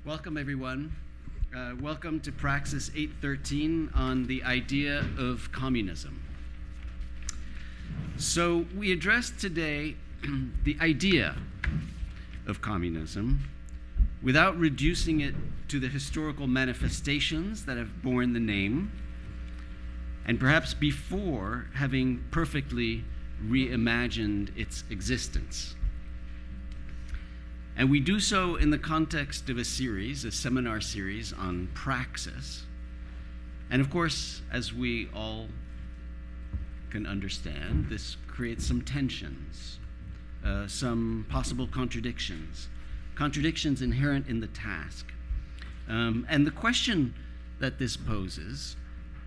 Welcome, everyone. Welcome to Praxis 813 on the idea of communism. So we addressed today the idea of communism without reducing it to the historical manifestations that have borne the name, and perhaps before having perfectly reimagined its existence. And we do so in the context of a seminar series on Praxis. And of course, as we all can understand, this creates some tensions, some possible contradictions inherent in the task. And the question that this poses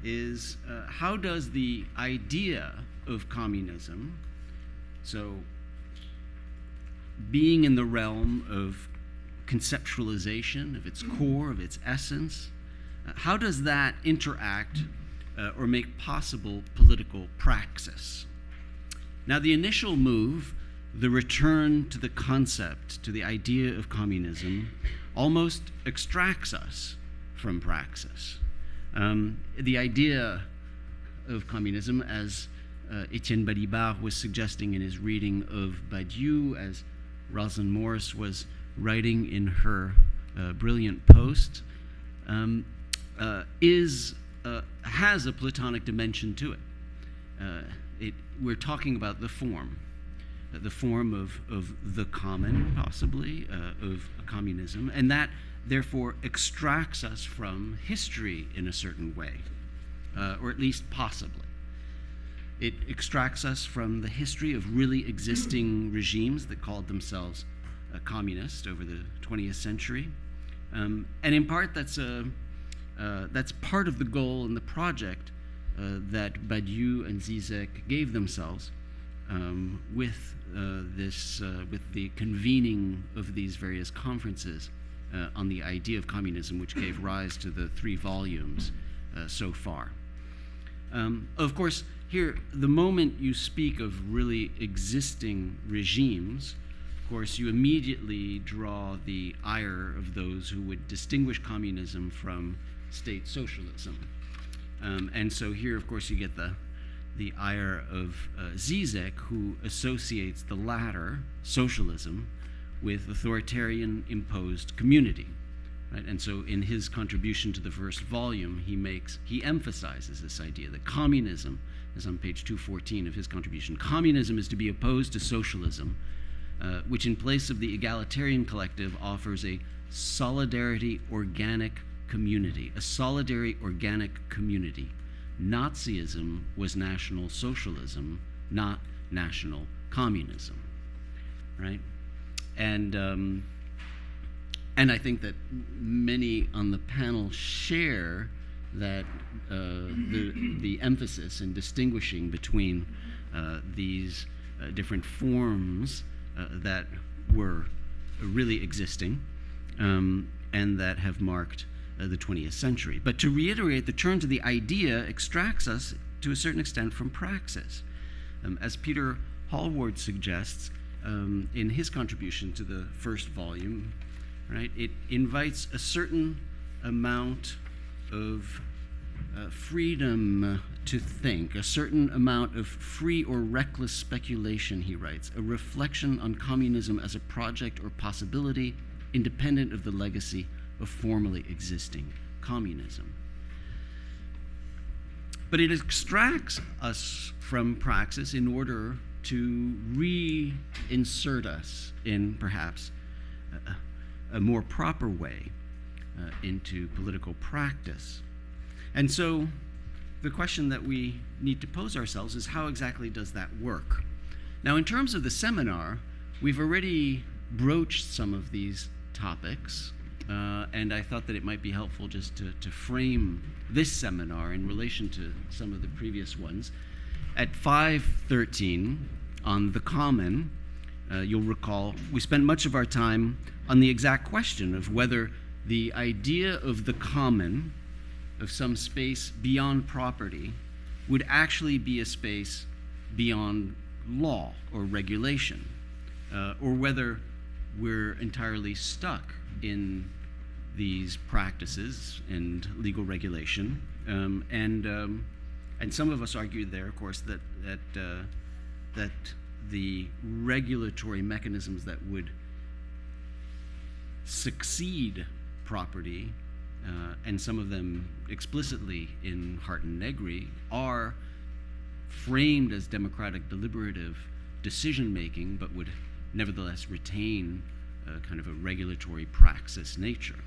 is, how does the idea of communism, so being in the realm of conceptualization, of its core, of its essence, how does that interact or make possible political praxis? Now, the initial move, the return to the concept, to the idea of communism, almost extracts us from praxis. The idea of communism, as Etienne Balibar was suggesting in his reading of Badiou, as Rosalind Morris was writing in her brilliant post, has a Platonic dimension to it. We're talking about the form of the common, possibly, of communism, and that therefore extracts us from history in a certain way, or at least possibly. It extracts us from the history of really existing regimes that called themselves communist over the 20th century. And in part, that's part of the goal and the project that Badiou and Zizek gave themselves with the convening of these various conferences on the idea of communism, which gave rise to the 3 volumes so far. Of course, here, the moment you speak of really existing regimes, of course, you immediately draw the ire of those who would distinguish communism from state socialism. And so here, of course, you get the ire of Zizek, who associates the latter, socialism, with authoritarian imposed community. Right? And so in his contribution to the first volume, he emphasizes this idea that communism, as on page 214 of his contribution, communism is to be opposed to socialism, which in place of the egalitarian collective offers a solidarity organic community, a solidary organic community. Nazism was National Socialism, not national communism, right? And I think that many on the panel share that the emphasis in distinguishing between these different forms that were really existing and that have marked the 20th century. But to reiterate, the turn to the idea extracts us to a certain extent from praxis. As Peter Hallward suggests in his contribution to the first volume, right, it invites a certain amount of freedom to think, a certain amount of free or reckless speculation, he writes, a reflection on communism as a project or possibility independent of the legacy of formerly existing communism. But it extracts us from praxis in order to reinsert us in perhaps a more proper way into political practice. And so the question that we need to pose ourselves is, how exactly does that work? Now, in terms of the seminar, we've already broached some of these topics, and I thought that it might be helpful just to frame this seminar in relation to some of the previous ones. At 513 on the common, you'll recall, we spent much of our time on the exact question of whether the idea of the common, of some space beyond property, would actually be a space beyond law or regulation, or whether we're entirely stuck in these practices and legal regulation. And some of us argued there, of course, that the regulatory mechanisms that would succeed property, and some of them explicitly in Hart and Negri, are framed as democratic deliberative decision-making, but would nevertheless retain kind of a regulatory praxis nature.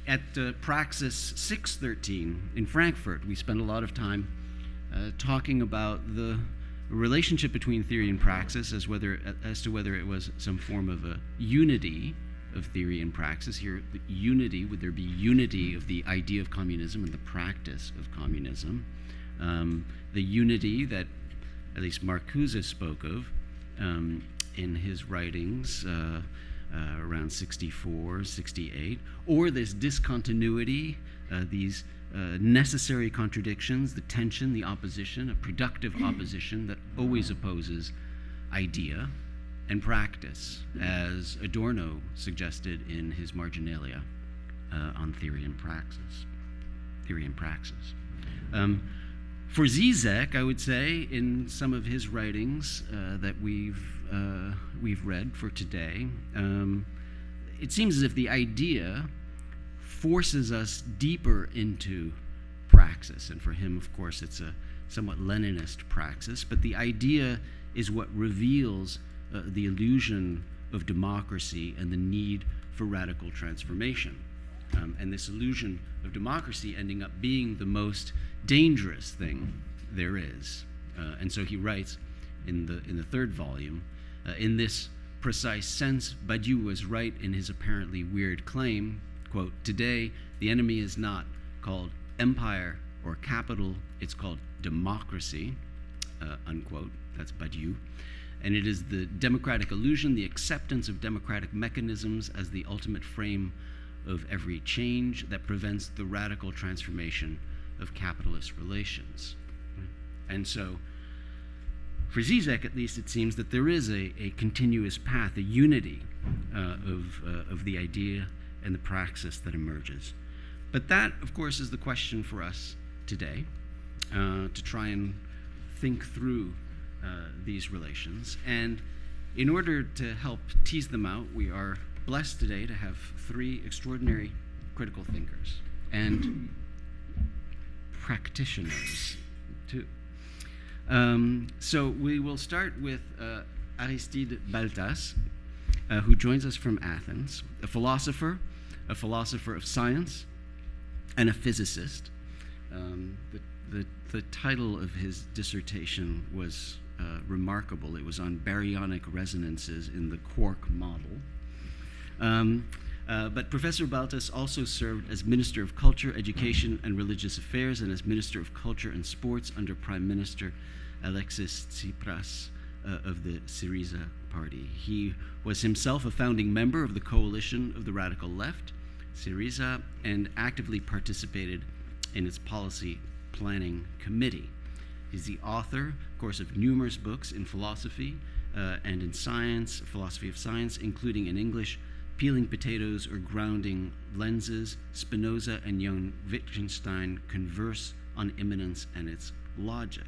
At Praxis 613 in Frankfurt, we spent a lot of time talking about the relationship between theory and praxis as to whether it was some form of a unity of theory and praxis. Here, the unity, would there be unity of the idea of communism and the practice of communism? The unity that at least Marcuse spoke of in his writings around 64, 68, or this discontinuity, these necessary contradictions, the tension, the opposition, a productive opposition that always opposes idea and practice, as Adorno suggested in his Marginalia on theory and praxis. For Zizek, I would say, in some of his writings that we've read for today, it seems as if the idea forces us deeper into praxis. And for him, of course, it's a somewhat Leninist praxis, but the idea is what reveals the illusion of democracy and the need for radical transformation. And this illusion of democracy ending up being the most dangerous thing there is. And so he writes in the third volume, in this precise sense, Badiou was right in his apparently weird claim, quote, "Today, the enemy is not called empire or capital, it's called democracy," unquote. That's Badiou. And it is the democratic illusion, the acceptance of democratic mechanisms as the ultimate frame of every change that prevents the radical transformation of capitalist relations. And so, for Zizek, at least, it seems that there is a continuous path, a unity of the idea and the praxis that emerges. But that, of course, is the question for us today, to try and think through these relations. And in order to help tease them out, we are blessed today to have three extraordinary critical thinkers and practitioners, too. So we will start with Aristides Baltas, who joins us from Athens, a philosopher of science, and a physicist. The title of his dissertation was remarkable. It was on baryonic resonances in the quark model. But Professor Baltas also served as Minister of Culture, Education, and Religious Affairs, and as Minister of Culture and Sports under Prime Minister Alexis Tsipras of the Syriza party. He was himself a founding member of the coalition of the radical left, Syriza, and actively participated in its policy planning committee. He's the author, of course, of numerous books in philosophy and in science, philosophy of science, including in English, Peeling Potatoes or Grounding Lenses, Spinoza and young Wittgenstein Converse on Immanence and its Logic.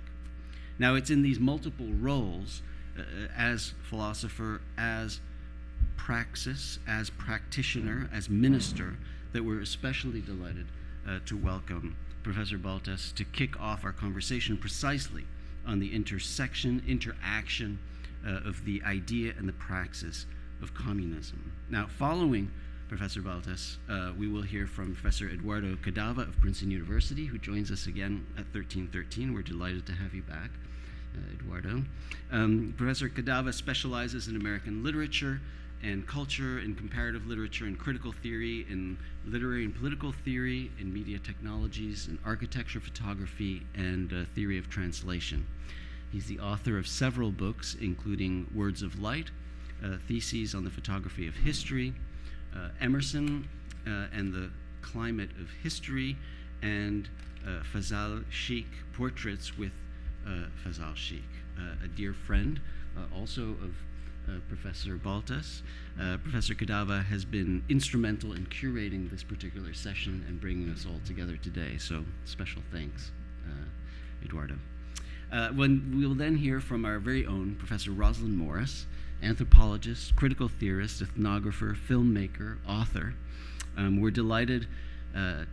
Now, it's in these multiple roles as philosopher, as praxis, as practitioner, as minister, that we're especially delighted to welcome Professor Baltas to kick off our conversation precisely on the interaction of the idea and the praxis of communism. Now, following Professor Baltas, we will hear from Professor Eduardo Cadava of Princeton University, who joins us again at 1313. We're delighted to have you back, Eduardo. Professor Cadava specializes in American literature and culture, in comparative literature and critical theory, in literary and political theory, in media technologies, in architecture, photography, and theory of translation. He's the author of several books, including Words of Light, Theses on the Photography of History, Emerson and the Climate of History, and Fazal Sheikh, Portraits with Fazal Sheikh, a dear friend also of Professor Baltas. Professor Cadava has been instrumental in curating this particular session and bringing us all together today, so special thanks, Eduardo. We'll then hear from our very own Professor Rosalind Morris, anthropologist, critical theorist, ethnographer, filmmaker, author. We're delighted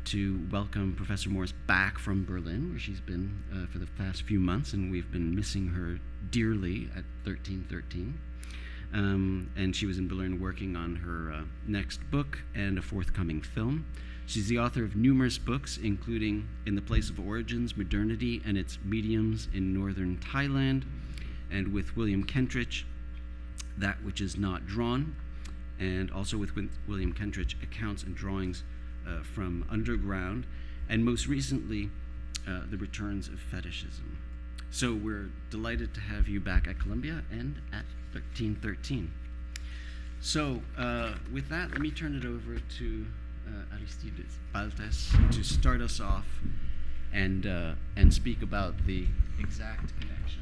to welcome Professor Morris back from Berlin, where she's been for the past few months, and we've been missing her dearly at 1313. And she was in Berlin working on her next book and a forthcoming film. She's the author of numerous books, including In the Place of Origins, Modernity and Its Mediums in Northern Thailand, and with William Kentridge, That Which Is Not Drawn, and also with William Kentridge, Accounts and Drawings from Underground, and most recently, The Returns of Fetishism. So we're delighted to have you back at Columbia and at 1313. So with that, let me turn it over to Aristides Baltas to start us off and speak about the exact connection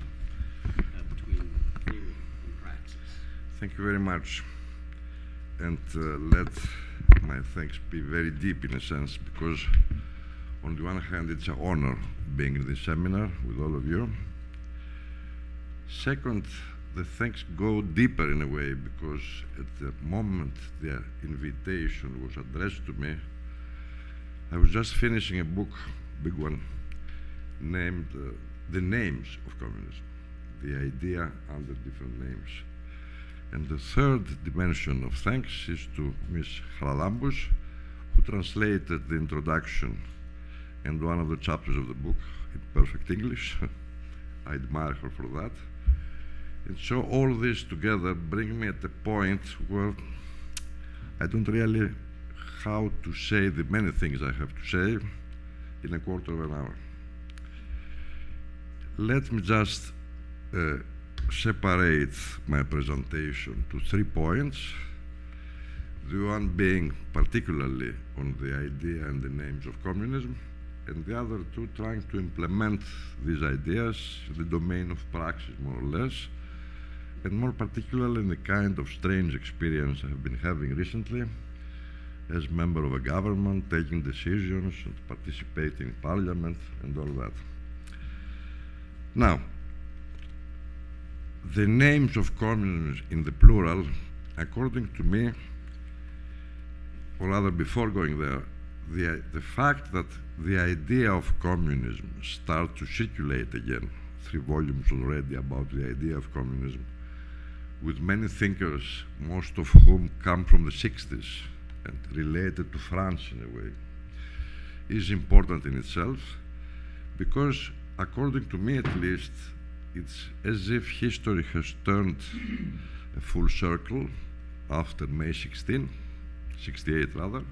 between theory and praxis. Thank you very much. And let my thanks be very deep in a sense, because on the one hand, it's an honor being in this seminar with all of you. Second, the thanks go deeper in a way, because at the moment the invitation was addressed to me, I was just finishing a book, big one, named The Names of Communism, the idea under different names. And the third dimension of thanks is to Ms. Haralambous, who translated the introduction and one of the chapters of the book in perfect English. I admire her for that. And so all this together bring me at a point where I don't really how to say the many things I have to say in a quarter of an hour. Let me just separate my presentation to 3 points, the one being particularly on the idea and the names of communism, and the other 2 trying to implement these ideas in the domain of praxis, more or less, and more particularly in the kind of strange experience I have been having recently as member of a government, taking decisions and participating in parliament and all that. Now, the names of communism in the plural, according to me, or rather before going there, the fact that the idea of communism starts to circulate again, 3 volumes already about the idea of communism, with many thinkers, most of whom come from the 60s and related to France in a way, is important in itself, because according to me at least, it's as if history has turned a full circle after May 16, 68 rather,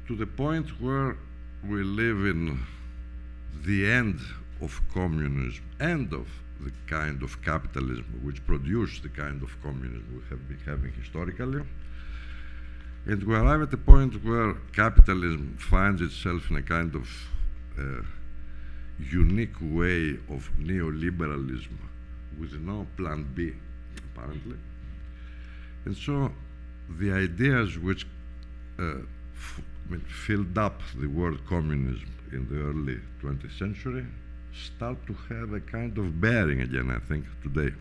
to the point where we live in the end of communism, end of the kind of capitalism which produced the kind of communism we have been having historically. And we arrive at the point where capitalism finds itself in a kind of unique way of neoliberalism with no plan B, apparently. And so the ideas which filled up the word communism in the early 20th century start to have a kind of bearing again, I think, today.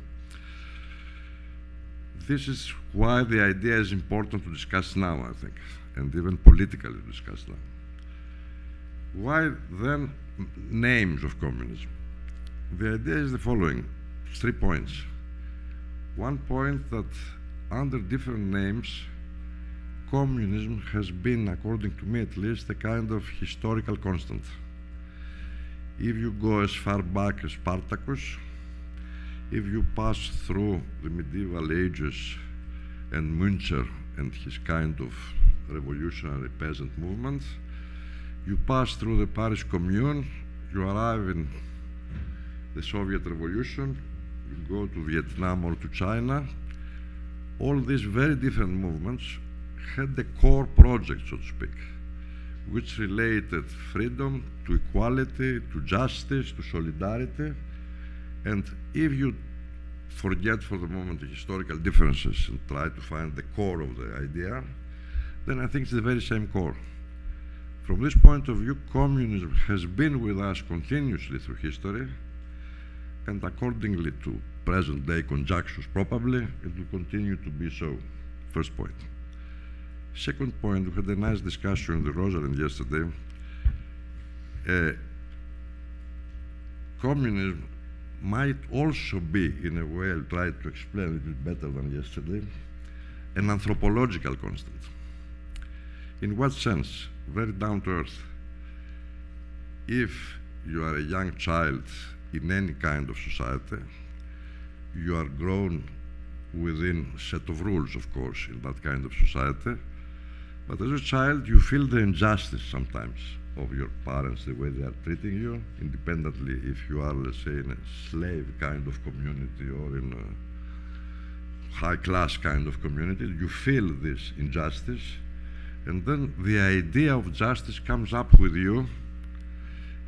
This is why the idea is important to discuss now, I think, and even politically to discuss now. Why then names of communism? The idea is the following, 3 points. One point that under different names, communism has been, according to me at least, a kind of historical constant. If you go as far back as Spartacus, if you pass through the medieval ages and Münzer and his kind of revolutionary peasant movement, you pass through the Paris Commune, you arrive in the Soviet Revolution, you go to Vietnam or to China. All these very different movements had the core project, so to speak, which related freedom to equality, to justice, to solidarity. And if you forget for the moment the historical differences and try to find the core of the idea, then I think it's the very same core. From this point of view, communism has been with us continuously through history, and accordingly to present-day conjunctures, probably, it will continue to be so. First point. Second point, we had a nice discussion with Rosalind yesterday. Communism might also be, in a way, I'll try to explain a little better than yesterday, an anthropological constant. In what sense? Very down to earth. If you are a young child in any kind of society, you are grown within a set of rules, of course, in that kind of society. But as a child, you feel the injustice sometimes of your parents, the way they are treating you, independently if you are, let's say, in a slave kind of community or in a high-class kind of community. You feel this injustice, and then the idea of justice comes up with you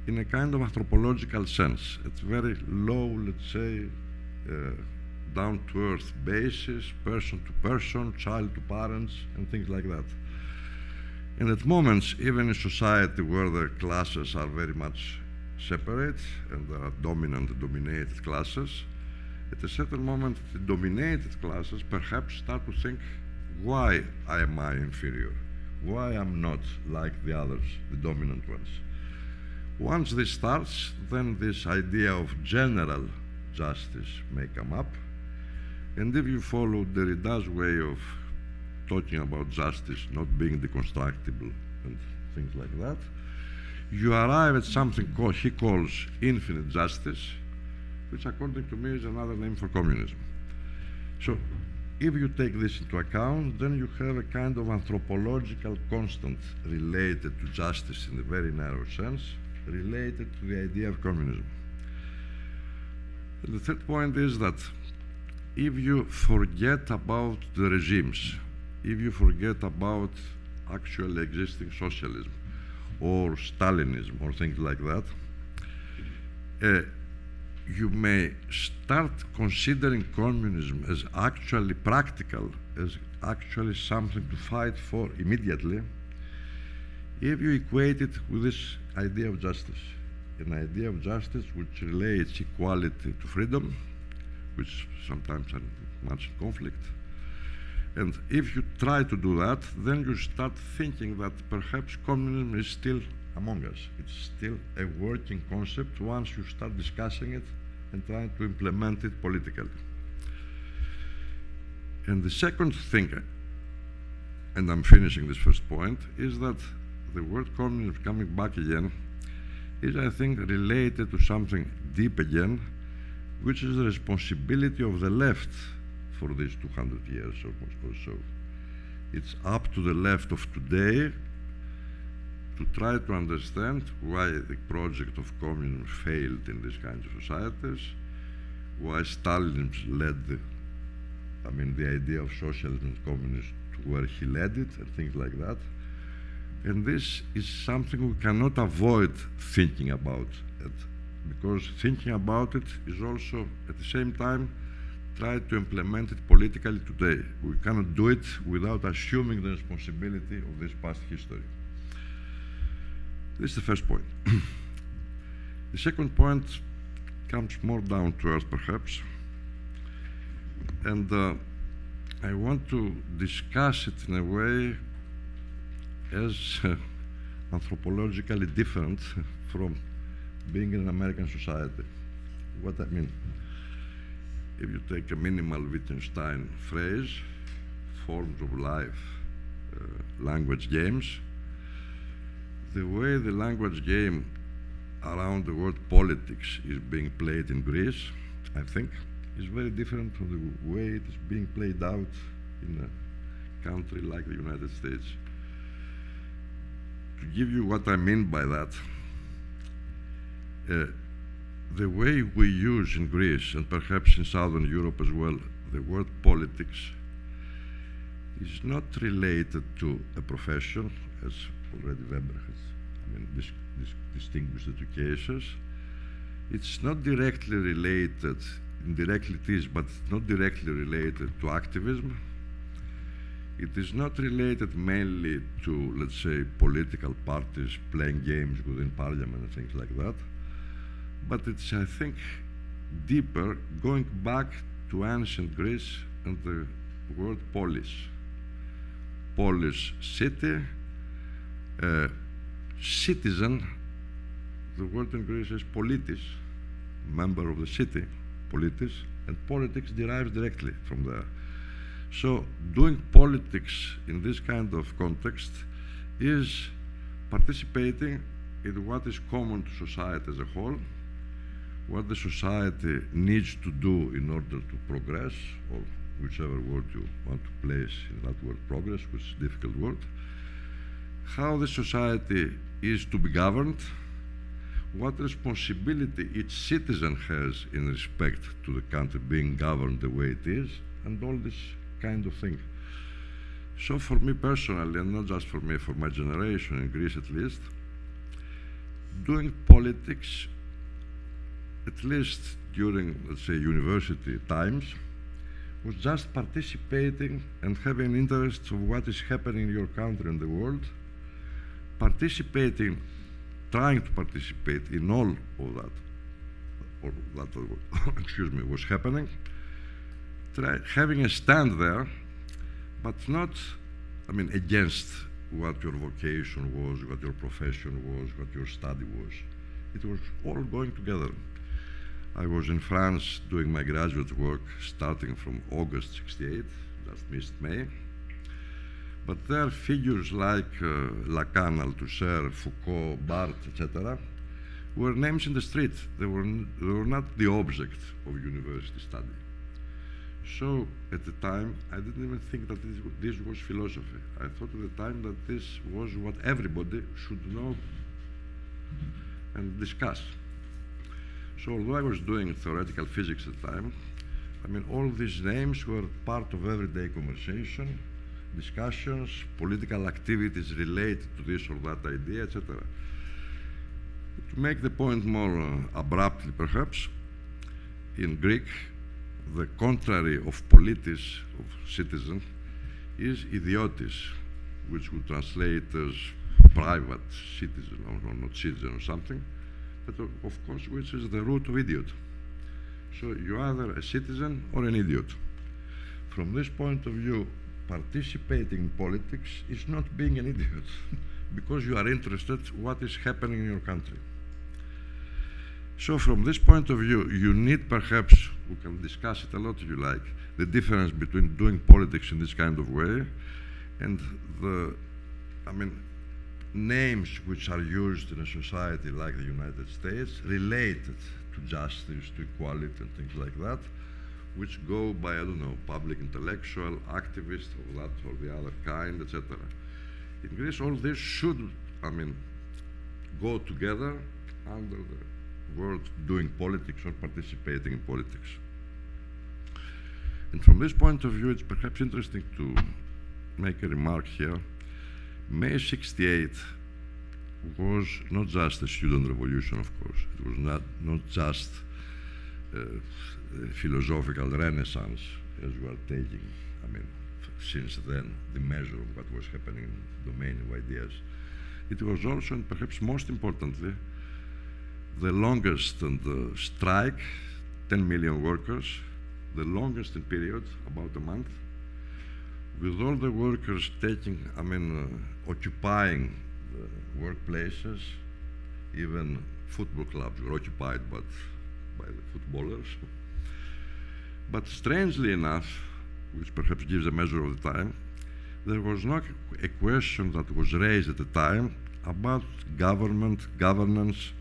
in a kind of anthropological sense. It's very low, let's say, down-to-earth basis, person to person, child to parents, and things like that. And at moments, even in society where the classes are very much separate and there are dominant and dominated classes, at a certain moment, the dominated classes perhaps start to think, why am I inferior? Why am not like the others, the dominant ones? Once this starts, then this idea of general justice may come up. And if you follow Derrida's way of talking about justice not being deconstructible and things like that, you arrive at something he calls infinite justice, which according to me is another name for communism. So if you take this into account, then you have a kind of anthropological constant related to justice in a very narrow sense, related to the idea of communism. And the third point is that if you forget about the regimes, if you forget about actually existing socialism or Stalinism or things like that, you may start considering communism as actually practical, as actually something to fight for immediately, if you equate it with this idea of justice, an idea of justice which relates equality to freedom, which sometimes are much in conflict. And if you try to do that, then you start thinking that perhaps communism is still among us. It's still a working concept once you start discussing it and trying to implement it politically. And the second thing, and I'm finishing this first point, is that the word communism coming back again is, I think, related to something deep again, which is the responsibility of the left for these 200 years or so. It's up to the left of today to try to understand why the project of communism failed in these kinds of societies, why Stalin led the idea of socialism and communism to where he led it and things like that. And this is something we cannot avoid thinking about it, because thinking about it is also at the same time try to implement it politically today. We cannot do it without assuming the responsibility of this past history. This is the first point. The second point comes more down to earth, perhaps, and I want to discuss it in a way as anthropologically different from being in an American society. What I mean, if you take a minimal Wittgenstein phrase, forms of life, language games, the way the language game around the word politics is being played in Greece, I think, is very different from the way it is being played out in a country like the United States. To give you what I mean by that, the way we use in Greece, and perhaps in Southern Europe as well, the word politics is not related to a profession, as already Weber has distinguished the two cases. It's not directly related indirectly it is, but it's not directly related to activism. It is not related mainly to, let's say, political parties playing games within parliament and things like that, but it's, I think, deeper, going back to ancient Greece and the word polis. Polis, city, citizen, the word in Greece is politis, member of the city, politis, and politics derives directly from there. So doing politics in this kind of context is participating in what is common to society as a whole, what the society needs to do in order to progress, or whichever word you want to place in that word progress, which is a difficult word, how the society is to be governed, what responsibility each citizen has in respect to the country being governed the way it is, and all this kind of thing. So for me personally, and not just for me, for my generation, in Greece at least, doing politics, at least during, let's say, university times, was just participating and having interest of what is happening in your country and the world, participating, trying to participate in all of that, or that, excuse me, was happening, having a stand there, but not, I mean, against what your vocation was, what your profession was, what your study was. It was all going together. I was in France doing my graduate work starting from August '68, just missed May. But there are figures like Lacan, Althusser, Foucault, Barthes, etc., were names in the street. They were not the object of university study. So at the time, I didn't even think that this was philosophy. I thought at the time that this was what everybody should know and discuss. So although I was doing theoretical physics at the time, I mean, all these names were part of everyday conversation, discussions, political activities related to this or that idea, etc. To make the point more abruptly, perhaps, in Greek, the contrary of politis, of citizen, is idiotis, which would translate as private citizen, or not citizen or something, but of course, which is the root of idiot. So you're either a citizen or an idiot. From this point of view, participating in politics is not being an idiot, because you are interested in what is happening in your country. So from this point of view, you need perhaps, we can discuss it a lot if you like, the difference between doing politics in this kind of way and the, I mean, names which are used in a society like the United States related to justice, to equality and things like that, which go by, I don't know, public intellectual, activist of that or the other kind, etc. In Greece, all this should, I mean, go together under the word doing politics or participating in politics. And from this point of view, it's perhaps interesting to make a remark here. May '68 was not just a student revolution, of course. It was not just a philosophical renaissance, as we are taking, I mean, since then, the measure of what was happening in the domain of ideas. It was also, and perhaps most importantly, the longest strike, 10 million workers, the longest in period, about a month, with all the workers taking, I mean, occupying the workplaces, even football clubs were occupied by the footballers. But strangely enough, which perhaps gives a measure of the time, there was not a question that was raised at the time about government, governance,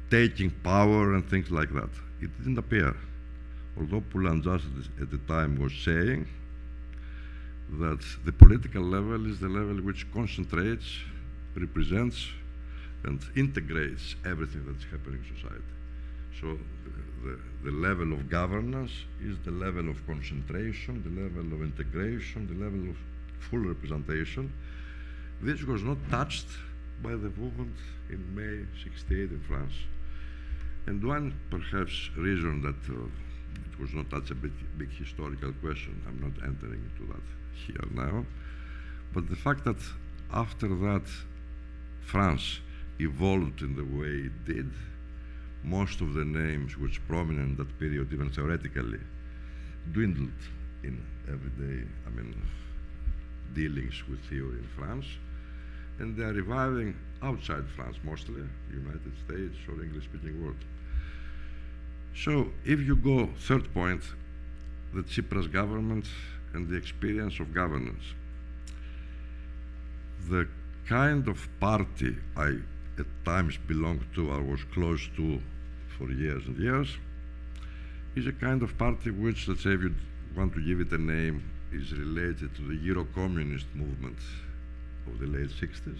taking power and things like that. It didn't appear. Although Poulantzas at the time was saying that the political level is the level which concentrates, represents, and integrates everything that's happening in society. So the level of governance is the level of concentration, the level of integration, the level of full representation. This was not touched by the movement in May '68 in France. And one, perhaps, reason that It was not such a big historical question. I'm not entering into that here now. But the fact that after that, France evolved in the way it did, most of the names which prominent in that period, even theoretically, dwindled in everyday, dealings with theory in France, and they are reviving outside France, mostly, United States or English-speaking world. So, if you go, third point, the Tsipras government and the experience of governance. The kind of party I at times belonged to, or was close to for years and years, is a kind of party which, let's say, if you want to give it a name, is related to the Euro-communist movement of the late 60s,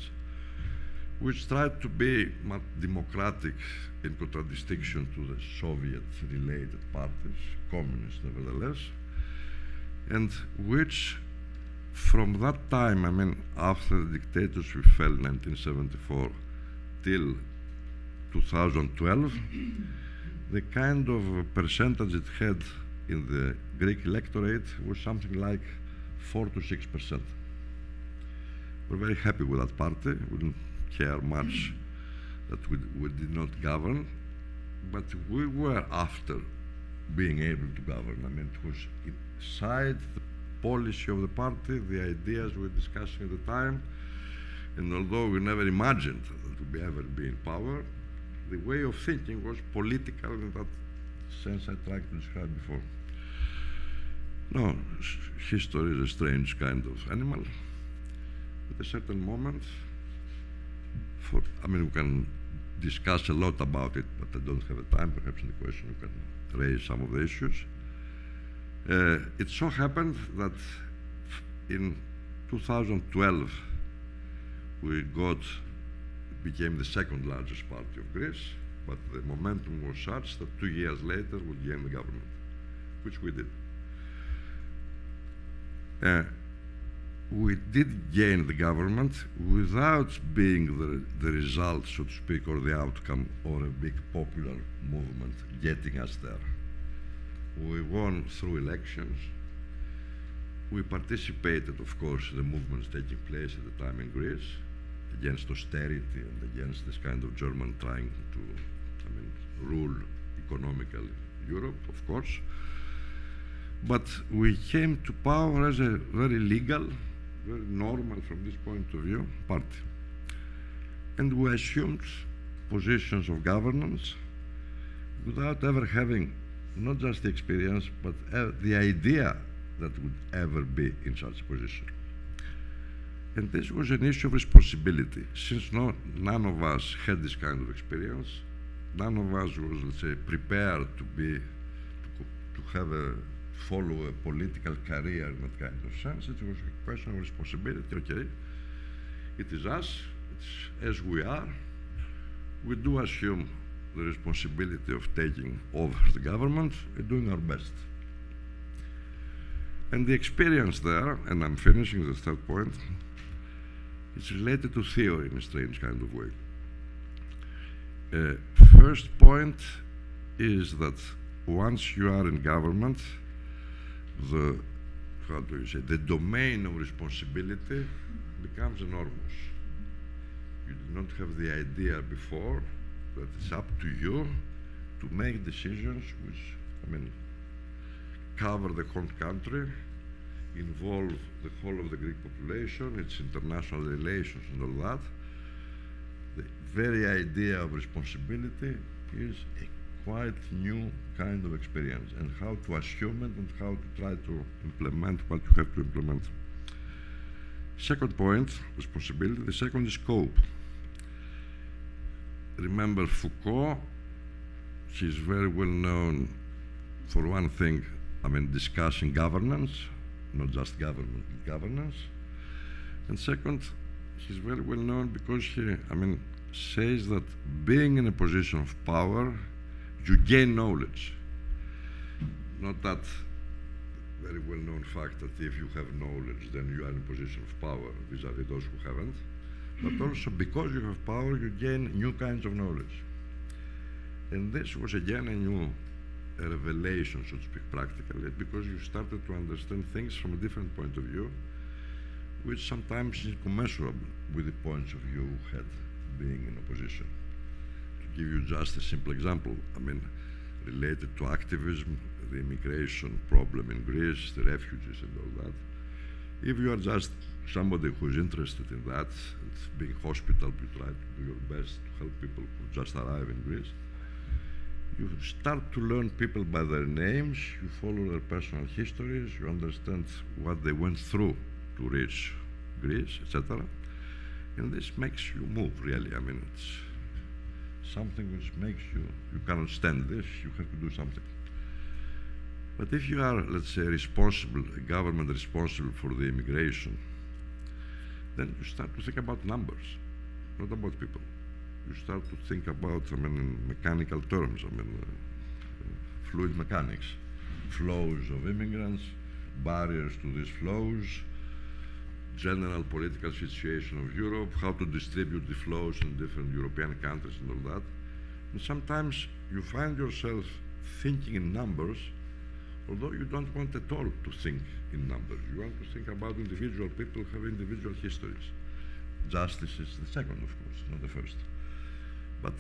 which tried to be democratic in contradistinction to the Soviet-related parties, communist nevertheless, and which from that time, after the dictatorship fell in 1974 till 2012, the kind of percentage it had in the Greek electorate was something like 4 to 6%. We're very happy with that party. We didn't care much that we did not govern, but we were after being able to govern. It was inside the policy of the party, the ideas we were discussing at the time, and although we never imagined that we ever be in power, the way of thinking was political in that sense I tried to describe before. No, history is a strange kind of animal. At a certain moment, we can discuss a lot about it, but I don't have the time. Perhaps in the question you can raise some of the issues. It so happened that in 2012 we became the second largest party of Greece, but the momentum was such that 2 years later we gained the government, which we did. We did gain the government without being the result, so to speak, or the outcome, or a big popular movement getting us there. We won through elections. We participated, of course, in the movements taking place at the time in Greece against austerity and against this kind of German trying to rule economically Europe, of course. But we came to power as a very legal, very normal from this point of view party. And we assumed positions of governance without ever having not just the experience, but the idea that would ever be in such a position. And this was an issue of responsibility. Since none of us had this kind of experience, none of us was, let's say, prepared to follow a political career in that kind of sense. It was a question of responsibility. Okay, it is us, it's as we are. We do assume the responsibility of taking over the government and doing our best. And the experience there, and I'm finishing the third point, it's related to theory in a strange kind of way. First point is that once you are in government, the domain of responsibility becomes enormous. You did not have the idea before that it's up to you to make decisions which, cover the whole country, involve the whole of the Greek population, its international relations and all that. The very idea of responsibility is a quite new kind of experience, and how to assume it and how to try to implement what you have to implement. Second point, responsibility. The second is scope. Remember Foucault, he's very well known for one thing, discussing governance, not just government, but governance. And second, he's very well known because he, says that being in a position of power, you gain knowledge. Not that very well-known fact that if you have knowledge, then you are in a position of power vis-à-vis those who haven't. But also because you have power, you gain new kinds of knowledge. And this was again a new a revelation, so to speak, practically, because you started to understand things from a different point of view, which sometimes is incommensurable with the points of view you had being in opposition. To give you just a simple example, I mean, related to activism, the immigration problem in Greece, the refugees and all that. If you are just somebody who's interested in that, and being hospital, you try to do your best to help people who just arrive in Greece, you start to learn people by their names, you follow their personal histories, you understand what they went through to reach Greece, etc. And this makes you move, really. I mean, it's something which makes you cannot stand this, you have to do something. But if you are, let's say, responsible, a government responsible for the immigration, then you start to think about numbers, not about people. You start to think about, I mean, in mechanical terms, I mean, fluid mechanics, flows of immigrants, barriers to these flows, general political situation of Europe, how to distribute the flows in different European countries and all that. And sometimes you find yourself thinking in numbers, although you don't want at all to think in numbers. You want to think about individual people who have individual histories. Justice is the second, of course, not the first. But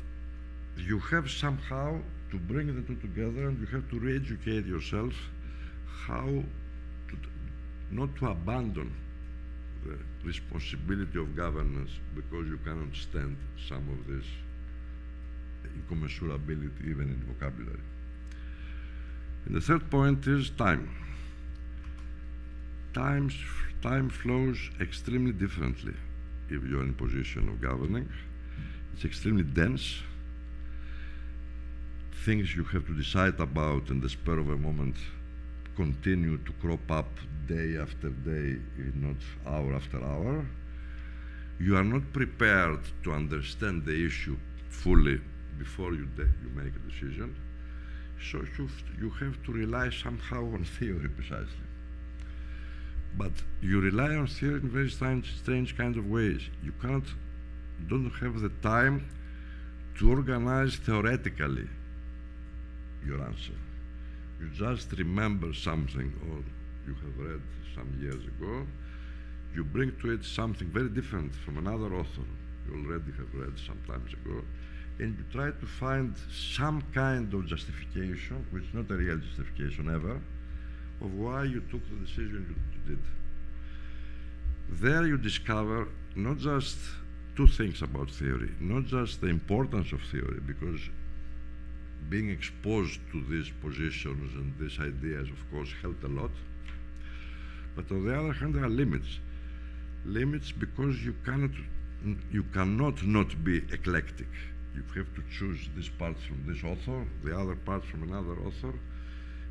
you have somehow to bring the two together, and you have to re-educate yourself how to, not to abandon the responsibility of governance because you cannot stand some of this incommensurability even in vocabulary. And the third point is time. Time flows extremely differently if you're in a position of governing. It's extremely dense. Things you have to decide about in the spur of a moment continue to crop up day after day, if not hour after hour. You are not prepared to understand the issue fully before you make a decision. So you have to rely somehow on theory precisely. But you rely on theory in very strange kind of ways. You don't have the time to organize theoretically your answer. You just remember something, or you have read some years ago, you bring to it something very different from another author you already have read some times ago, and you try to find some kind of justification, which is not a real justification ever, of why you took the decision you did. There you discover not just two things about theory, not just the importance of theory, because being exposed to these positions and these ideas, of course, helped a lot. But on the other hand, there are limits. Limits because you cannot not be eclectic. You have to choose this part from this author, the other part from another author.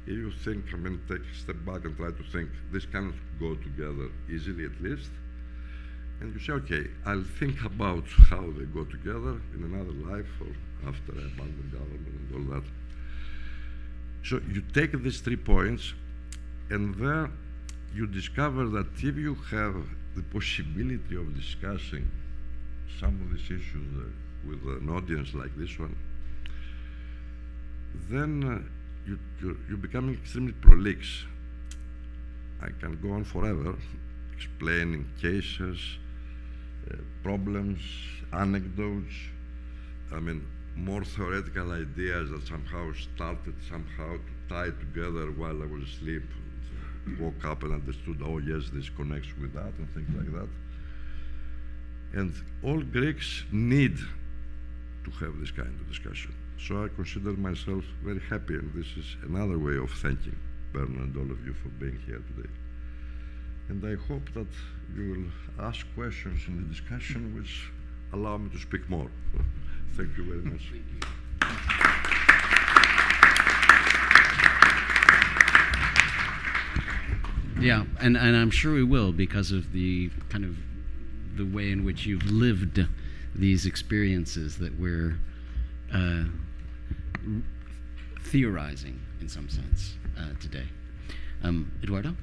If you think, I mean, take a step back and try to think, this cannot go together easily at least. And you say, okay, I'll think about how they go together in another life or after I abandon government and all that. So you take these 3 points, and there you discover that if you have the possibility of discussing some of these issues with an audience like this one, then you become extremely prolix. I can go on forever explaining cases, problems, anecdotes, I mean, more theoretical ideas that somehow started somehow to tie together while I was asleep. Woke up and understood, oh yes, this connects with that and things like that. And all Greeks need to have this kind of discussion. So I consider myself very happy, and this is another way of thanking Bernard and all of you for being here today. And I hope that you will ask questions in the discussion which allow me to speak more. Thank you very much. Thank you. Yeah, and I'm sure we will, because of the kind of the way in which you've lived these experiences that we're theorizing in some sense today. Eduardo?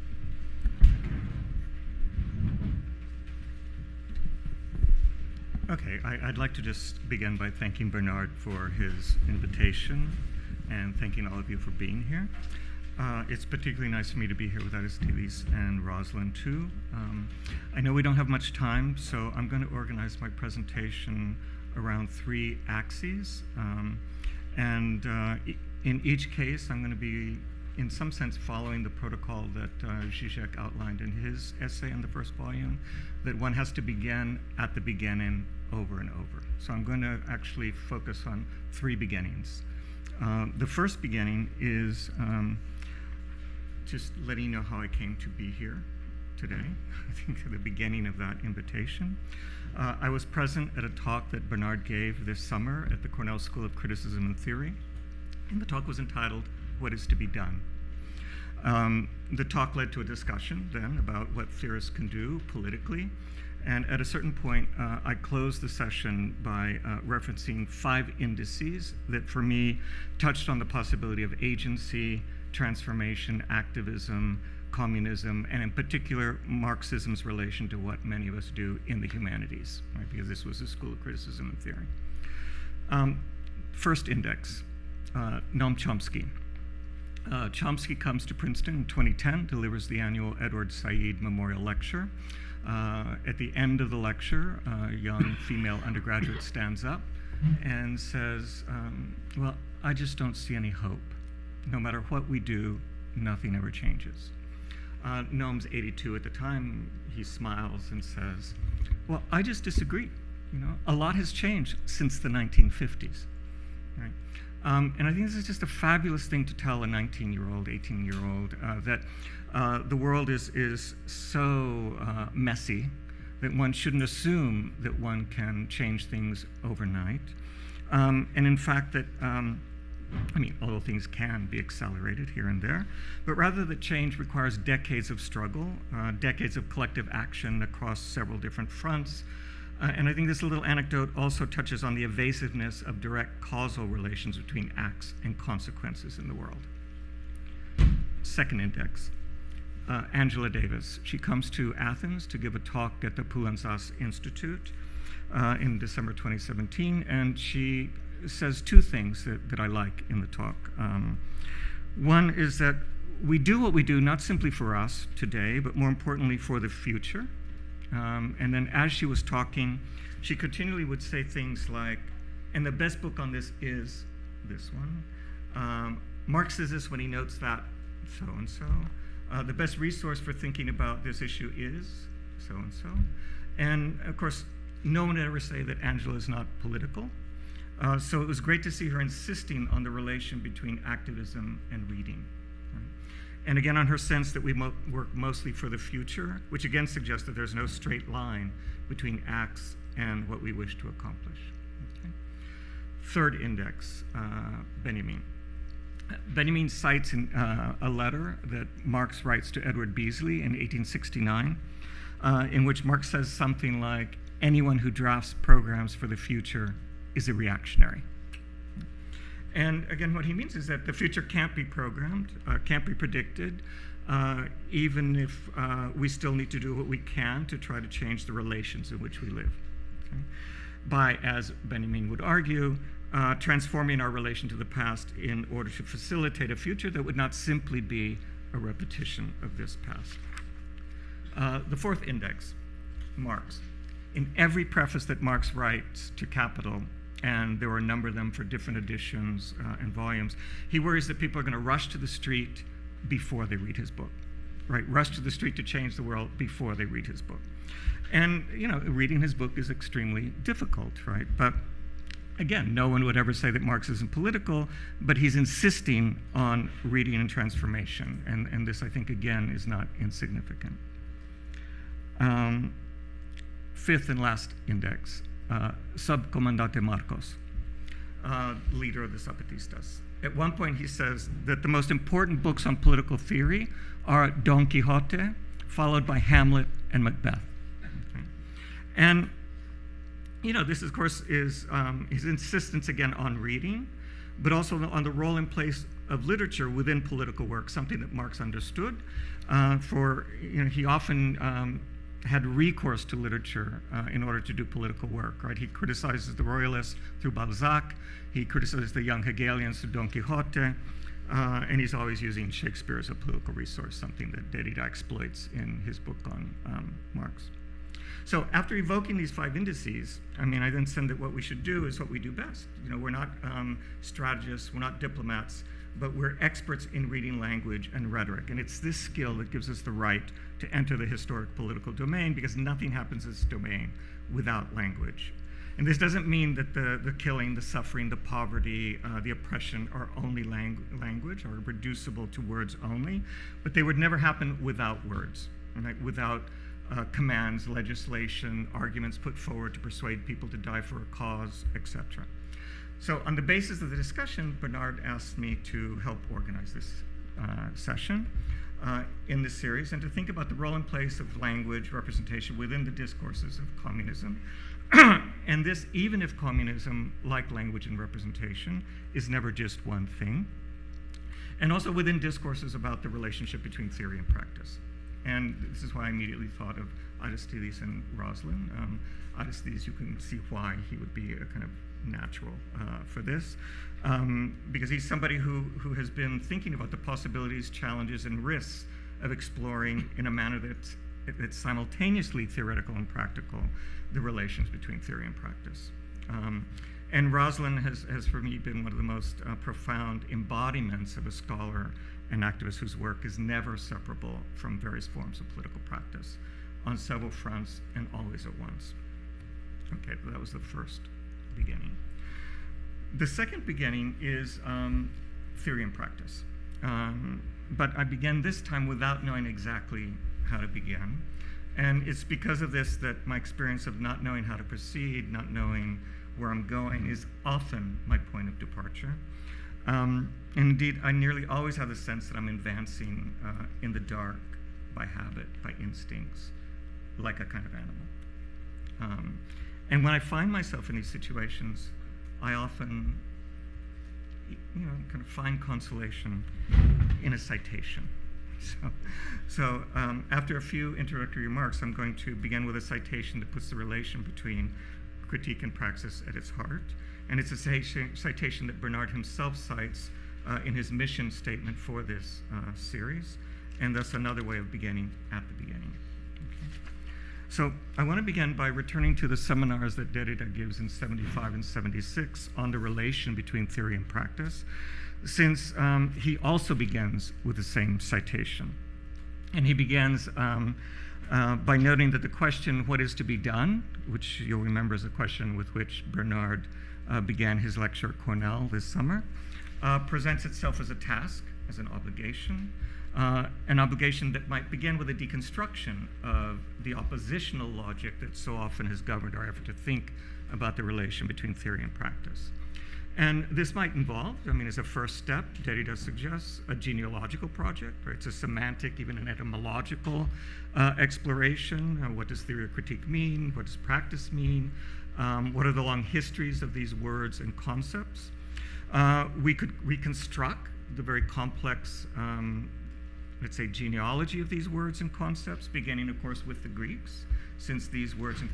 Okay, I'd like to just begin by thanking Bernard for his invitation. and thanking all of you for being here. It's particularly nice for me to be here with Aristides and Rosalind too. I know we don't have much time, so I'm going to organize my presentation around 3 axes. In each case, I'm going to be, in some sense, following the protocol that Zizek outlined in his essay in the first volume, that one has to begin at the beginning over and over. So I'm going to actually focus on 3 beginnings. The first beginning is just letting you know how I came to be here today, I think at the beginning of that invitation. I was present at a talk that Bernard gave this summer at the Cornell School of Criticism and Theory, and the talk was entitled, "What is to be Done?" The talk led to a discussion then about what theorists can do politically, and at a certain point, I closed the session by referencing 5 indices that for me touched on the possibility of agency, transformation, activism, communism, and in particular, Marxism's relation to what many of us do in the humanities, right? Because this was a school of criticism and theory. First index, Noam Chomsky. Chomsky comes to Princeton in 2010, delivers the annual Edward Said Memorial Lecture. At the end of the lecture, a young female undergraduate stands up and says, well, I just don't see any hope. No matter what we do, nothing ever changes. Noam's 82 at the time. He smiles and says, well, I just disagree. You know, a lot has changed since the 1950s. Right? And I think this is just a fabulous thing to tell a 19-year-old, 18-year-old, that the world is so messy that one shouldn't assume that one can change things overnight. And in fact, that I mean, although things can be accelerated here and there, but rather that change requires decades of struggle, decades of collective action across several different fronts. And I think this little anecdote also touches on the evasiveness of direct causal relations between acts and consequences in the world. Second index, Angela Davis. She comes to Athens to give a talk at the Poulantzas Institute in December 2017, and she says 2 things that I like in the talk. One is that we do what we do not simply for us today, but more importantly for the future. And then as she was talking, she continually would say things like, and the best book on this is this one. Marx says this when he notes that so-and-so. The best resource for thinking about this issue is so-and-so. And of course, no one would ever say that Angela is not political. So it was great to see her insisting on the relation between activism and reading. Right? And again, on her sense that we work mostly for the future, which again suggests that there's no straight line between acts and what we wish to accomplish. Okay? Third index, Benjamin. Benjamin cites a letter that Marx writes to Edward Beazley in 1869, in which Marx says something like, anyone who drafts programs for the future is a reactionary. And again, what he means is that the future can't be programmed, can't be predicted, even if we still need to do what we can to try to change the relations in which we live. Okay? By, as Benjamin would argue, transforming our relation to the past in order to facilitate a future that would not simply be a repetition of this past. The fourth index, Marx. In every preface that Marx writes to Capital, and there were a number of them for different editions and volumes, he worries that people are going to rush to the street before they read his book, right? Rush to the street to change the world before they read his book. And, you know, reading his book is extremely difficult, right? But again, no one would ever say that Marx isn't political, but he's insisting on reading and transformation. And this, I think, again, is not insignificant. Fifth and last index, Subcomandante Marcos, leader of the Zapatistas. At one point he says that the most important books on political theory are Don Quixote, followed by Hamlet and Macbeth. Okay. And, you know, this of course is his insistence again on reading, but also on the role and place of literature within political work, something that Marx understood. You know, he often had recourse to literature in order to do political work, right? He criticizes the royalists through Balzac, he criticizes the young Hegelians through Don Quixote, and he's always using Shakespeare as a political resource, something that Derrida exploits in his book on Marx. So after evoking these 5 indices, I then said that what we should do is what we do best. We're not strategists, we're not diplomats, but we're experts in reading language and rhetoric. And it's this skill that gives us the right to enter the historic political domain, because nothing happens in this domain without language. And this doesn't mean that the killing, the suffering, the poverty, the oppression are only language or reducible to words only, but they would never happen without words, right? Without commands, legislation, arguments put forward to persuade people to die for a cause, etc. So on the basis of the discussion, Bernard asked me to help organize this session in this series, and to think about the role and place of language representation within the discourses of communism. And this, even if communism, like language and representation, is never just one thing. And also within discourses about the relationship between theory and practice. And this is why I immediately thought of Aristides and Rosalind. Aristides, you can see why he would be a kind of natural for this, because he's somebody who has been thinking about the possibilities, challenges, and risks of exploring in a manner that's simultaneously theoretical and practical the relations between theory and practice. And Rosalind has for me been one of the most profound embodiments of a scholar and activist whose work is never separable from various forms of political practice on several fronts and always at once. Okay, that was the first beginning. The second beginning is theory and practice. But I began this time without knowing exactly how to begin. And it's because of this that my experience of not knowing how to proceed, not knowing where I'm going, is often my point of departure. Indeed, I nearly always have the sense that I'm advancing in the dark by habit, by instincts, like a kind of animal. And when I find myself in these situations, I often, kind of find consolation in a citation. So after a few introductory remarks, I'm going to begin with a citation that puts the relation between critique and praxis at its heart. And it's a citation that Bernard himself cites in his mission statement for this series, and thus another way of beginning at the beginning. Okay. So I want to begin by returning to the seminars that Derrida gives in 75 and 76 on the relation between theory and practice, since he also begins with the same citation. And he begins by noting that the question, what is to be done, which you'll remember is a question with which Bernard began his lecture at Cornell this summer, presents itself as a task, as an obligation that might begin with a deconstruction of the oppositional logic that so often has governed our effort to think about the relation between theory and practice. And this might involve, as a first step, Derrida suggests, a genealogical project, right? It's a semantic, even an etymological exploration. What does theory or critique mean? What does practice mean? What are the long histories of these words and concepts? We could reconstruct the very complex, let's say, genealogy of these words and concepts, beginning, of course, with the Greeks, since these words and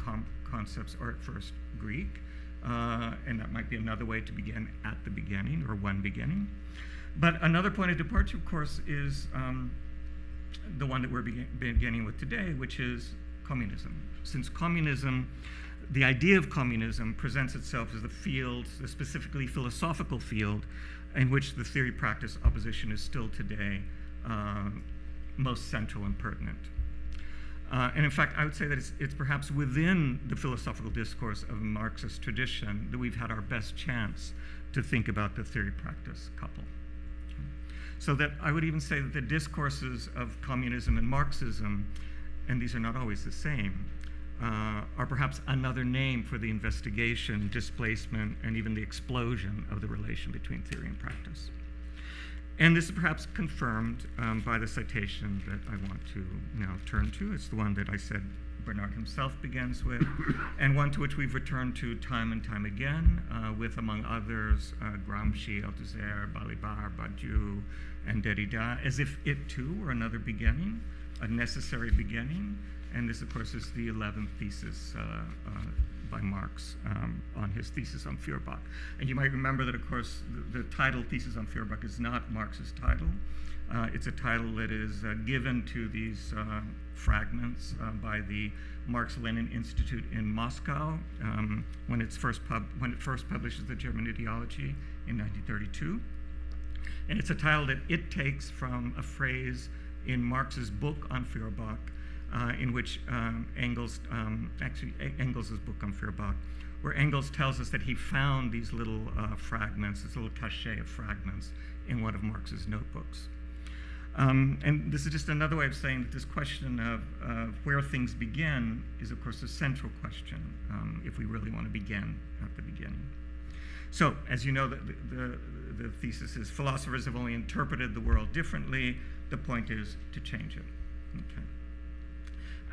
concepts are at first Greek. And that might be another way to begin at the beginning, or one beginning. But another point of departure, of course, is the one that we're beginning with today, which is communism. Since communism, the idea of communism presents itself as the field, the specifically philosophical field, in which the theory-practice opposition is still today most central and pertinent. And in fact, I would say that it's perhaps within the philosophical discourse of Marxist tradition that we've had our best chance to think about the theory-practice couple. So that I would even say that the discourses of communism and Marxism, and these are not always the same, are perhaps another name for the investigation, displacement, and even the explosion of the relation between theory and practice. And this is perhaps confirmed by the citation that I want to now turn to. It's the one that I said Bernard himself begins with, and one to which we've returned to time and time again, with, among others, Gramsci, Althusser, Balibar, Badiou, and Derrida, as if it too were another beginning, a necessary beginning, And this, of course, is the 11th thesis by Marx on his thesis on Feuerbach. And you might remember that, of course, the title Thesis on Feuerbach is not Marx's title. It's a title that is given to these fragments by the Marx-Lenin Institute in Moscow when it first publishes the German Ideology in 1932. And it's a title that it takes from a phrase in Marx's book on Feuerbach, in which Engels' book on Feuerbach, where Engels tells us that he found these little fragments, this little cachet of fragments in one of Marx's notebooks. And this is just another way of saying that this question of where things begin is, of course, a central question if we really want to begin at the beginning. So, as you know, the thesis is philosophers have only interpreted the world differently. The point is to change it. Okay.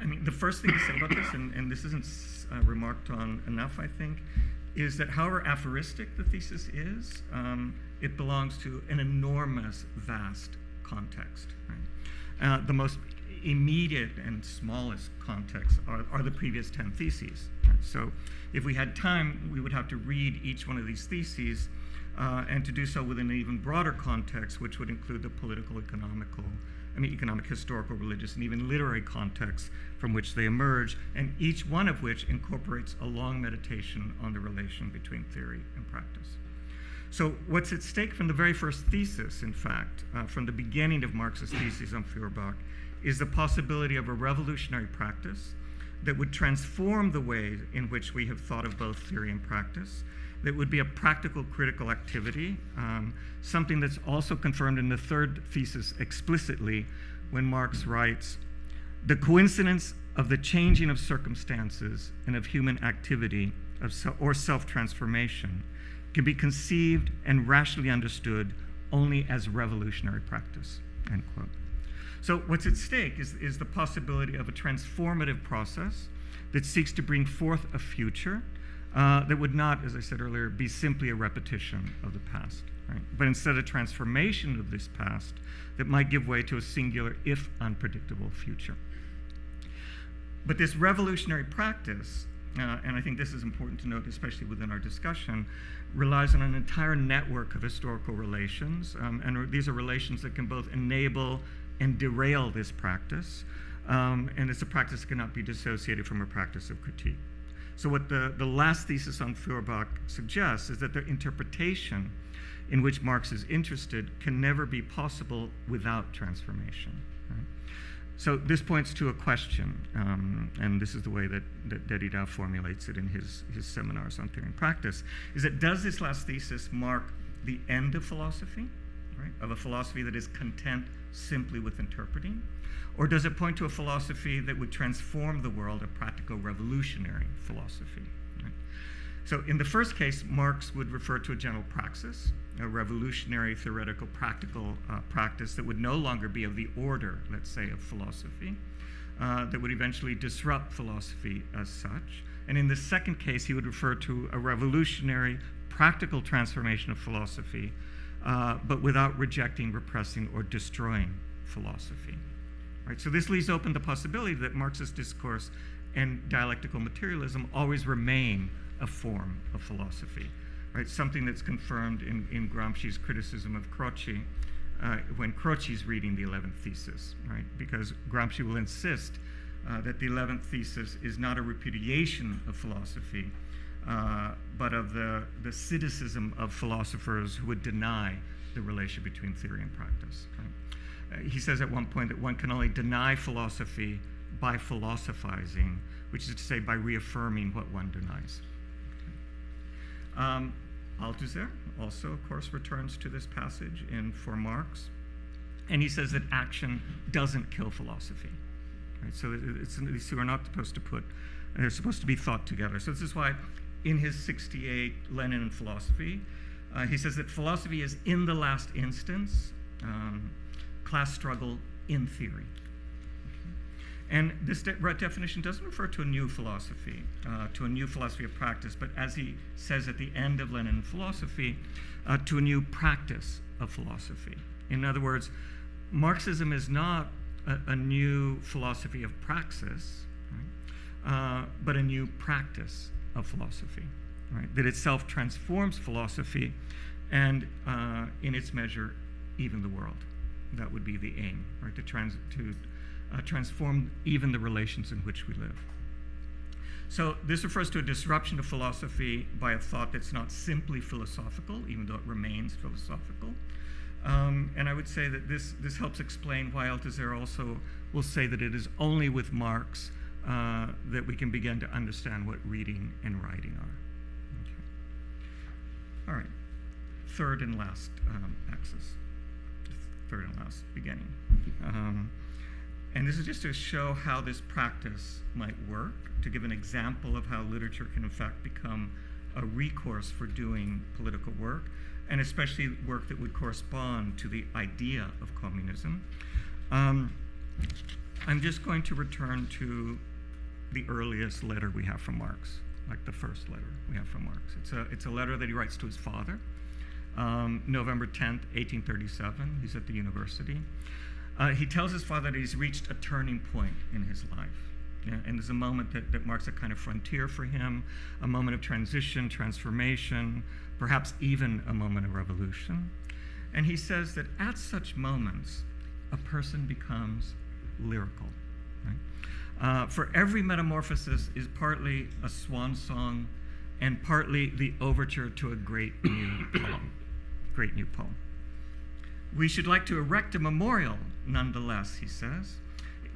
I mean, the first thing to say about this, and this isn't remarked on enough, I think, is that however aphoristic the thesis is, it belongs to an enormous, vast context. Right? The most immediate and smallest contexts are the previous 10 theses. Right? So if we had time, we would have to read each one of these theses and to do so within an even broader context, which would include the political, economic, historical, religious, and even literary contexts from which they emerge, and each one of which incorporates a long meditation on the relation between theory and practice. So what's at stake from the very first thesis, in fact, from the beginning of Marx's thesis on Feuerbach, is the possibility of a revolutionary practice that would transform the way in which we have thought of both theory and practice, that would be a practical critical activity, something that's also confirmed in the third thesis explicitly when Marx writes, "The coincidence of the changing of circumstances and of human activity or self-transformation can be conceived and rationally understood only as revolutionary practice," end quote. So what's at stake is the possibility of a transformative process that seeks to bring forth a future that would not, as I said earlier, be simply a repetition of the past, right? But instead a transformation of this past that might give way to a singular, if unpredictable, future. But this revolutionary practice, and I think this is important to note, especially within our discussion, relies on an entire network of historical relations, and these are relations that can both enable and derail this practice, and it's a practice that cannot be dissociated from a practice of critique. So what the last thesis on Feuerbach suggests is that the interpretation in which Marx is interested can never be possible without transformation. Right? So this points to a question, and this is the way that Derrida formulates it in his seminars on theory and practice, is that does this last thesis mark the end of philosophy, right? Of a philosophy that is content simply with interpreting? Or does it point to a philosophy that would transform the world, a practical revolutionary philosophy? Right? So in the first case, Marx would refer to a general praxis, a revolutionary theoretical practical practice that would no longer be of the order, let's say, of philosophy, that would eventually disrupt philosophy as such. And in the second case, he would refer to a revolutionary practical transformation of philosophy, but without rejecting, repressing, or destroying philosophy. Right? So this leaves open the possibility that Marxist discourse and dialectical materialism always remain a form of philosophy, right? Something that's confirmed in Gramsci's criticism of Croce when Croce's reading the 11th thesis, right? Because Gramsci will insist that the 11th thesis is not a repudiation of philosophy, but of the cynicism of philosophers who would deny the relation between theory and practice. Right? He says at one point that one can only deny philosophy by philosophizing, which is to say by reaffirming what one denies. Okay. Althusser also, of course, returns to this passage for Marx, and he says that action doesn't kill philosophy. Right? So these two are not supposed to they're supposed to be thought together. So this is why in his 68 Lenin and Philosophy, he says that philosophy is, in the last instance, class struggle in theory. And this definition doesn't refer to a new philosophy, of practice, but as he says at the end of Lenin Philosophy, to a new practice of philosophy. In other words, Marxism is not a new philosophy of praxis, but a new practice of philosophy, right? That itself transforms philosophy and, in its measure, even the world. That would be the aim, right? To transform even the relations in which we live. So this refers to a disruption of philosophy by a thought that's not simply philosophical, even though it remains philosophical. And I would say that this helps explain why Althusser also will say that it is only with Marx that we can begin to understand what reading and writing are. Okay. All right, third and last axis, third and last beginning. And this is just to show how this practice might work, to give an example of how literature can in fact become a recourse for doing political work, and especially work that would correspond to the idea of communism. I'm just going to return to the earliest letter we have from Marx, like the first letter we have from Marx. It's a letter that he writes to his father, November 10th, 1837. He's at the university. He tells his father that he's reached a turning point in his life. Yeah, and there's a moment that marks a kind of frontier for him, a moment of transition, transformation, perhaps even a moment of revolution. And he says that at such moments, a person becomes lyrical. Right? For every metamorphosis is partly a swan song and partly the overture to a great new poem. Great new poem. We should like to erect a memorial, nonetheless, he says,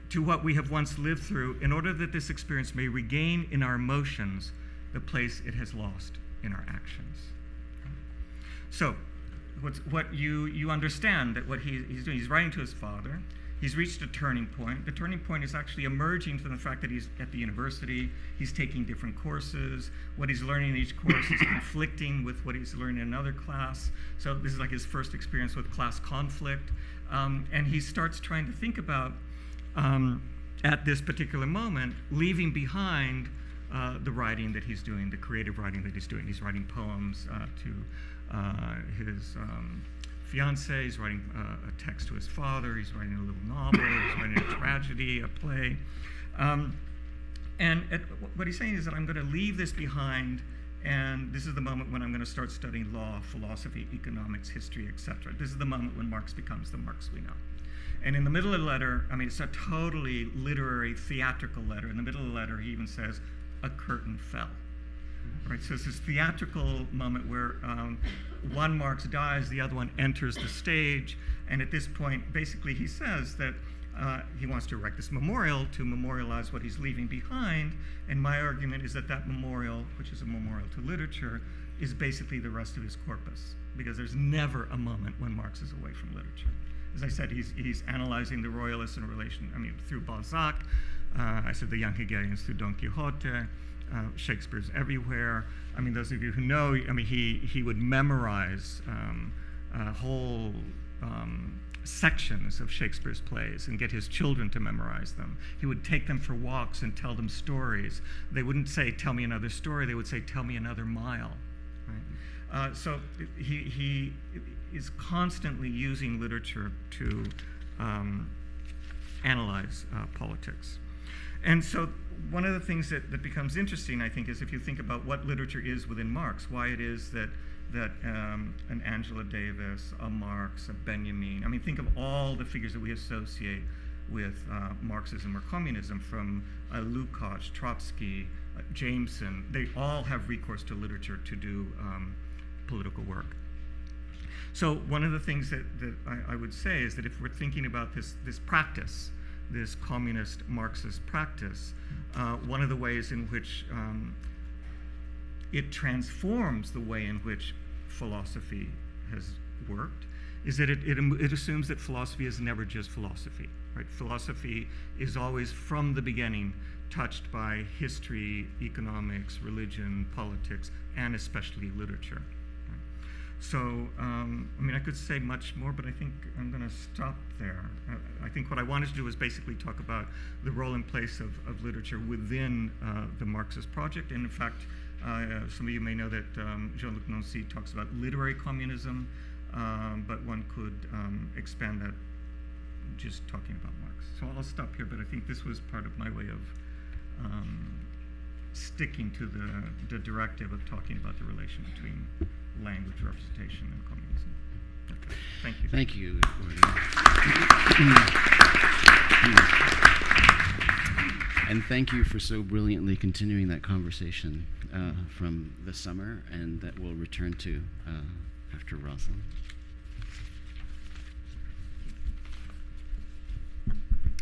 to what we have once lived through in order that this experience may regain in our emotions the place it has lost in our actions. So, what you understand that what he's doing, he's writing to his father. He's reached a turning point. The turning point is actually emerging from the fact that he's at the university, he's taking different courses. What he's learning in each course is conflicting with what he's learning in another class. So this is like his first experience with class conflict. And he starts trying to think about, at this particular moment, leaving behind the writing that he's doing, the creative writing that he's doing. He's writing poems to his fiancée, he's writing a text to his father, he's writing a little novel, he's writing a tragedy, a play. What he's saying is that I'm going to leave this behind, and this is the moment when I'm going to start studying law, philosophy, economics, history, etc. This is the moment when Marx becomes the Marx we know. And in the middle of the letter, I mean, it's a totally literary, theatrical letter. In the middle of the letter, he even says, a curtain fell. Right, so it's this theatrical moment where one Marx dies, the other one enters the stage, and at this point, basically he says that he wants to erect this memorial to memorialize what he's leaving behind, and my argument is that that memorial, which is a memorial to literature, is basically the rest of his corpus, because there's never a moment when Marx is away from literature. As I said, he's analyzing the royalists in relation, I mean, through Balzac, I said the young Hegelians through Don Quixote, Shakespeare's everywhere. I mean, those of you who know, I mean, he would memorize whole sections of Shakespeare's plays and get his children to memorize them. He would take them for walks and tell them stories. They wouldn't say, tell me another story, they would say, tell me another mile. Right? So he is constantly using literature to analyze politics. And so one of the things that becomes interesting, I think, is if you think about what literature is within Marx, why it is that an Angela Davis, a Marx, a Benjamin, I mean, think of all the figures that we associate with Marxism or communism, from Lukács, Trotsky, Jameson. They all have recourse to literature to do political work. So one of the things that I would say is that if we're thinking about this practice, this communist Marxist practice, one of the ways in which it transforms the way in which philosophy has worked is that it assumes that philosophy is never just philosophy, right? Philosophy is always, from the beginning, touched by history, economics, religion, politics, and especially literature. So, I mean, I could say much more, but I think I'm going to stop there. I think what I wanted to do is basically talk about the role and place of literature within the Marxist project. And in fact, some of you may know that Jean-Luc Nancy talks about literary communism, but one could expand that just talking about Marx. So I'll stop here, but I think this was part of my way of sticking to the directive of talking about the relation between language representation and communism. Okay. Thank you. Thank you, and thank you for so brilliantly continuing that conversation from the summer, and that we'll return to after Rosalind.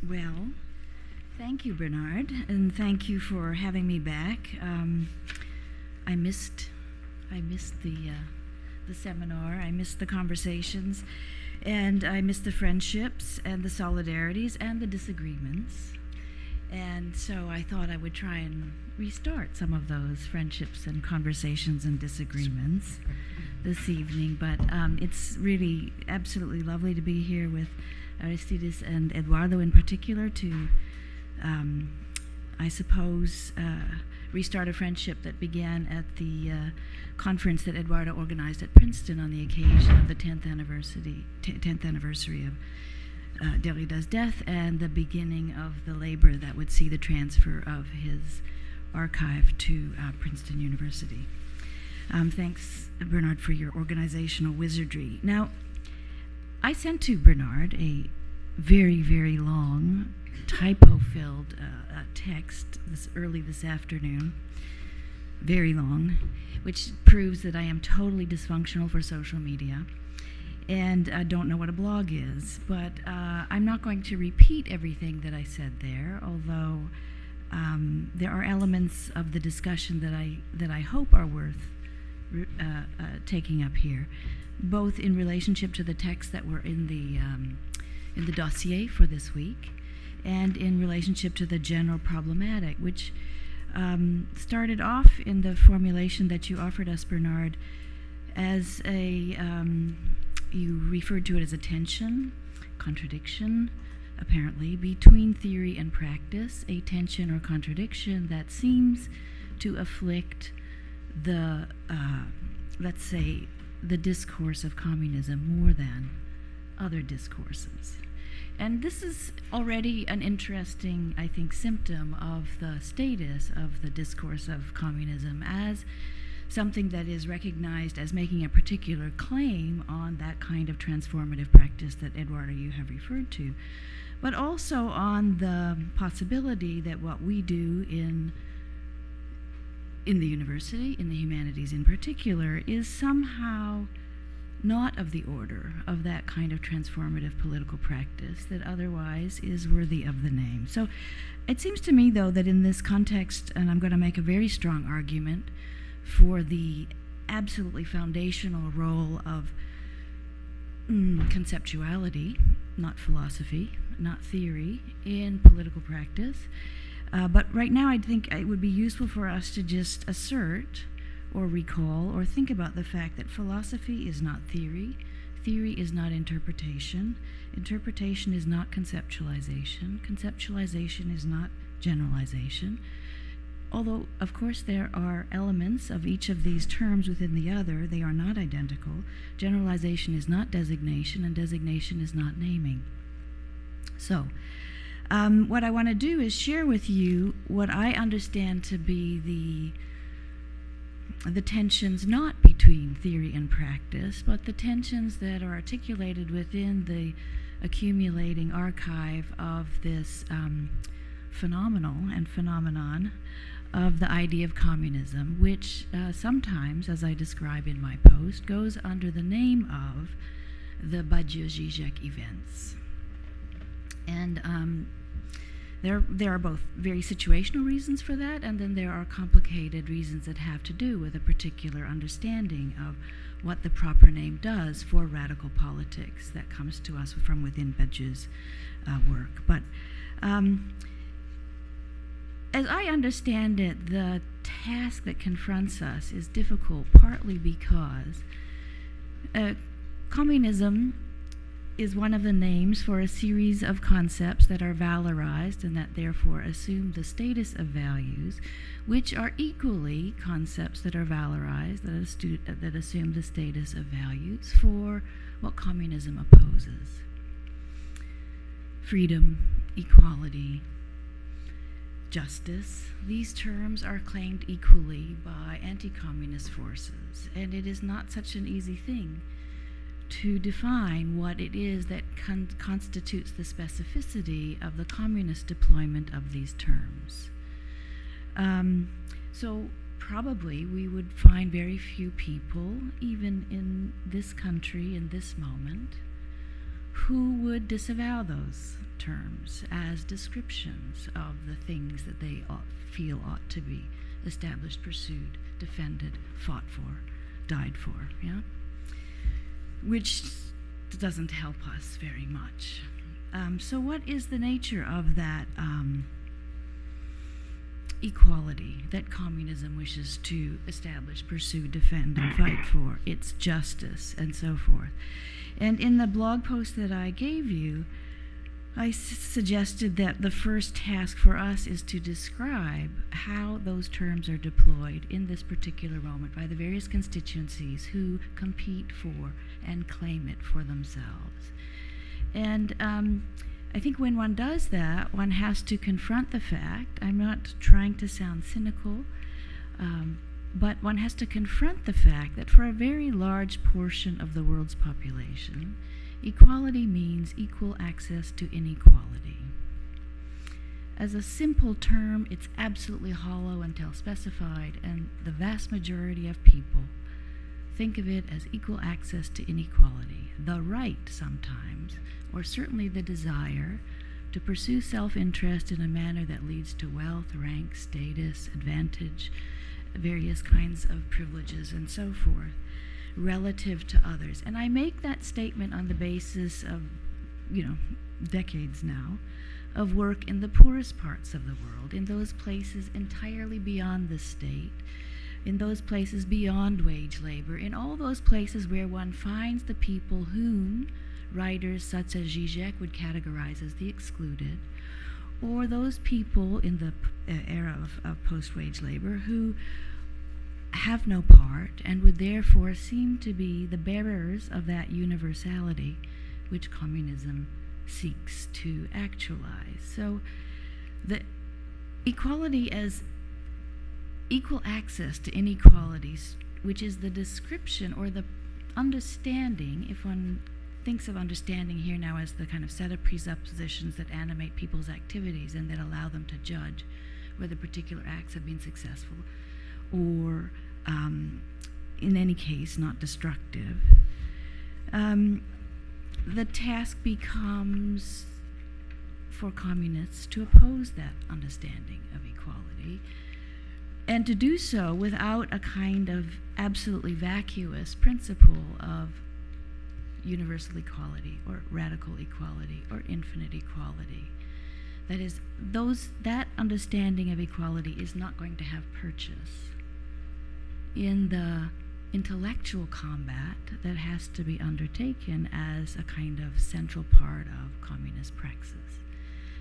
Well, thank you, Bernard, and thank you for having me back. I missed the seminar. I missed the conversations, and I missed the friendships and the solidarities and the disagreements. And so I thought I would try and restart some of those friendships and conversations and disagreements this evening. But it's really absolutely lovely to be here with Aristides and Eduardo in particular to, I suppose, restart a friendship that began at the conference that Eduardo organized at Princeton on the occasion of the 10th anniversary of Derrida's death, and the beginning of the labor that would see the transfer of his archive to Princeton University. Thanks, Bernard, for your organizational wizardry. Now, I sent to Bernard a very, very long, typo-filled text early this afternoon, very long, which proves that I am totally dysfunctional for social media, and I don't know what a blog is. But I'm not going to repeat everything that I said there, although there are elements of the discussion that I hope are worth taking up here, both in relationship to the texts that were in the dossier for this week, and in relationship to the general problematic, which started off in the formulation that you offered us, Bernard, as you referred to it as a tension, contradiction, apparently, between theory and practice, a tension or contradiction that seems to afflict the, let's say, the discourse of communism more than other discourses. And this is already an interesting, I think, symptom of the status of the discourse of communism as something that is recognized as making a particular claim on that kind of transformative practice that, Eduardo, you have referred to, but also on the possibility that what we do in the university, in the humanities in particular, is somehow not of the order of that kind of transformative political practice that otherwise is worthy of the name. So it seems to me, though, that in this context, and I'm going to make a very strong argument for the absolutely foundational role of conceptuality, not philosophy, not theory, in political practice. But right now I think it would be useful for us to just assert or recall or think about the fact that philosophy is not theory, theory is not interpretation, interpretation is not conceptualization, conceptualization is not generalization. Although, of course, there are elements of each of these terms within the other, they are not identical. Generalization is not designation, and designation is not naming. So, what I want to do is share with you what I understand to be the tensions not between theory and practice, but the tensions that are articulated within the accumulating archive of this phenomenon of the idea of communism, which sometimes, as I describe in my post, goes under the name of the Badiou-Zizek events. And there are both very situational reasons for that, and then there are complicated reasons that have to do with a particular understanding of what the proper name does for radical politics that comes to us from within Badiou's work. But as I understand it, the task that confronts us is difficult, partly because communism is one of the names for a series of concepts that are valorized and that therefore assume the status of values, which are equally concepts that are valorized, that assume the status of values for what communism opposes: freedom, equality, justice, these terms are claimed equally by anti-communist forces, and it is not such an easy thing to define what it is that constitutes the specificity of the communist deployment of these terms. So probably we would find very few people, even in this country, in this moment, who would disavow those terms as descriptions of the things that they feel ought to be established, pursued, defended, fought for, died for, yeah? Which doesn't help us very much. So what is the nature of that equality that communism wishes to establish, pursue, defend, and fight for? It's justice and so forth. And in the blog post that I gave you, I suggested that the first task for us is to describe how those terms are deployed in this particular moment by the various constituencies who compete for and claim it for themselves. And I think when one does that, one has to confront the fact, I'm not trying to sound cynical, but one has to confront the fact that for a very large portion of the world's population, equality means equal access to inequality. As a simple term, it's absolutely hollow until specified, and the vast majority of people think of it as equal access to inequality, the right sometimes, or certainly the desire to pursue self-interest in a manner that leads to wealth, rank, status, advantage, various kinds of privileges, and so forth, relative to others. And I make that statement on the basis of, decades now, of work in the poorest parts of the world, in those places entirely beyond the state, in those places beyond wage labor, in all those places where one finds the people whom writers such as Zizek would categorize as the excluded, or those people in the era of post-wage labor who have no part and would therefore seem to be the bearers of that universality which communism seeks to actualize. So the equality as equal access to inequalities, which is the description or the understanding, if one thinks of understanding here now as the kind of set of presuppositions that animate people's activities and that allow them to judge whether particular acts have been successful or, in any case, not destructive. The task becomes for communists to oppose that understanding of equality, and to do so without a kind of absolutely vacuous principle of universal equality or radical equality or infinite equality. That is, that understanding of equality is not going to have purchase in the intellectual combat that has to be undertaken as a kind of central part of communist praxis.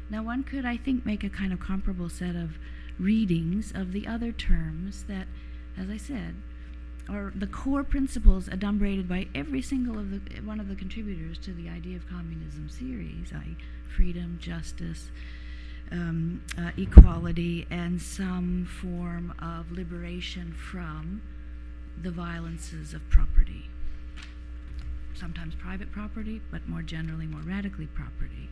Now, one could, I think, make a kind of comparable set of readings of the other terms that, as I said, are the core principles adumbrated by every single one of the contributors to the Idea of Communism series, i.e. freedom, justice, equality, and some form of liberation from the violences of property. Sometimes private property, but more generally, more radically property.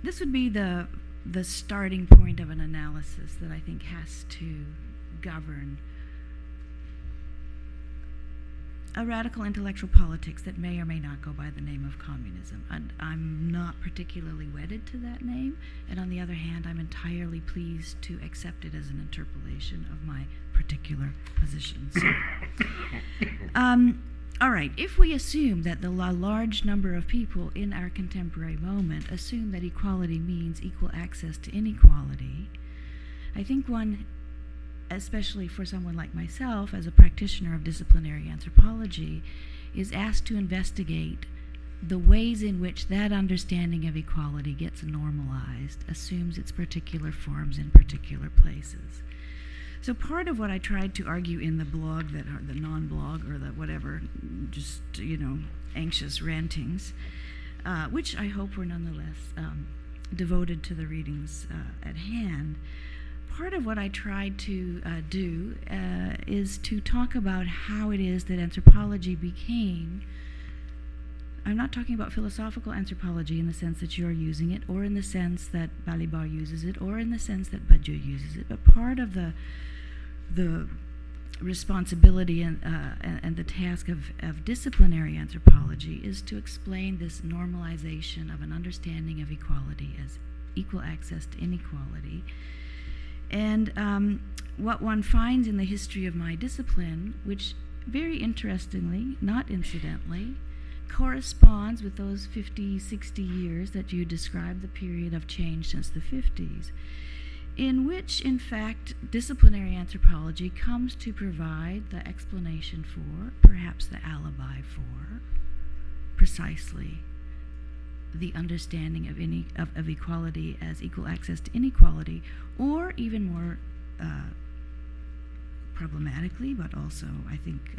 This would be the starting point of an analysis that I think has to govern a radical intellectual politics that may or may not go by the name of communism. And I'm not particularly wedded to that name, and on the other hand, I'm entirely pleased to accept it as an interpolation of my particular position. So, all right, if we assume that the large number of people in our contemporary moment assume that equality means equal access to inequality, I think one, especially for someone like myself as a practitioner of disciplinary anthropology, is asked to investigate the ways in which that understanding of equality gets normalized, assumes its particular forms in particular places. So part of what I tried to argue in the blog, that or the non-blog or the whatever, just, anxious rantings, which I hope were nonetheless devoted to the readings at hand. Part of what I tried to do is to talk about how it is that anthropology became. I'm not talking about philosophical anthropology in the sense that you're using it, or in the sense that Balibar uses it, or in the sense that Badiou uses it, but part of the responsibility and the task of disciplinary anthropology is to explain this normalization of an understanding of equality as equal access to inequality. And what one finds in the history of my discipline, which very interestingly, not incidentally, corresponds with those 50, 60 years that you describe, the period of change since the 50s, in which, in fact, disciplinary anthropology comes to provide the explanation for, perhaps the alibi for, precisely the understanding of equality as equal access to inequality, or even more problematically, but also, I think,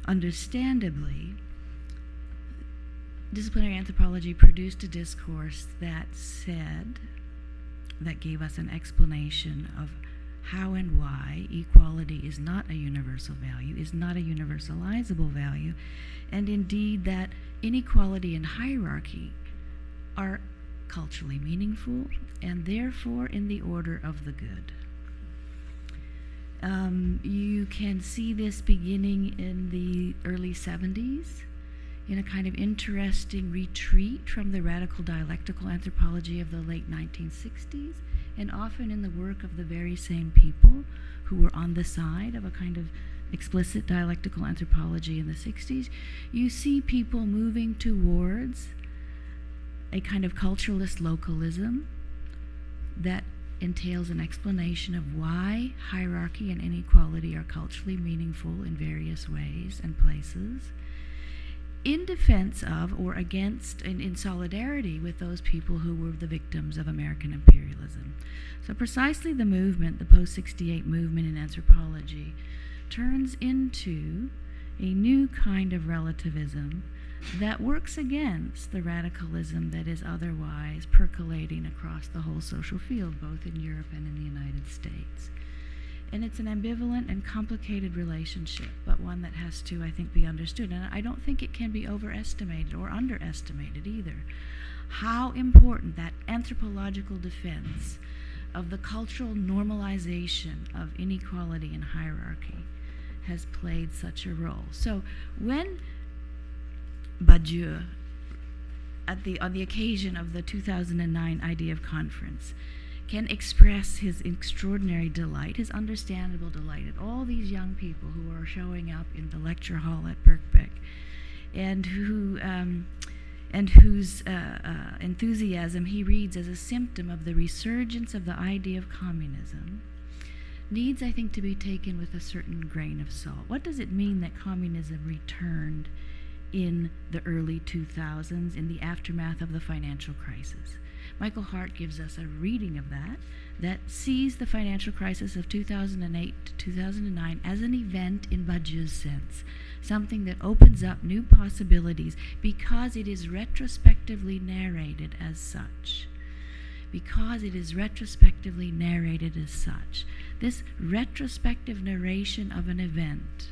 understandably, disciplinary anthropology produced a discourse that gave us an explanation of how and why equality is not a universal value, is not a universalizable value, and indeed that inequality and hierarchy are culturally meaningful and therefore in the order of the good. You can see this beginning in the early 70s in a kind of interesting retreat from the radical dialectical anthropology of the late 1960s, and often in the work of the very same people who were on the side of a kind of explicit dialectical anthropology in the 60s. You see people moving towards a kind of culturalist localism that entails an explanation of why hierarchy and inequality are culturally meaningful in various ways and places, in defense of or against and in solidarity with those people who were the victims of American imperialism. So precisely the movement, the post-68 movement in anthropology, turns into a new kind of relativism that works against the radicalism that is otherwise percolating across the whole social field, both in Europe and in the United States. And it's an ambivalent and complicated relationship, but one that has to, I think, be understood. And I don't think it can be overestimated or underestimated either. How important that anthropological defense of the cultural normalization of inequality and hierarchy has played such a role. So when Badiou, on the occasion of the 2009 Idea of Conference, can express his extraordinary delight, his understandable delight at all these young people who are showing up in the lecture hall at Birkbeck, and whose enthusiasm he reads as a symptom of the resurgence of the idea of communism, needs, I think, to be taken with a certain grain of salt. What does it mean that communism returned in the early 2000s, in the aftermath of the financial crisis? Michael Hart gives us a reading of that sees the financial crisis of 2008 to 2009 as an event in Badiou's sense, something that opens up new possibilities because it is retrospectively narrated as such. Because it is retrospectively narrated as such. This retrospective narration of an event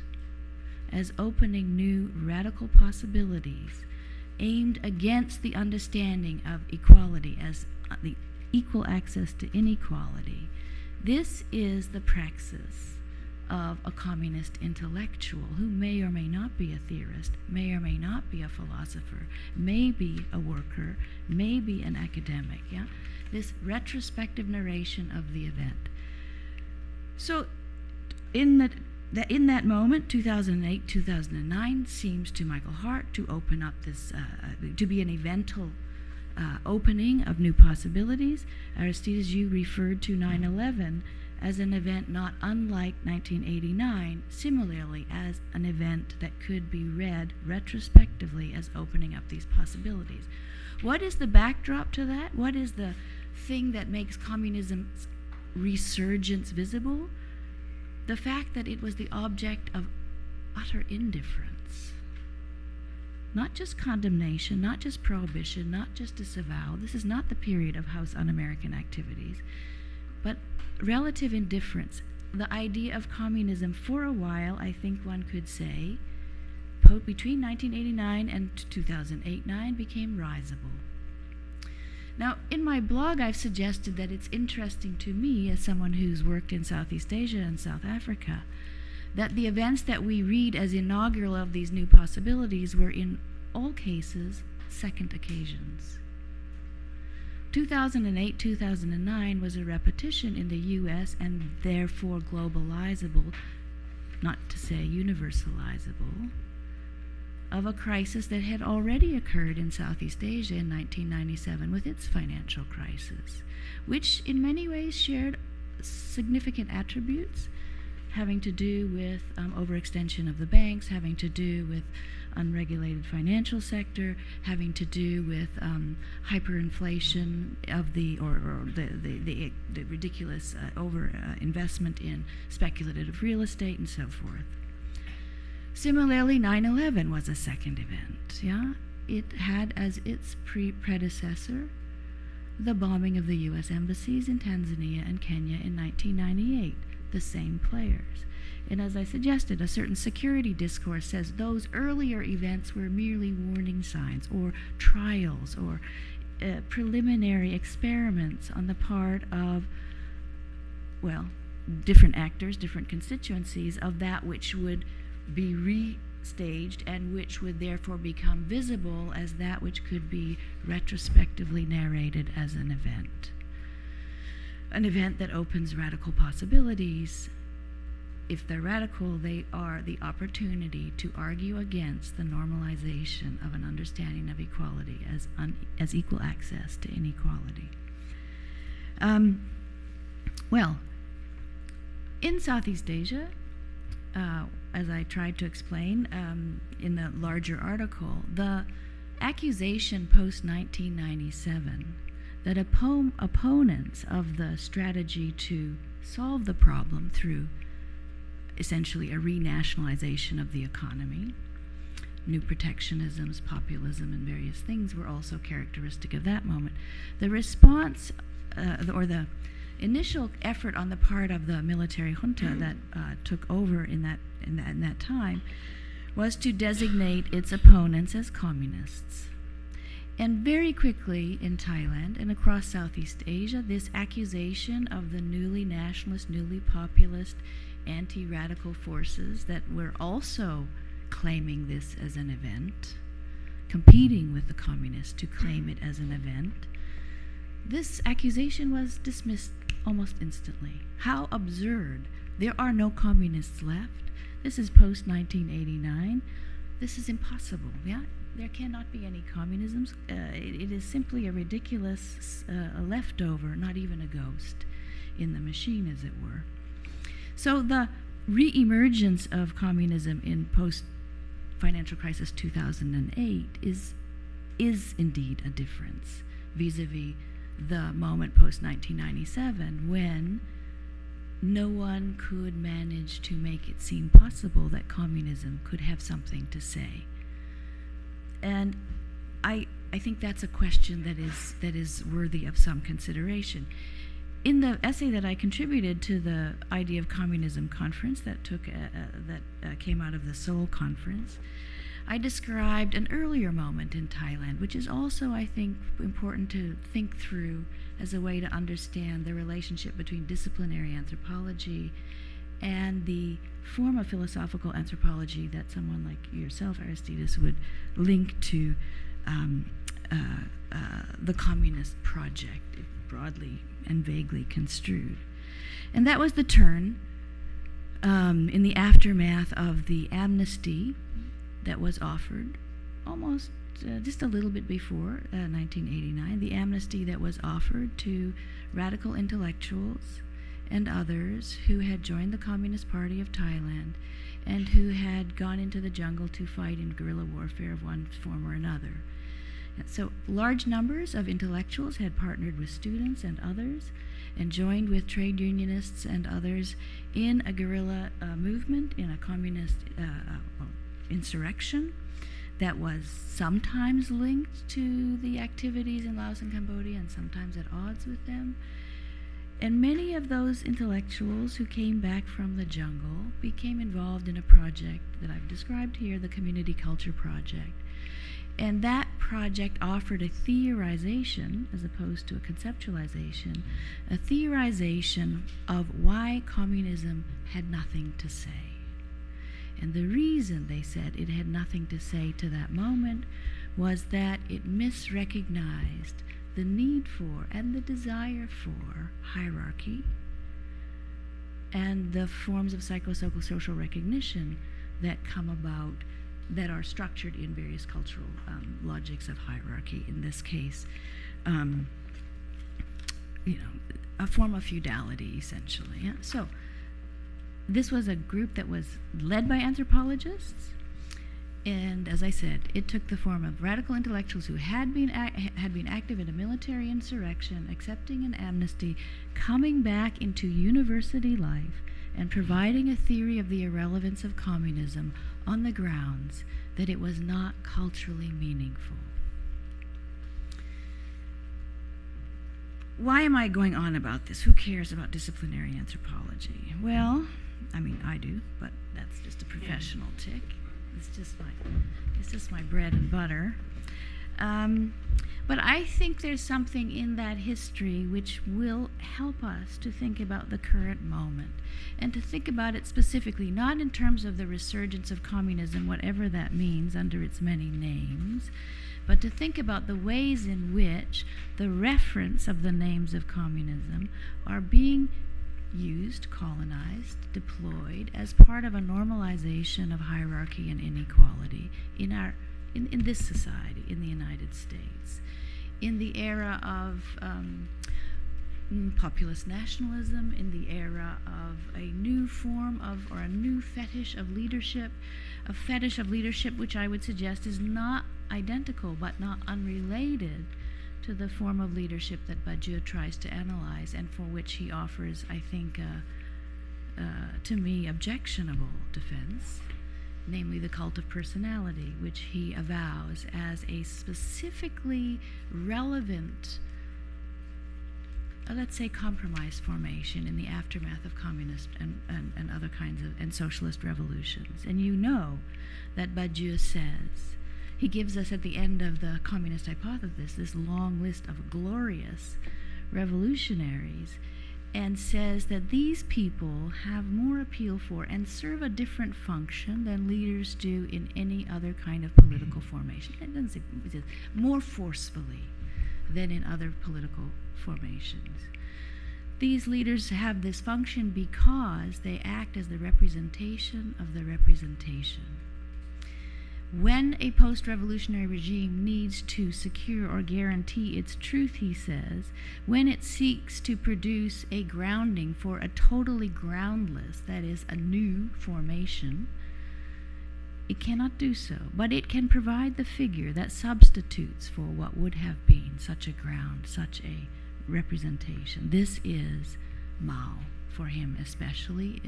as opening new radical possibilities aimed against the understanding of equality as the equal access to inequality. This is the praxis of a communist intellectual who may or may not be a theorist, may or may not be a philosopher, may be a worker, may be an academic, yeah? This retrospective narration of the event. So in that moment, 2008, 2009, seems to Michael Hart to open up this, to be an eventual opening of new possibilities. Aristides, you referred to 9/11 as an event not unlike 1989, similarly as an event that could be read retrospectively as opening up these possibilities. What is the backdrop to that? What is the thing that makes communism's resurgence visible? The fact that it was the object of utter indifference not just condemnation, not just prohibition, not just disavowal. This is not the period of House Un-American activities, but relative indifference. The idea of communism, for a while, I think one could say, between 1989 and 2008-9, became risible. Now, in my blog, I've suggested that it's interesting to me, as someone who's worked in Southeast Asia and South Africa, that the events that we read as inaugural of these new possibilities were in all cases second occasions. 2008-2009 was a repetition in the US and therefore globalizable, not to say universalizable, of a crisis that had already occurred in Southeast Asia in 1997 with its financial crisis, which in many ways shared significant attributes having to do with overextension of the banks, having to do with unregulated financial sector, having to do with hyperinflation of the ridiculous overinvestment in speculative real estate and so forth. Similarly, 9/11 was a second event. Yeah, it had as its predecessor the bombing of the U.S. embassies in Tanzania and Kenya in 1998. The same players. And as I suggested, a certain security discourse says those earlier events were merely warning signs or trials or preliminary experiments on the part of, well, different actors, different constituencies of that which would be restaged and which would therefore become visible as that which could be retrospectively narrated as an event. An event that opens radical possibilities. If they're radical, they are the opportunity to argue against the normalization of an understanding of equality as equal access to inequality. Well, in Southeast Asia, as I tried to explain in the larger article, the accusation post-1997 that opponents of the strategy to solve the problem through essentially a renationalization of the economy, new protectionisms, populism, and various things were also characteristic of that moment. The response, or the initial effort on the part of the military junta that took over in that time was to designate its opponents as communists. And very quickly in Thailand and across Southeast Asia, this accusation of the newly nationalist, newly populist, anti-radical forces that were also claiming this as an event, competing with the communists to claim it as an event, this accusation was dismissed almost instantly. How absurd. There are no communists left. This is post-1989. This is impossible, yeah? There cannot be any communisms. It is simply a ridiculous leftover, not even a ghost in the machine, as it were. So the re-emergence of communism in post-financial crisis 2008 is indeed a difference vis-a-vis the moment post-1997 when no one could manage to make it seem possible that communism could have something to say. And I think that's a question that is worthy of some consideration. In the essay that I contributed to the Idea of Communism conference that came out of the Seoul conference, I described an earlier moment in Thailand, which is also, I think, important to think through as a way to understand the relationship between disciplinary anthropology and the form of philosophical anthropology that someone like yourself, Aristides, would link to the communist project, broadly and vaguely construed. And that was the turn in the aftermath of the amnesty that was offered almost just a little bit before 1989, the amnesty that was offered to radical intellectuals and others who had joined the Communist Party of Thailand and who had gone into the jungle to fight in guerrilla warfare of one form or another. So large numbers of intellectuals had partnered with students and others and joined with trade unionists and others in a guerrilla movement, in a communist insurrection that was sometimes linked to the activities in Laos and Cambodia and sometimes at odds with them. And many of those intellectuals who came back from the jungle became involved in a project that I've described here, the Community Culture Project. And that project offered a theorization, as opposed to a conceptualization, a theorization of why communism had nothing to say. And the reason they said it had nothing to say to that moment was that it misrecognized the need for and the desire for hierarchy and the forms of psychosocial recognition that come about that are structured in various cultural logics of hierarchy. In this case, a form of feudality, essentially. Yeah? So this was a group that was led by anthropologists. And as I said, it took the form of radical intellectuals who had been active in a military insurrection, accepting an amnesty, coming back into university life, and providing a theory of the irrelevance of communism on the grounds that it was not culturally meaningful. Why am I going on about this? Who cares about disciplinary anthropology? Well, I mean, I do, but that's just a professional tick. It's just my bread and butter. But I think there's something in that history which will help us to think about the current moment, and to think about it specifically, not in terms of the resurgence of communism, whatever that means under its many names, but to think about the ways in which the reference of the names of communism are being used, colonized, deployed as part of a normalization of hierarchy and inequality in this society, in the United States. In the era of populist nationalism, in the era of a new form of, or a new fetish of leadership, a fetish of leadership which I would suggest is not identical but not unrelated to the form of leadership that Badiou tries to analyze, and for which he offers, I think, to me, objectionable defense, namely the cult of personality, which he avows as a specifically relevant, let's say, compromise formation in the aftermath of communist and other kinds of and socialist revolutions. And you know that Badiou says, he gives us at the end of the communist hypothesis this long list of glorious revolutionaries, and says that these people have more appeal for and serve a different function than leaders do in any other kind of political formation. It doesn't say, it says more forcefully than in other political formations. These leaders have this function because they act as the representation of the representation. When a post-revolutionary regime needs to secure or guarantee its truth, he says, when it seeks to produce a grounding for a totally groundless, that is, a new formation, it cannot do so, but it can provide the figure that substitutes for what would have been such a ground, such a representation. This is Mao for him, especially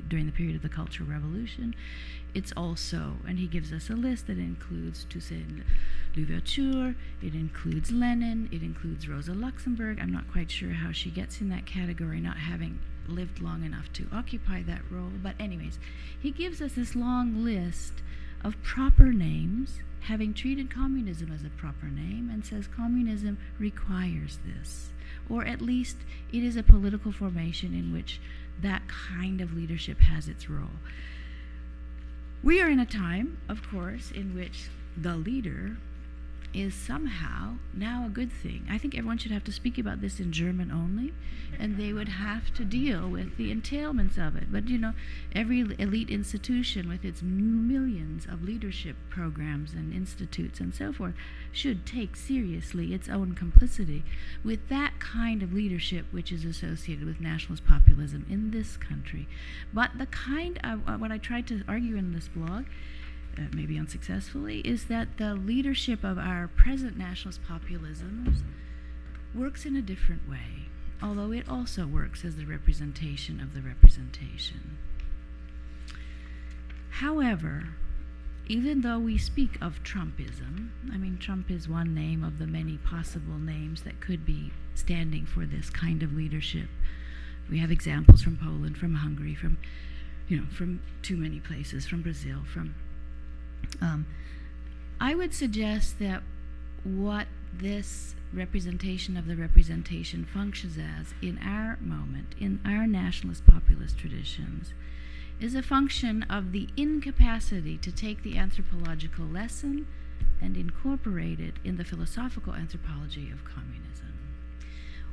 during the period of the Cultural Revolution. It's also, and he gives us a list that includes Toussaint Louverture, it includes Lenin, it includes Rosa Luxemburg. I'm not quite sure how she gets in that category, not having lived long enough to occupy that role. But anyways, he gives us this long list of proper names, having treated communism as a proper name, and says communism requires this. Or at least it is a political formation in which that kind of leadership has its role. We are in a time, of course, in which the leader is somehow now a good thing. I think everyone should have to speak about this in German only, and they would have to deal with the entailments of it. But, you know, every elite institution with its millions of leadership programs and institutes and so forth should take seriously its own complicity with that kind of leadership which is associated with nationalist populism in this country. But the kind of, what I tried to argue in this blog, maybe unsuccessfully, is that the leadership of our present nationalist populisms works in a different way, although it also works as the representation of the representation. However, even though we speak of Trumpism, I mean, Trump is one name of the many possible names that could be standing for this kind of leadership. We have examples from Poland, from Hungary, from too many places, from Brazil, I would suggest that what this representation of the representation functions as in our moment, in our nationalist populist traditions, is a function of the incapacity to take the anthropological lesson and incorporate it in the philosophical anthropology of communism.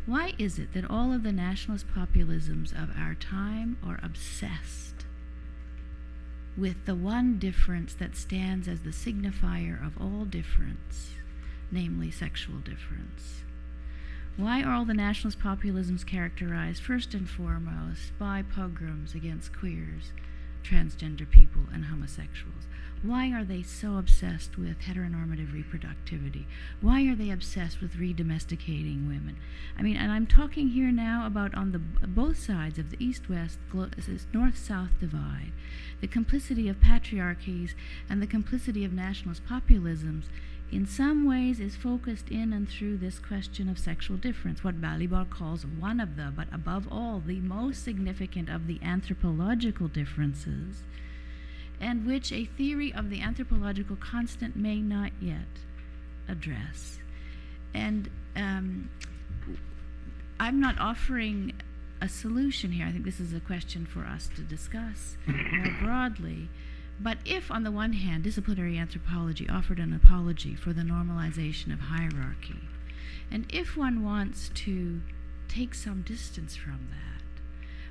Why is it that all of the nationalist populisms of our time are obsessed with the one difference that stands as the signifier of all difference, namely sexual difference? Why are all the nationalist populisms characterized first and foremost by pogroms against queers, transgender people, and homosexuals? Why are they so obsessed with heteronormative reproductivity? Why are they obsessed with re-domesticating women? I mean, and I'm talking here now about on the both sides of the East-West, North-South divide, the complicity of patriarchies and the complicity of nationalist populisms in some ways is focused in and through this question of sexual difference, what Balibar calls one of the, but above all, the most significant of the anthropological differences, and which a theory of the anthropological constant may not yet address. And I'm not offering a solution here. I think this is a question for us to discuss more broadly. But if, on the one hand, disciplinary anthropology offered an apology for the normalization of hierarchy, and if one wants to take some distance from that,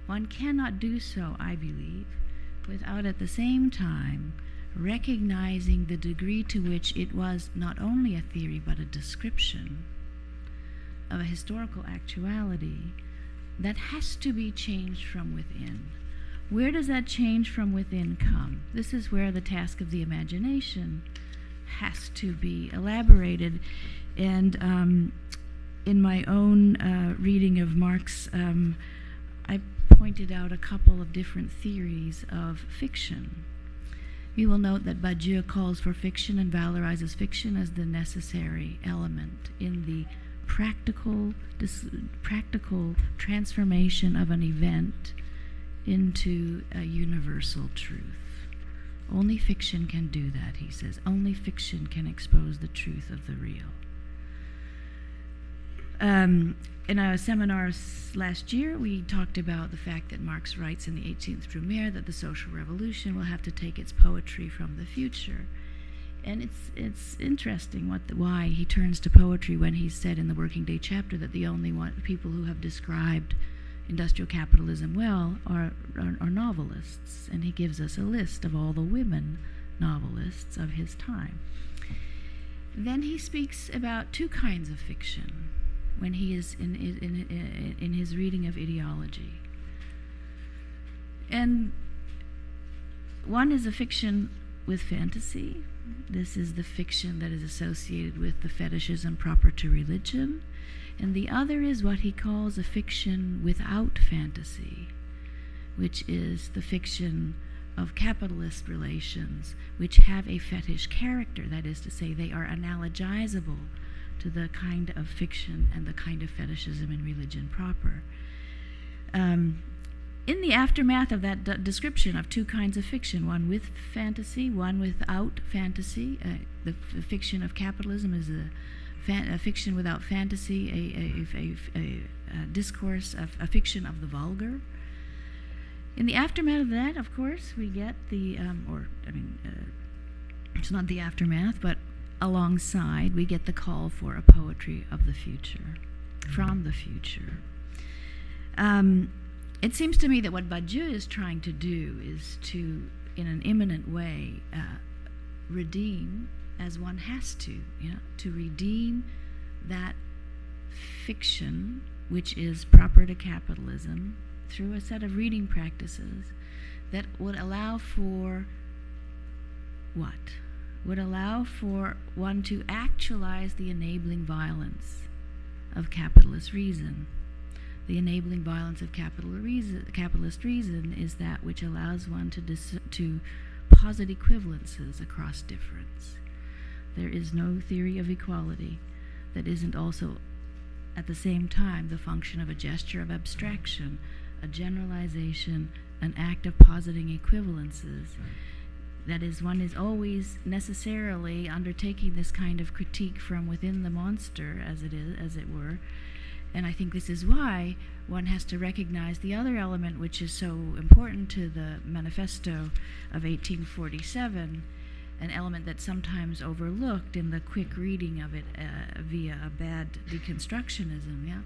one cannot do so, I believe, without at the same time recognizing the degree to which it was not only a theory but a description of a historical actuality that has to be changed from within. Where does that change from within come? This is where the task of the imagination has to be elaborated. And in my own reading of Marx, I pointed out a couple of different theories of fiction. You will note that Badiou calls for fiction and valorizes fiction as the necessary element in the practical transformation of an event into a universal truth. Only fiction can do that, he says. Only fiction can expose the truth of the real. In a seminar last year, we talked about the fact that Marx writes in the 18th Brumaire that the social revolution will have to take its poetry from the future. And it's interesting why he turns to poetry when he said in the Working Day chapter that the only people who have described industrial capitalism well are novelists, and he gives us a list of all the women novelists of his time. Then he speaks about two kinds of fiction when he is in his reading of ideology. And one is a fiction with fantasy. This is the fiction that is associated with the fetishism proper to religion. And the other is what he calls a fiction without fantasy, which is the fiction of capitalist relations, which have a fetish character. That is to say, they are analogizable to the kind of fiction and the kind of fetishism in religion proper. In the aftermath of that description of two kinds of fiction, one with fantasy, one without fantasy, the fiction of capitalism is a fiction without fantasy, a discourse of a fiction of the vulgar. In the aftermath of that, of course, we get it's not the aftermath, but alongside, we get the call for a poetry of the future, from the future. It seems to me that what Badiou is trying to do is to, in an imminent way, redeem, as one has to redeem that fiction which is proper to capitalism through a set of reading practices that would allow for what? Would allow for one to actualize the enabling violence of capitalist reason. The enabling violence of capitalist reason is that which allows one to posit equivalences across difference. There is no theory of equality that isn't also at the same time the function of a gesture of abstraction, a generalization, an act of positing equivalences. That is, one is always necessarily undertaking this kind of critique from within the monster, as it were. And I think this is why one has to recognize the other element which is so important to the manifesto of 1847, an element that's sometimes overlooked in the quick reading of it via a bad deconstructionism, yeah?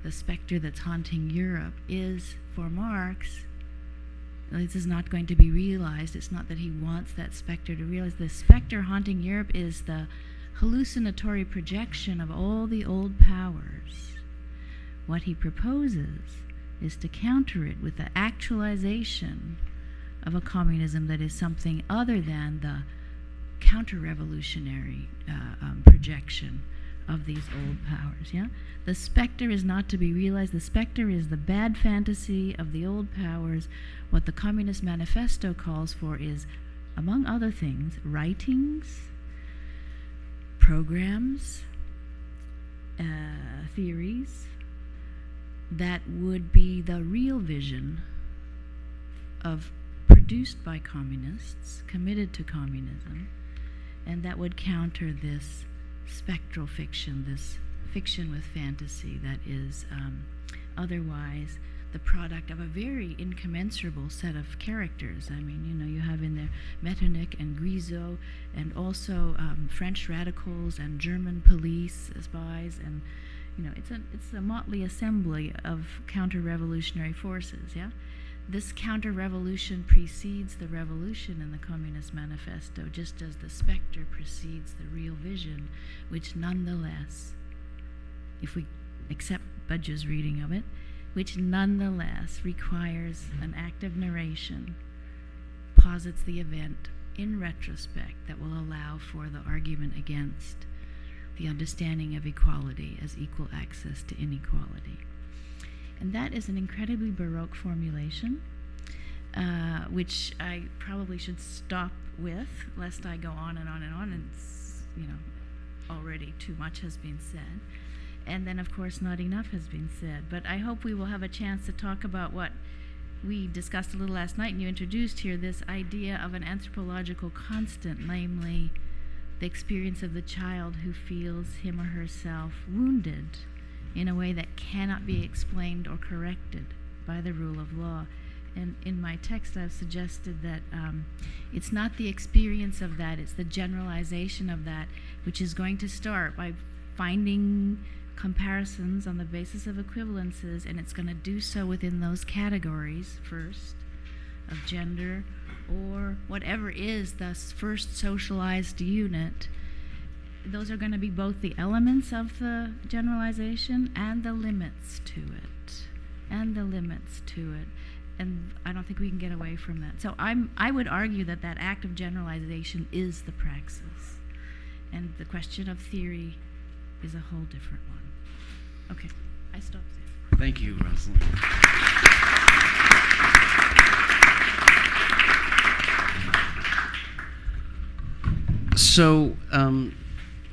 The specter that's haunting Europe is, for Marx, this is not going to be realized. It's not that he wants that specter to realize. The specter haunting Europe is the hallucinatory projection of all the old powers. What he proposes is to counter it with the actualization of a communism that is something other than the counter-revolutionary projection of these old powers, yeah? The specter is not to be realized. The specter is the bad fantasy of the old powers. What the Communist Manifesto calls for is, among other things, writings, programs, theories that would be the real vision of produced by communists, committed to communism, and that would counter this spectral fiction, this fiction with fantasy that is otherwise the product of a very incommensurable set of characters. I mean, you know, you have in there Metternich and Guizot, and also French radicals and German police spies, and you know, it's a motley assembly of counter-revolutionary forces. Yeah, this counter-revolution precedes the revolution in the Communist Manifesto, just as the specter precedes the real vision, which nonetheless, if we accept Budge's reading of it, which nonetheless requires an active narration, posits the event in retrospect that will allow for the argument against the understanding of equality as equal access to inequality. And that is an incredibly Baroque formulation, which I probably should stop with, lest I go on and on and on, and you know, already too much has been said. And then, of course, not enough has been said. But I hope we will have a chance to talk about what we discussed a little last night, and you introduced here this idea of an anthropological constant, namely the experience of the child who feels him or herself wounded in a way that cannot be explained or corrected by the rule of law. And in my text, I've suggested that it's not the experience of that, it's the generalization of that, which is going to start by finding comparisons on the basis of equivalences, and it's going to do so within those categories first, of gender, or whatever is the first socialized unit. Those are going to be both the elements of the generalization and the limits to it. And I don't think we can get away from that. So I would argue that that act of generalization is the praxis. And the question of theory is a whole different one. Okay, I stop there. Thank you, Rosalind. So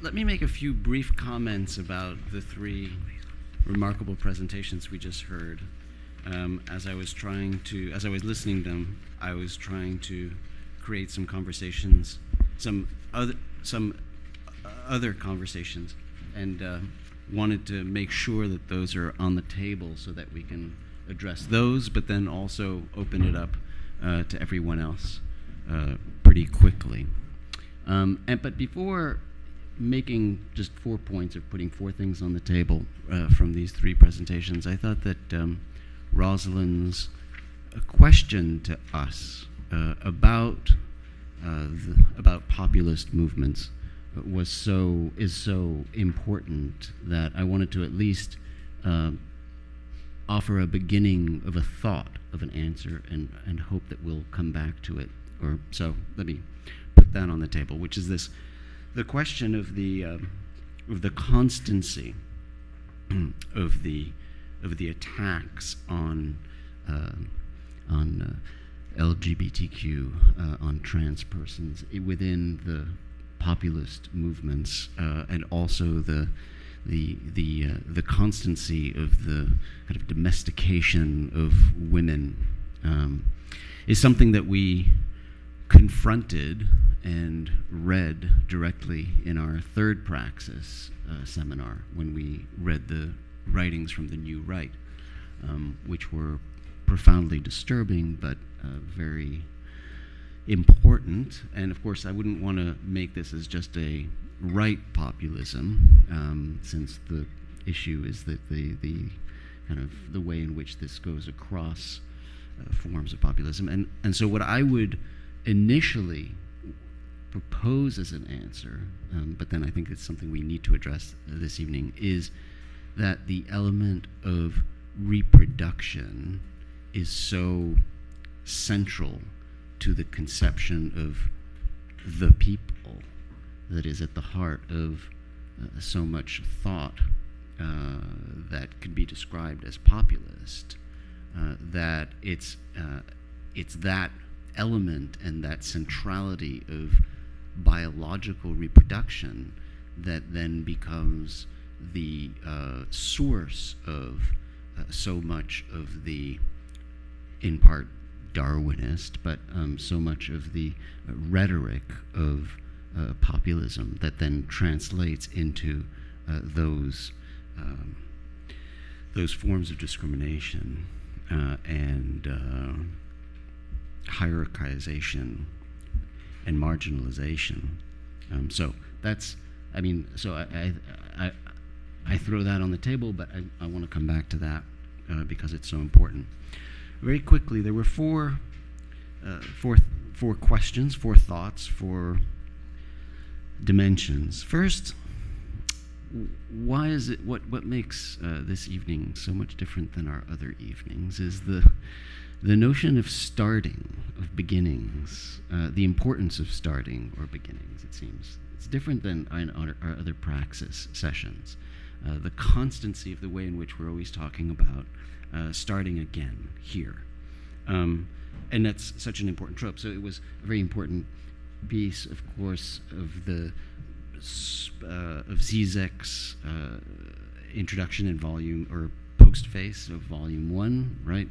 let me make a few brief comments about the three remarkable presentations we just heard. As I was listening to them, I was trying to create some conversations, some other conversations, and wanted to make sure that those are on the table so that we can address those, but then also open it up to everyone else pretty quickly. But before making just 4 points, or putting 4 things on the table from these 3 presentations, I thought that Rosalind's question to us about populist movements is so important that I wanted to at least offer a beginning of a thought of an answer, and hope that we'll come back to it. Or so let me put that on the table, which is this: the question of the constancy of the attacks on LGBTQ, on trans persons within the populist movements, and also the constancy of the kind of domestication of women, is something that we confronted and read directly in our third Praxis seminar when we read the writings from the New Right, which were profoundly disturbing but very important. And of course, I wouldn't want to make this as just a right populism, since the issue is that the kind of the way in which this goes across forms of populism. And so what I would initially propose as an answer, but then I think it's something we need to address this evening, is that the element of reproduction is so central to the conception of the people that is at the heart of so much thought that can be described as populist, that it's that element and that centrality of biological reproduction that then becomes the source of so much of the, in part, Darwinist, but so much of the rhetoric of populism that then translates into those forms of discrimination and hierarchization and marginalization. So that's, I mean, so I throw that on the table, but I want to come back to that because it's so important. Very quickly, there were four questions, four thoughts, four dimensions. First, why is it, what makes this evening so much different than our other evenings is the notion of starting, of beginnings, the importance of starting or beginnings, it seems. It's different than our other Praxis sessions. The constancy of the way in which we're always talking about starting again here. And that's such an important trope. So it was a very important piece, of course, of Zizek's introduction in volume, or postface of volume 1, right?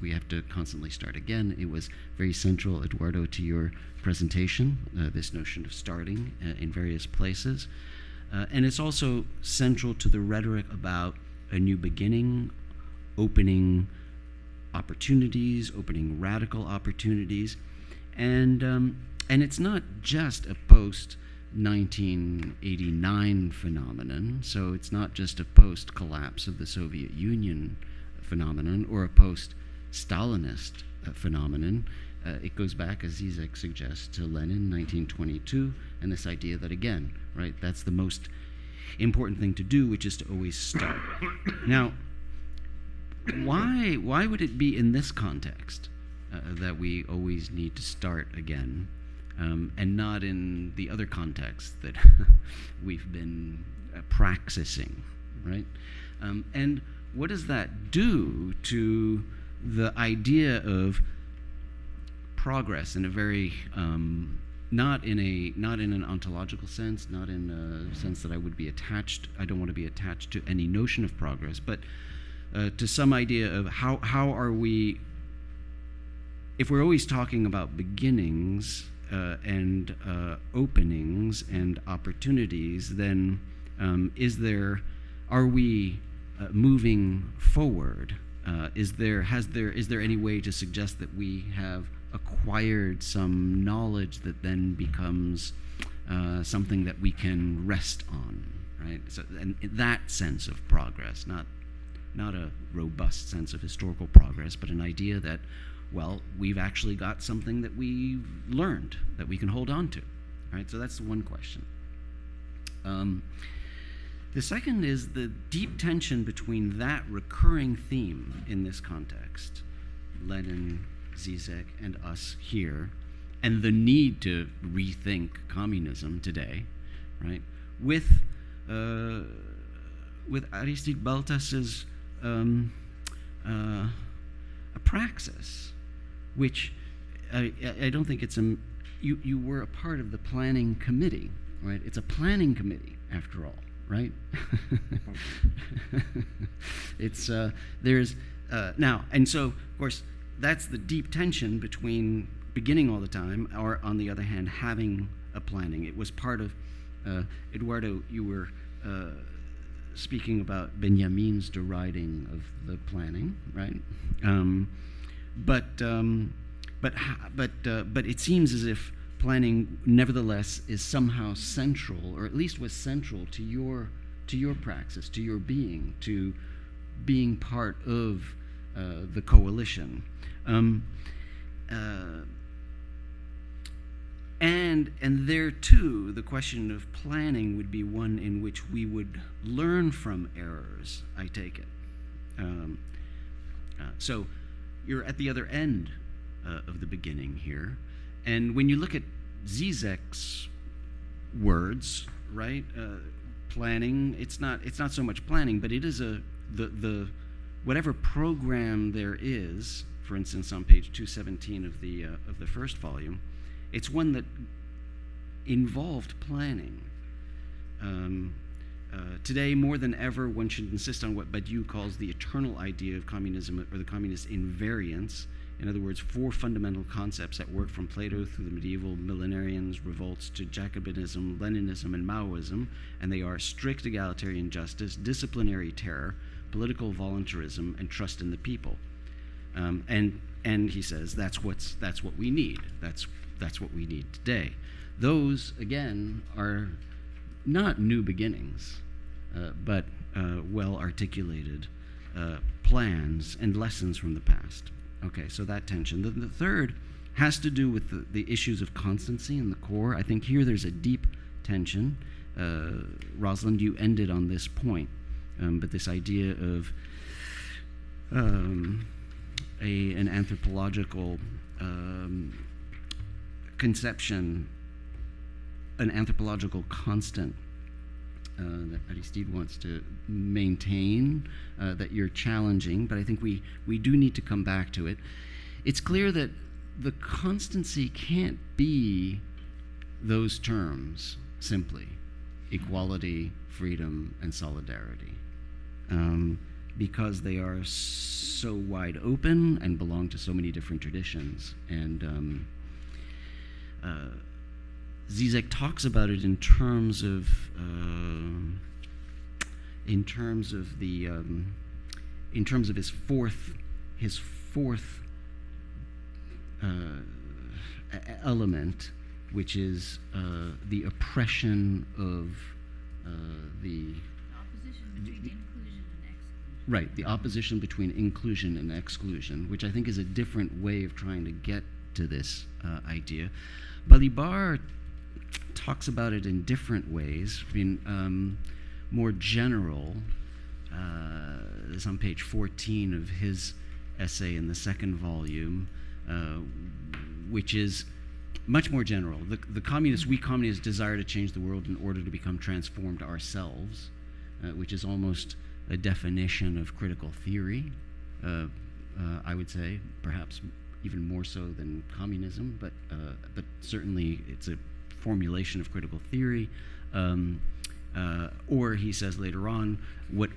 We have to constantly start again. It was very central, Eduardo, to your presentation, this notion of starting in various places. And it's also central to the rhetoric about a new beginning, opening opportunities, opening radical opportunities. And it's not just a post-1989 phenomenon, so it's not just a post-collapse of the Soviet Union phenomenon or a post-Stalinist phenomenon. It goes back, as Zizek suggests, to Lenin, 1922, and this idea that, again, right, that's the most important thing to do, which is to always start. Now, why would it be in this context that we always need to start again, and not in the other contexts that we've been praxising, right? And what does that do to the idea of progress in a very not in an ontological sense, not in a sense that I would be attached. I don't want to be attached to any notion of progress, but to some idea of how are we, if we're always talking about beginnings and openings and opportunities, then are we moving forward? Is there any way to suggest that we have acquired some knowledge that then becomes something that we can rest on, right? So, and that sense of progress, not a robust sense of historical progress, but an idea that, well, we've actually got something that we've learned that we can hold on to, right? So that's one question. The second is the deep tension between that recurring theme in this context, Lenin, Zizek, and us here, and the need to rethink communism today, right? With Aristides Baltas's a praxis, which I don't think it's you were a part of the planning committee, right? It's a planning committee after all, right? It's there's now, and so of course that's the deep tension between beginning all the time, or on the other hand having a planning. It was part of Eduardo. You were speaking about Benjamin's deriding of the planning, right? But it seems as if planning, nevertheless, is somehow central, or at least was central to your praxis, to your being, to being part of the coalition. And there too, the question of planning would be one in which we would learn from errors, I take it. So you're at the other end of the beginning here. And when you look at Zizek's words, right, planning, it's not so much planning, but it is the whatever program there is, for instance, on page 217 of the first volume, it's one that involved planning. Today, more than ever, one should insist on what Badiou calls the eternal idea of communism, or the communist invariance. In other words, 4 fundamental concepts that work from Plato through the medieval millenarians' revolts to Jacobinism, Leninism, and Maoism, and they are strict egalitarian justice, disciplinary terror, political voluntarism, and trust in the people. And he says that's what we need. That's what we need today. Those, again, are not new beginnings, but well-articulated plans and lessons from the past. Okay, so that tension. The third has to do with the issues of constancy in the core. I think here there's a deep tension. Rosalind, you ended on this point, but this idea of an anthropological conception, an anthropological constant that Aristide wants to maintain, that you're challenging, but I think we do need to come back to it. It's clear that the constancy can't be those terms simply: equality, freedom, and solidarity, because they are so wide open and belong to so many different traditions. And Zizek talks about it in terms of his fourth element, which is the oppression of the opposition between inclusion and exclusion. Right, the opposition between inclusion and exclusion, which I think is a different way of trying to get to this idea. Balibar talks about it in different ways. I mean, more general. It's on page 14 of his essay in the second volume, which is much more general. We communists desire to change the world in order to become transformed ourselves, which is almost a definition of critical theory, I would say, perhaps even more so than communism, but certainly it's a formulation of critical theory. Or he says later on, what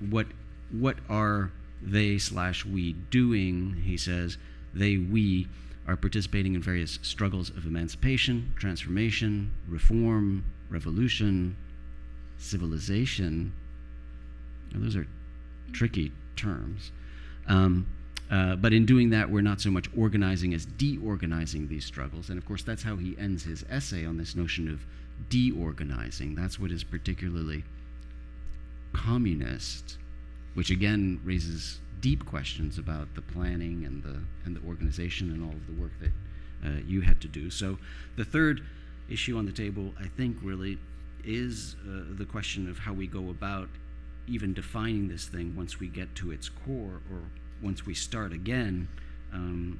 are they/we doing? He says, we are participating in various struggles of emancipation, transformation, reform, revolution, civilization. Now, those are tricky terms. But in doing that, we're not so much organizing as de-organizing these struggles. And of course, that's how he ends his essay on this notion of de-organizing. That's what is particularly communist, which again raises deep questions about the planning and the organization and all of the work that you had to do. So the third issue on the table, I think, really is the question of how we go about even defining this thing once we get to its core, or once we start again. And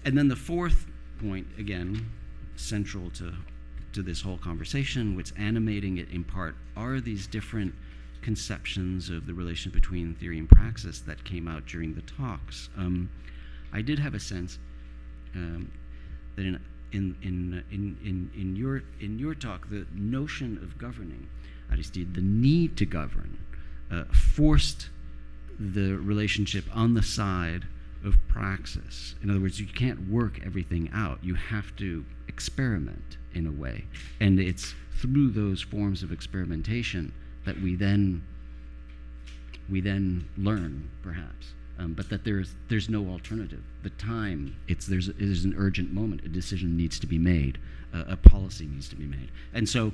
then the fourth point, again, central to this whole conversation, what's animating it in part, are these different conceptions of the relation between theory and praxis that came out during the talks. I did have a sense that in your talk, the notion of governing, Aristide, the need to govern, forced the relationship on the side of praxis. In other words, you can't work everything out. You have to experiment in a way. And it's through those forms of experimentation that we then learn, perhaps. But that there's no alternative. The time, there's an urgent moment. A decision needs to be made. A policy needs to be made. And so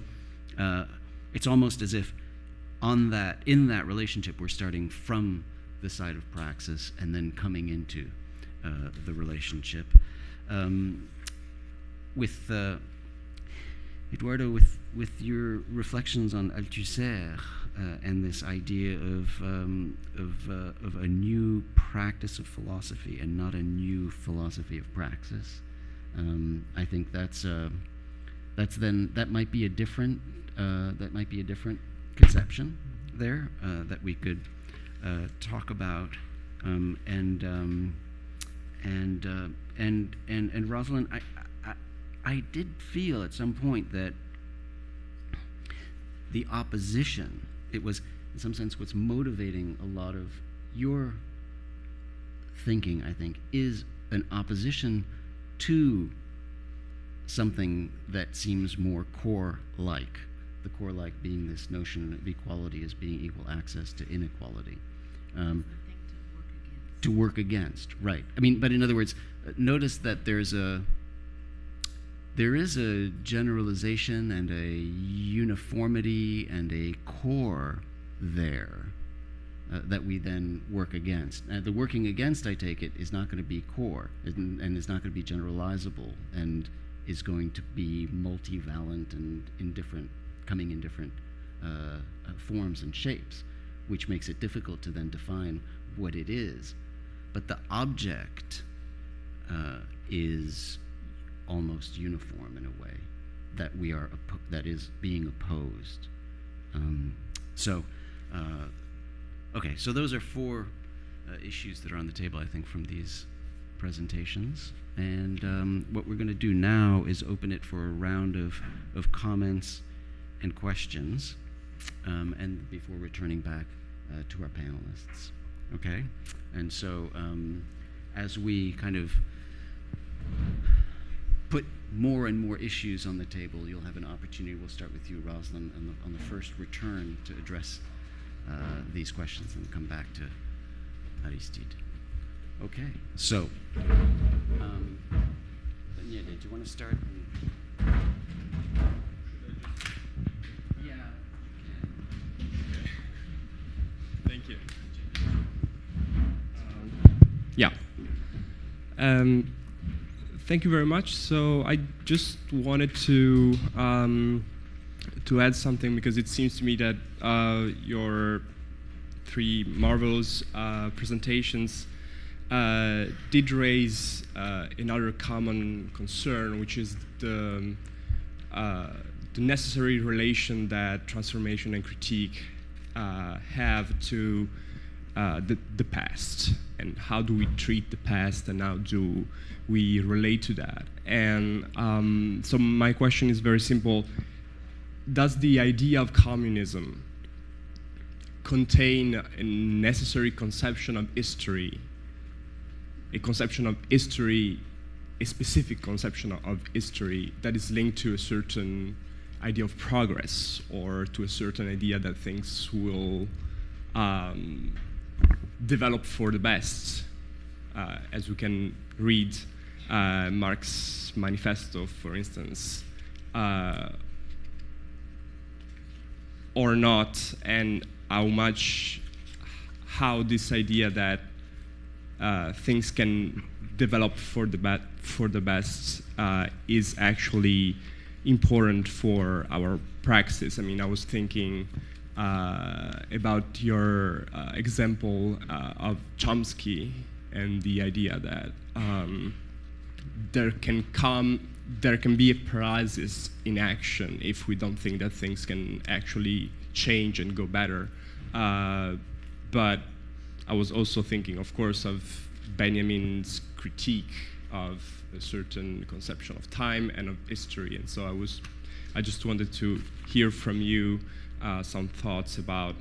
it's almost as if in that relationship, we're starting from the side of praxis and then coming into the relationship. With Eduardo, with your reflections on Althusser and this idea of a new practice of philosophy and not a new philosophy of praxis, I think that might be a different conception there that we could talk about, and Rosalind, I did feel at some point that the opposition, it was in some sense what's motivating a lot of your thinking, I think, is an opposition to something that seems more core-like. The core-like being this notion of equality as being equal access to inequality. To work against, right. I mean, but in other words, notice that there is a generalization and a uniformity and a core there that we then work against. The working against, I take it, is not going to be core and is not going to be generalizable and is going to be multivalent and coming in different forms and shapes, which makes it difficult to then define what it is. But the object is almost uniform in a way that that is being opposed. Okay, so those are four issues that are on the table, I think, from these presentations. And what we're going to do now is open it for a round of comments and questions, and before returning back to our panelists. Okay? And so as we kind of put more and more issues on the table, you'll have an opportunity. We'll start with you, Rosalind, on the first return to address these questions and come back to Aristide. Okay, so, yeah, did you want to start? Yeah. Thank you. Yeah. Thank you very much. So I just wanted to add something, because it seems to me that your three marvelous presentations did raise another common concern, which is the necessary relation that transformation and critique have to the past, and how do we treat the past, and how do we relate to that. And so my question is very simple. Does the idea of communism contain a necessary conception of history, a conception of history, a specific conception of history that is linked to a certain idea of progress, or to a certain idea that things will develop for the best, as we can read Marx's manifesto, for instance, or not, and how this idea that things can develop for the best is actually important for our praxis. I mean, I was thinking about your example of Chomsky and the idea that there can be a paralysis in action if we don't think that things can actually change and go better. But I was also thinking, of course, of Benjamin's critique of a certain conception of time and of history. And so I just wanted to hear from you some thoughts about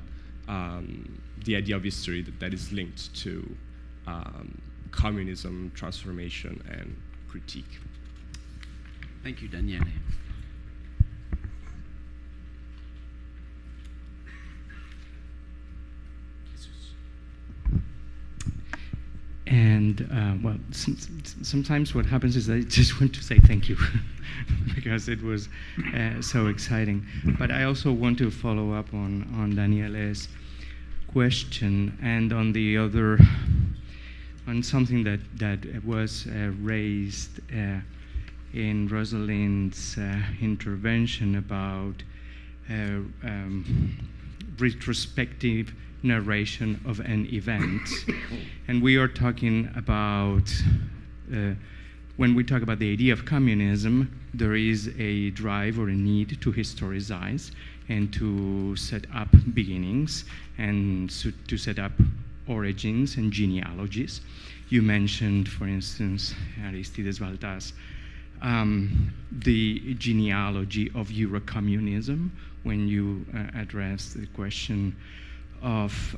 the idea of history that is linked to communism, transformation, and critique. Thank you, Daniele. And well, sometimes what happens is I just want to say thank you because it was so exciting. But I also want to follow up on Daniele's question and on the other, on something that was raised in Rosalind's intervention about retrospective narration of an event. And we are talking about, when we talk about the idea of communism, there is a drive or a need to historicize and to set up beginnings and to set up origins and genealogies. You mentioned, for instance, Aristides, Baltas, the genealogy of Eurocommunism when you address the question of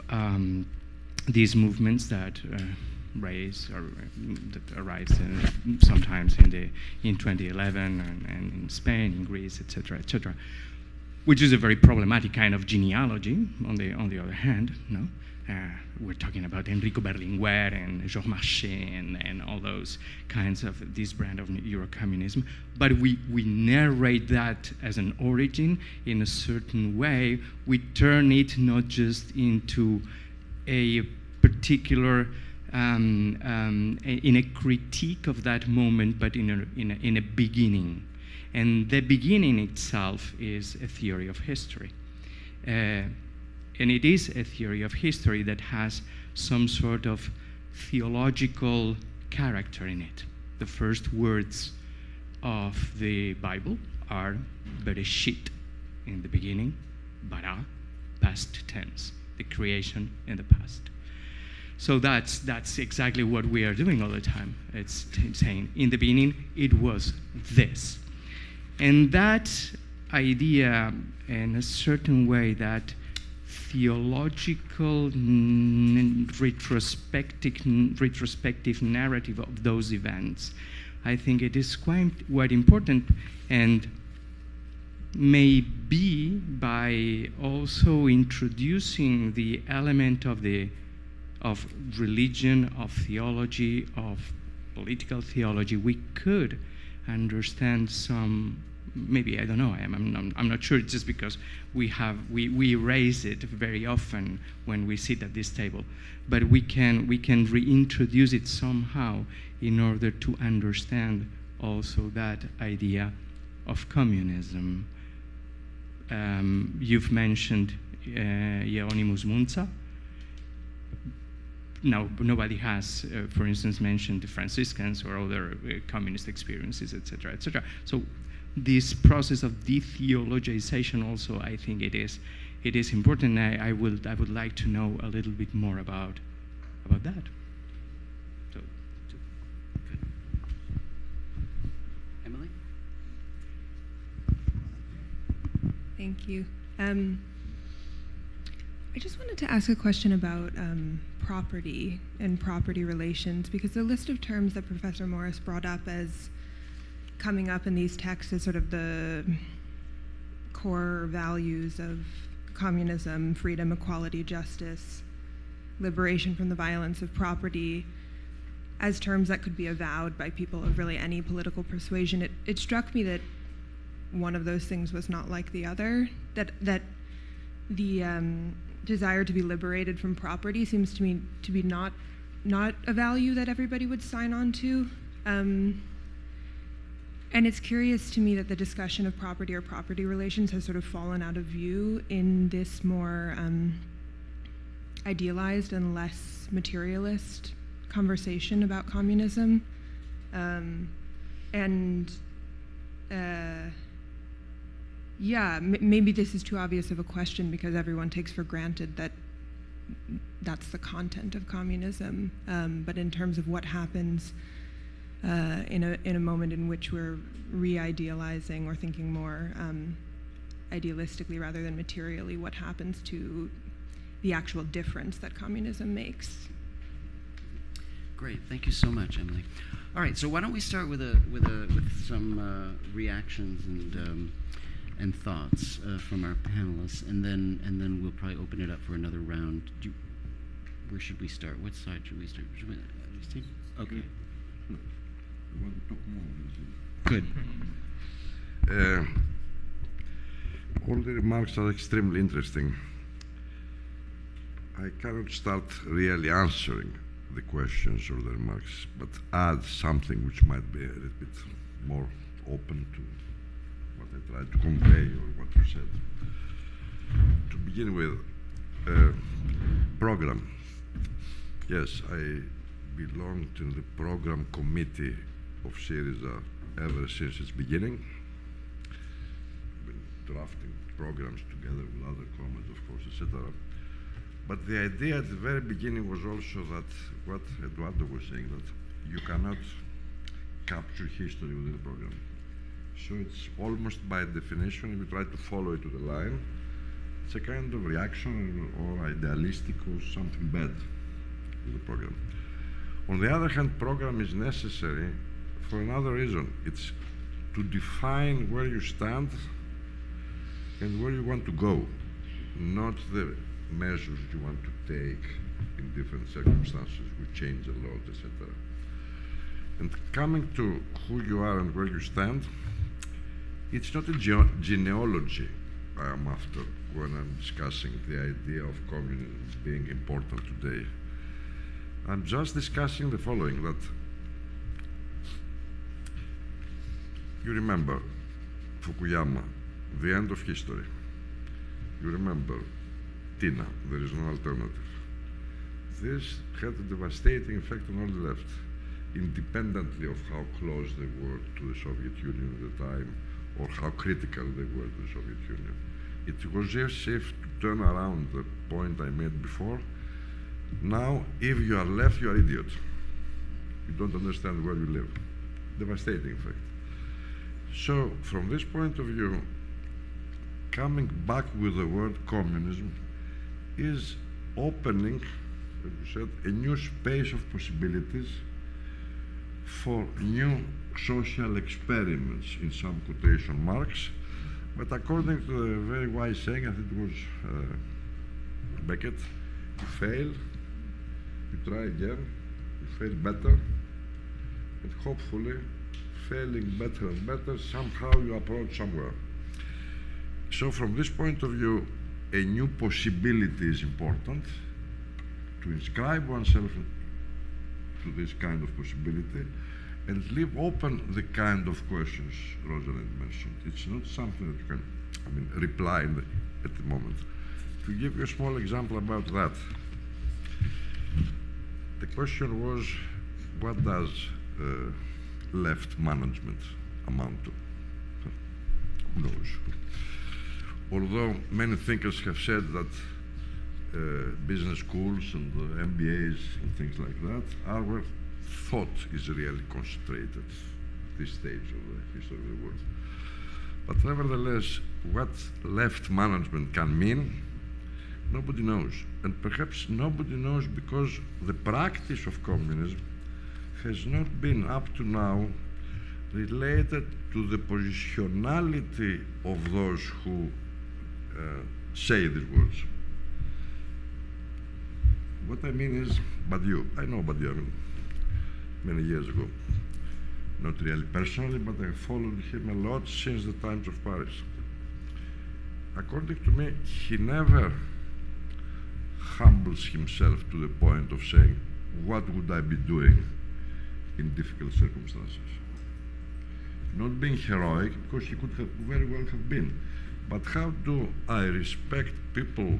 these movements that raise or that arise sometimes in 2011 and in Spain, in Greece, etc., which is a very problematic kind of genealogy. On the other hand, no, we're talking about Enrico Berlinguer and Georges Marchais and all those kinds of this brand of Eurocommunism. But we narrate that as an origin in a certain way. We turn it not just into a particular, in a critique of that moment, but in a beginning. And the beginning itself is a theory of history. And it is a theory of history that has some sort of theological character in it. The first words of the Bible are Bereshit, in the beginning, bara, past tense, the creation in the past. So that's exactly what we are doing all the time. It's saying, in the beginning, it was this. And that idea, in a certain way, that theological retrospective narrative of those events, I think it is quite important, and maybe by also introducing the element of religion, of theology, of political theology, we could understand some. Maybe, I don't know, I'm not sure, just because we raise it very often when we sit at this table, but we can reintroduce it somehow in order to understand also that idea of communism. You've mentioned Hieronymus Munza. Now, nobody has, for instance, mentioned the Franciscans or other communist experiences, etc., etc. So this process of de-theologization also, I think it is important. I would like to know a little bit more about that. So, good. Emily? Thank you. I just wanted to ask a question about property and property relations, because the list of terms that Professor Morris brought up as coming up in these texts as sort of the core values of communism, freedom, equality, justice, liberation from the violence of property, as terms that could be avowed by people of really any political persuasion, it struck me that one of those things was not like the other, that the desire to be liberated from property seems to me to be not a value that everybody would sign on to. And it's curious to me that the discussion of property or property relations has sort of fallen out of view in this more idealized and less materialist conversation about communism. Maybe this is too obvious of a question because everyone takes for granted that that's the content of communism. But in terms of what happens in a moment in which we're re-idealizing or thinking more idealistically rather than materially what happens to the actual difference that communism makes. Great, thank you so much, Emily. All right, so why don't we start with some reactions and thoughts from our panelists, and then we'll probably open it up for another round. Where should we start? What side should we start? Okay. You want to talk more? Good. All the remarks are extremely interesting. I cannot start really answering the questions or the remarks, but add something which might be a little bit more open to what I tried to convey or what you said. To begin with, program. Yes, I belong to the program committee of Syriza ever since its beginning. Been drafting programs together with other comrades, of course, etc. But the idea at the very beginning was also that what Eduardo was saying, that you cannot capture history within the program. So it's almost by definition, if you try to follow it to the line, it's a kind of reaction or idealistic or something bad to the program. On the other hand, program is necessary for another reason. It's to define where you stand and where you want to go, not the measures you want to take in different circumstances which change a lot, etc. And coming to who you are and where you stand, it's not a genealogy I am after when I'm discussing the idea of communism being important today. I'm just discussing the following, that you remember Fukuyama, the end of history. You remember Tina, there is no alternative. This had a devastating effect on all the left, independently of how close they were to the Soviet Union at the time, or how critical they were to the Soviet Union. It was as if to turn around the point I made before. Now, if you are left, you are idiot. You don't understand where you live. Devastating effect. So, from this point of view, coming back with the word communism is opening, as you said, a new space of possibilities for new social experiments, in some quotation marks. But according to the very wise saying, I think it was Beckett, you fail, you try again, you fail better, and hopefully, failing better and better, somehow you approach somewhere. So from this point of view, a new possibility is important, to inscribe oneself to this kind of possibility and leave open the kind of questions Rosalind mentioned. It's not something that you can, reply at the moment. To give you a small example about that, the question was, what does left management amount to? Who knows? Although many thinkers have said that business schools and MBAs and things like that are where thought is really concentrated at this stage of the history of the world. But nevertheless, what left management can mean, nobody knows. And perhaps nobody knows because the practice of communism has not been up to now related to the positionality of those who say these words. What I mean is Badiou. I know Badiou many years ago. Not really personally, but I followed him a lot since the times of Paris. According to me, he never humbles himself to the point of saying, what would I be doing in difficult circumstances? Not being heroic, because he could have very well have been, but how do I respect people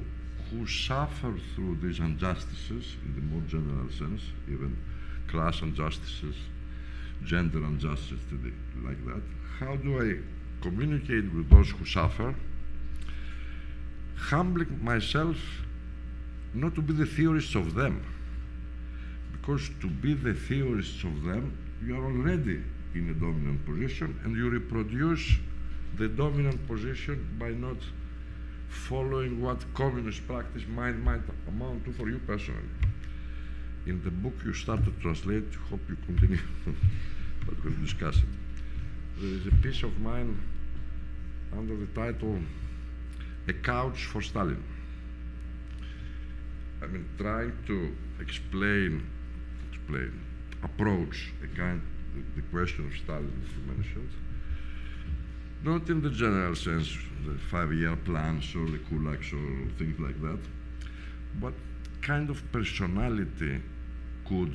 who suffer through these injustices, in the more general sense, even class injustices, gender injustice, like that? How do I communicate with those who suffer, humbling myself not to be the theorists of them, because to be the theorists of them you are already in a dominant position, and you reproduce the dominant position by not following what communist practice might amount to for you personally. In the book you start to translate, hope you continue, but we'll discuss it. There is a piece of mine under the title, A Couch for Stalin. I mean, trying to approach the question of Stalin, as you mentioned, not in the general sense, the 5-year plans or the kulaks or things like that, but kind of personality could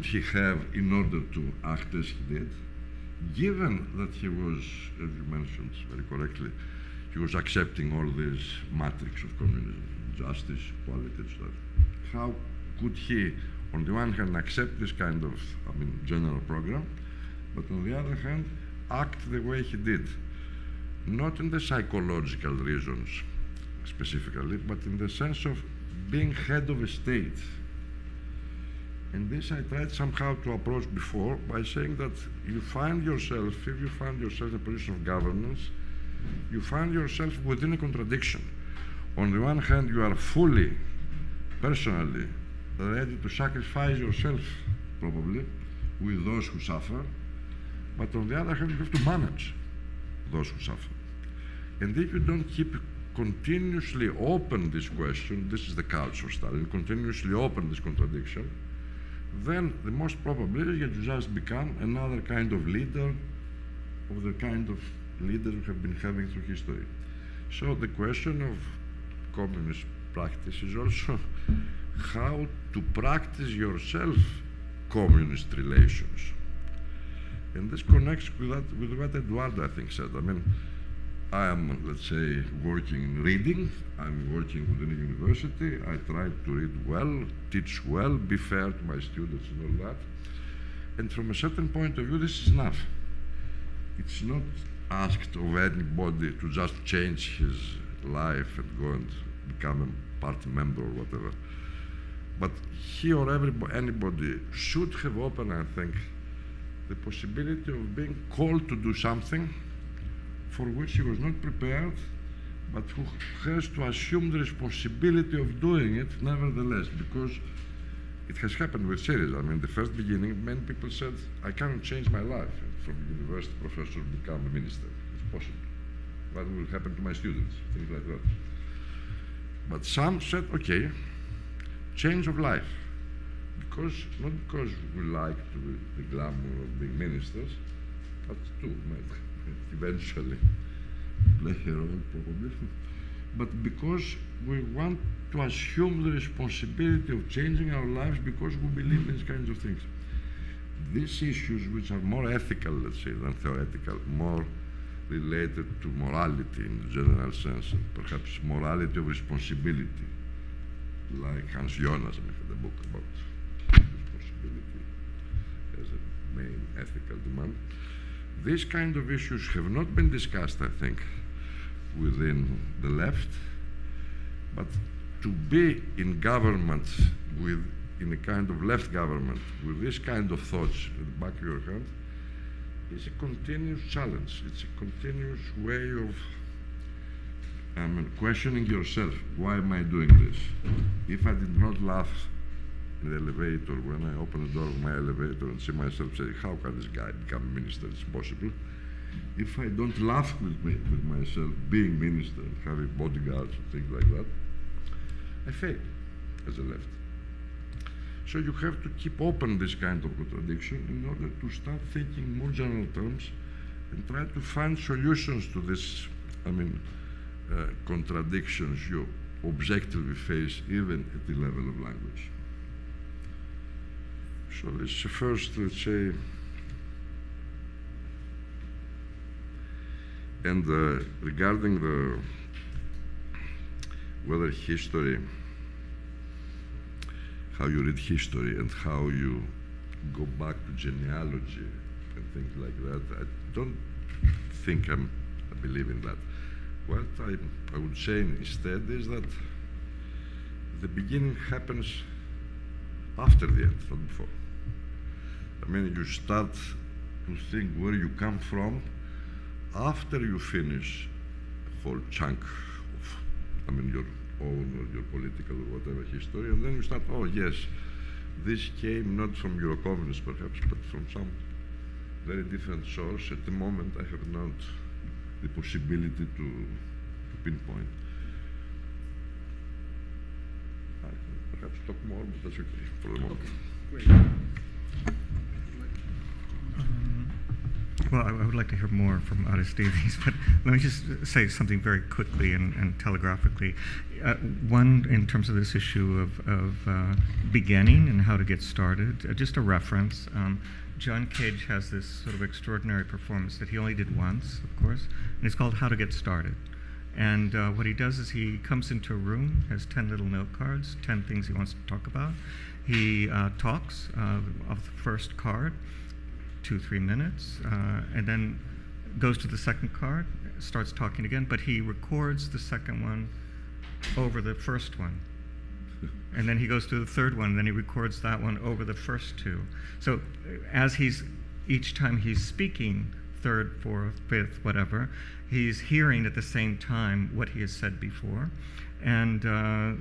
he have in order to act as he did, given that he was, as you mentioned very correctly, he was accepting all this matrix of communism, justice, equality, etc. How could he, on the one hand, accept this kind of, general program, but on the other hand, act the way he did? Not in the psychological reasons specifically, but in the sense of being head of a state. And this I tried somehow to approach before by saying that if you find yourself in a position of governance, you find yourself within a contradiction. On the one hand, you are fully, personally, ready to sacrifice yourself, probably, with those who suffer, but on the other hand, you have to manage those who suffer. And if you don't keep continuously open this question, this is the couch for Stalin, continuously open this contradiction, then the most probably you just become another kind of leader of the kind of leaders we have been having through history. So the question of communist practice is also how to practice yourself communist relations. And this connects with what Eduardo, I think, said. I mean, I am, let's say, working in reading. I'm working within a university. I try to read well, teach well, be fair to my students and all that. And from a certain point of view, this is enough. It's not asked of anybody to just change his life and go and become a party member or whatever. But he or anybody should have open, I think, the possibility of being called to do something for which he was not prepared, but who has to assume the responsibility of doing it nevertheless, because it has happened with Syriza. I mean, the first beginning, many people said, I cannot change my life from university professor to become a minister. It's possible. What will happen to my students? Things like that. But some said, okay, change of life. Because, not because we like the glamour of being ministers, but too might eventually play a role probably, but because we want to assume the responsibility of changing our lives because we believe in these kinds of things. These issues, which are more ethical, let's say, than theoretical, more related to morality in the general sense, and perhaps morality of responsibility, like Hans Jonas had a book about responsibility as a main ethical demand. These kind of issues have not been discussed, I think, within the left, but to be in government in a kind of left government with this kind of thoughts at the back of your hand is a continuous challenge. It's a continuous way of questioning yourself. Why am I doing this? If I did not laugh in the elevator, when I open the door of my elevator and see myself say, how can this guy become a minister? It's impossible. If I don't laugh with myself being minister and having bodyguards and things like that, I fail as a left. So you have to keep open this kind of contradiction in order to start thinking more general terms and try to find solutions to this, contradictions you objectively face even at the level of language. So this is the first, let's say, and regarding whether history, how you read history and how you go back to genealogy and things like that, I don't think I believe in that. What I would say instead is that the beginning happens after the end, not before. I mean, you start to think where you come from after you finish a whole chunk of, I mean, your own or your political or whatever history, and then you start, oh yes, this came not from Eurocommunism perhaps, but from some very different source. At the moment, I have not the possibility to pinpoint. I can perhaps talk more, but that's okay for the moment. Great. Well, I would like to hear more from Aristides, but let me just say something very quickly and telegraphically. One, in terms of this issue of beginning and how to get started, just a reference. John Cage has this sort of extraordinary performance that he only did once, of course, and it's called How to Get Started. And what he does is he comes into a room, has 10 little note cards, 10 things he wants to talk about. He talks off the first card, 2-3 minutes, and then goes to the second card, starts talking again, but he records the second one over the first one. And then he goes to the third one, and then he records that one over the first two. So as each time he's speaking, third, fourth, fifth, whatever, he's hearing at the same time what he has said before. And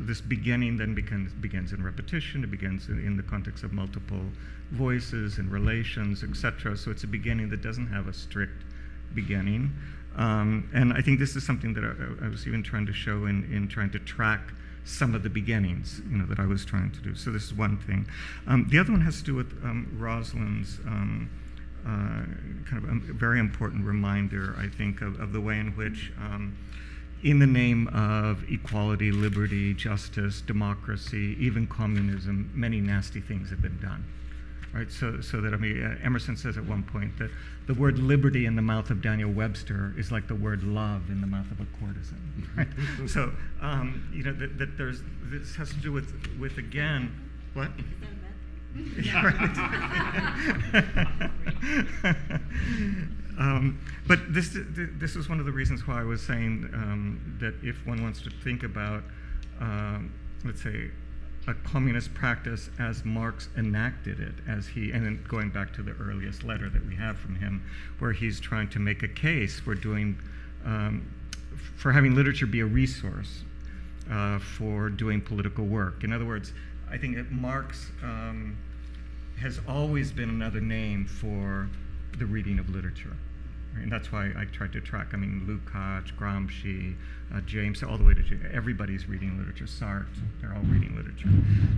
this beginning then begins in repetition. It begins in the context of multiple voices and relations, etc. So it's a beginning that doesn't have a strict beginning. And I think this is something that I was even trying to show in trying to track some of the beginnings, that I was trying to do. So this is one thing. The other one has to do with Rosalind's kind of a very important reminder, I think, of the way in which, in the name of equality, liberty, justice, democracy, even communism, many nasty things have been done. Right? So that, I mean, Emerson says at one point that the word liberty in the mouth of Daniel Webster is like the word love in the mouth of a courtesan. Right? So, that this has to do with again, what? But this is one of the reasons why I was saying that if one wants to think about, let's say, a communist practice as Marx enacted it, and then going back to the earliest letter that we have from him, where he's trying to make a case for for having literature be a resource for doing political work. In other words, I think that Marx has always been another name for the reading of literature. And that's why I tried to track, I mean, Lukács, Gramsci, James, all the way to everybody's reading literature. Sartre, they're all reading literature.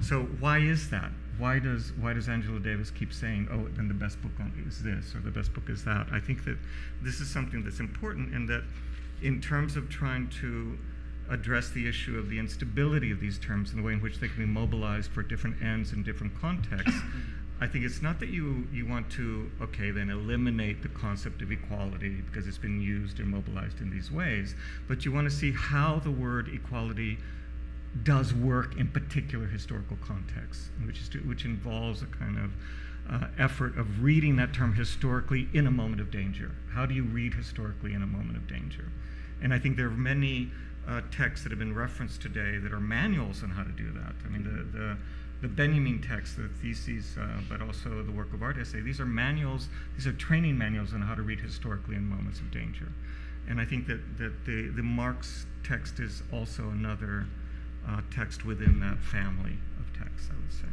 So why is that? Why does Angela Davis keep saying, oh, then the best book is this, or the best book is that? I think that this is something that's important, and that in terms of trying to address the issue of the instability of these terms and the way in which they can be mobilized for different ends in different contexts, I think it's not that you want to, okay, then eliminate the concept of equality because it's been used and mobilized in these ways, but you want to see how the word equality does work in particular historical contexts, which involves a kind of effort of reading that term historically in a moment of danger. How do you read historically in a moment of danger? And I think there are many texts that have been referenced today that are manuals on how to do that. I mean, the Benjamin text, the theses, but also the work of art essay, these are manuals, these are training manuals on how to read historically in moments of danger. And I think that the Marx text is also another text within that family of texts, I would say.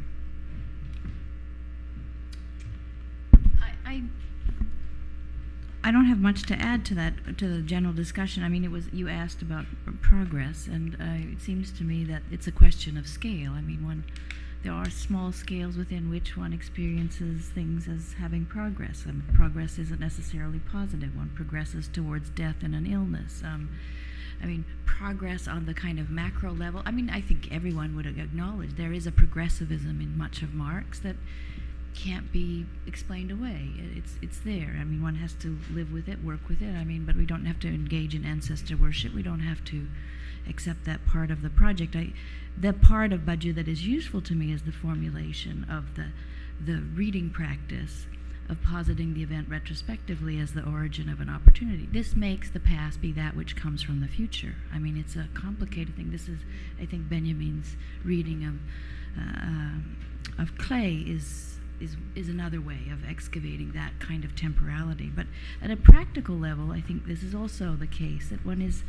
I don't have much to add to that, to the general discussion. I mean, you asked about progress, and it seems to me that it's a question of scale. I mean, there are small scales within which one experiences things as having progress. Progress isn't necessarily positive. One progresses towards death and an illness. I mean, progress on the kind of macro level, I mean, I think everyone would acknowledge there is a progressivism in much of Marx that can't be explained away. It's there. I mean, one has to live with it, work with it. I mean, but we don't have to engage in ancestor worship. We don't have to accept that part of the project. The part of Badiou that is useful to me is the formulation of the reading practice of positing the event retrospectively as the origin of an opportunity. This makes the past be that which comes from the future. I mean, it's a complicated thing. This is, I think, Benjamin's reading of clay is another way of excavating that kind of temporality. But at a practical level, I think this is also the case, that one is,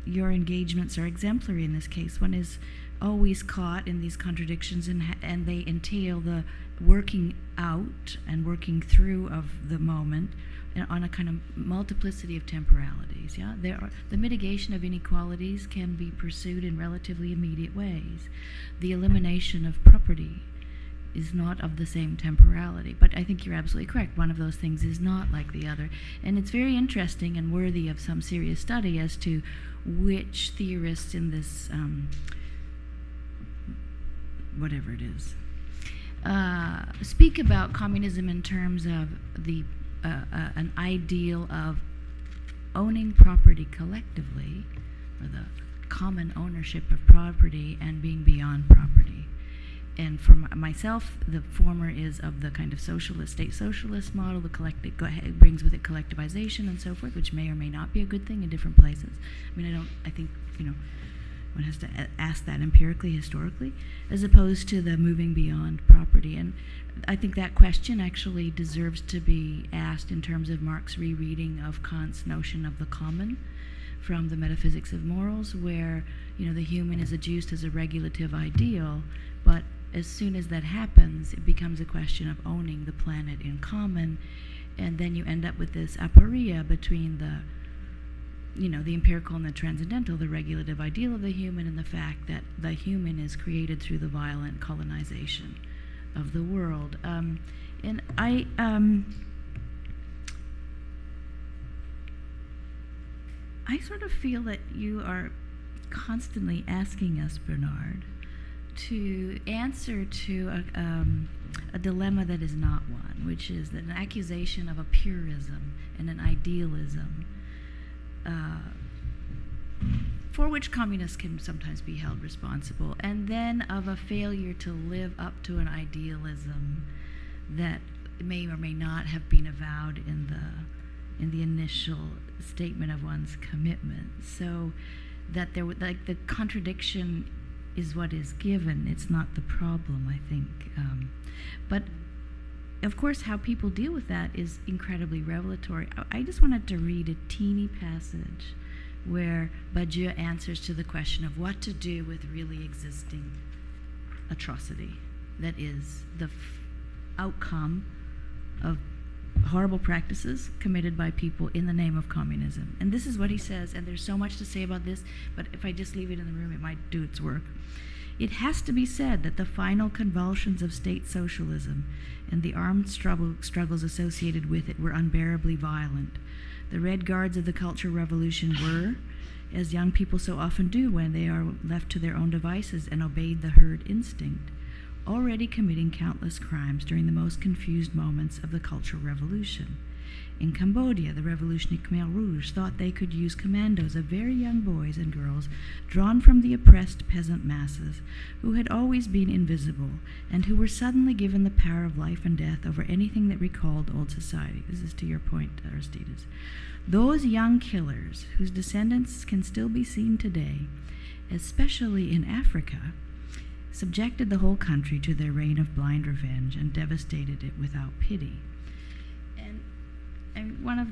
your engagements are exemplary in this case. One is always caught in these contradictions, and they entail the working out and working through of the moment on a kind of multiplicity of temporalities. Yeah, the mitigation of inequalities can be pursued in relatively immediate ways. The elimination of property is not of the same temporality. But I think you're absolutely correct. One of those things is not like the other. And it's very interesting and worthy of some serious study as to which theorists in this, whatever it is, speak about communism in terms of the an ideal of owning property collectively, or the common ownership of property and being beyond property. And for myself, the former is of the kind of socialist, state socialist model. The collective brings with it collectivization and so forth, which may or may not be a good thing in different places. I think, one has to ask that empirically, historically, as opposed to the moving beyond property. And I think that question actually deserves to be asked in terms of Marx's rereading of Kant's notion of the common from the Metaphysics of Morals, where, the human is adduced as a regulative ideal, but as soon as that happens, it becomes a question of owning the planet in common, and then you end up with this aporia between the empirical and the transcendental, the regulative ideal of the human, and the fact that the human is created through the violent colonization of the world. And I sort of feel that you are constantly asking us, Bernard, to answer to a dilemma that is not one, which is that an accusation of a purism and an idealism for which communists can sometimes be held responsible, and then of a failure to live up to an idealism that may or may not have been avowed in the initial statement of one's commitment. So that the contradiction is what is given. It's not the problem, I think. But of course, how people deal with that is incredibly revelatory. I just wanted to read a teeny passage where Badiou answers to the question of what to do with really existing atrocity that is the outcome of horrible practices committed by people in the name of communism. And this is what he says, and there's so much to say about this, but if I just leave it in the room, it might do its work. It has to be said that the final convulsions of state socialism and the armed struggles associated with it were unbearably violent. The Red Guards of the Cultural Revolution were, as young people so often do when they are left to their own devices and obeyed the herd instinct, already committing countless crimes during the most confused moments of the Cultural Revolution. In Cambodia, the revolutionary Khmer Rouge thought they could use commandos of very young boys and girls drawn from the oppressed peasant masses who had always been invisible and who were suddenly given the power of life and death over anything that recalled old society. This is to your point, Aristides. Those young killers, whose descendants can still be seen today, especially in Africa, subjected the whole country to their reign of blind revenge and devastated it without pity. And one of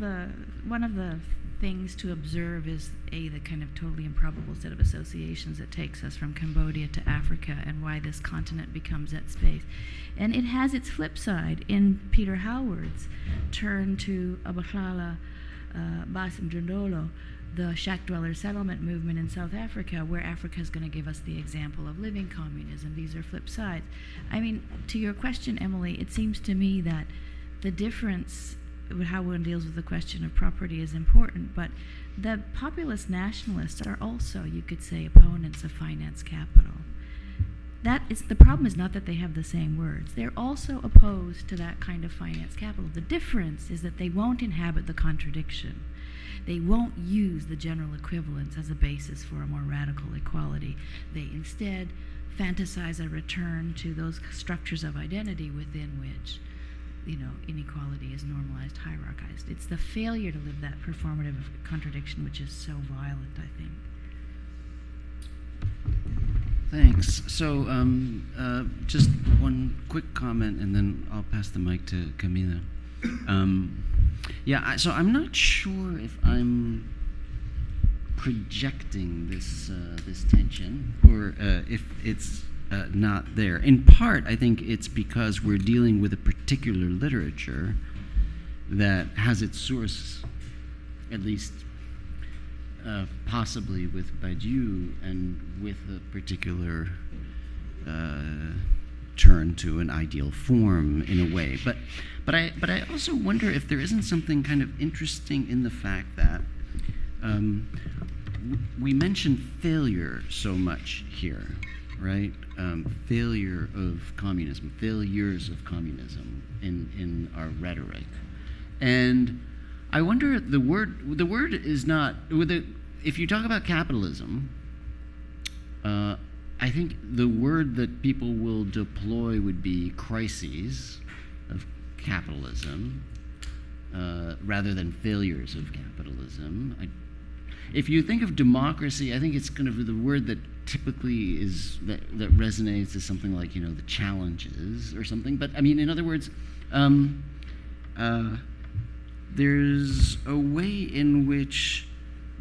the things to observe is the kind of totally improbable set of associations that takes us from Cambodia to Africa, and why this continent becomes that space. And it has its flip side in Peter Howard's turn to Abahlala Basim Jondolo, the shack dweller settlement movement in South Africa, where Africa is going to give us the example of living communism. These are flip sides. I mean, to your question, Emily, it seems to me that the difference with how one deals with the question of property is important, but the populist nationalists are also, you could say, opponents of finance capital. The problem is not that they have the same words. They're also opposed to that kind of finance capital. The difference is that they won't inhabit the contradiction. They won't use the general equivalence as a basis for a more radical equality. They instead fantasize a return to those structures of identity within which inequality is normalized, hierarchized. It's the failure to live that performative contradiction which is so violent, I think. Thanks. So just one quick comment, and then I'll pass the mic to Camila. So I'm not sure if I'm projecting this tension, or if it's not there. In part, I think it's because we're dealing with a particular literature that has its source, at least possibly with Badiou, and with a particular turn to an ideal form in a way. But I also wonder if there isn't something kind of interesting in the fact that we mention failure so much here, right? Failure of communism, failures of communism in our rhetoric. And I wonder, the word is not, if you talk about capitalism, I think the word that people will deploy would be crises of capitalism, rather than failures of capitalism. If you think of democracy, I think it's kind of the word that typically that resonates as something like, the challenges or something. But I mean, in other words, there's a way in which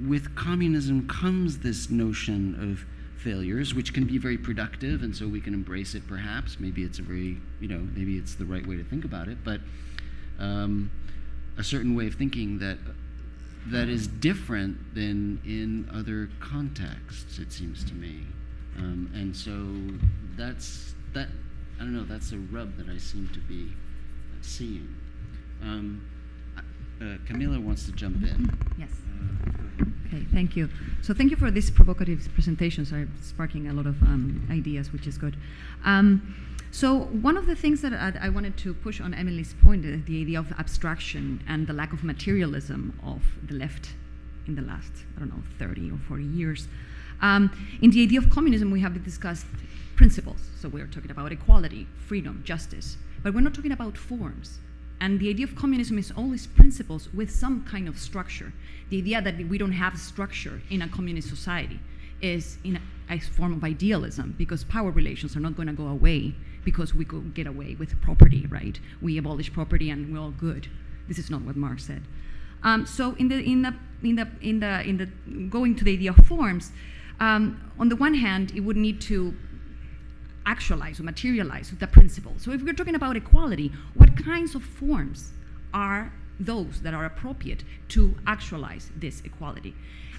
with communism comes this notion of failures, which can be very productive, and so we can embrace it perhaps. Maybe it's maybe it's the right way to think about it, but a certain way of thinking that is different than in other contexts, it seems to me. And so that's a rub that I seem to be seeing. Camila wants to jump in. Yes. Okay, thank you. So thank you for these provocative presentations. Are sparking a lot of ideas, which is good. So one of the things that I wanted to push on Emily's point, the idea of abstraction and the lack of materialism of the left in the last, 30 or 40 years. In the idea of communism, we have discussed principles. So we're talking about equality, freedom, justice, but we're not talking about forms. And the idea of communism is always principles with some kind of structure. The idea that we don't have structure in a communist society is in a form of idealism, because power relations are not going to go away because we could get away with property, right? We abolish property and we're all good. This is not what Marx said. So in the going to the idea of forms, on the one hand, it would need to actualize or materialize the principle. So if we're talking about equality, what kinds of forms are those that are appropriate to actualize this equality?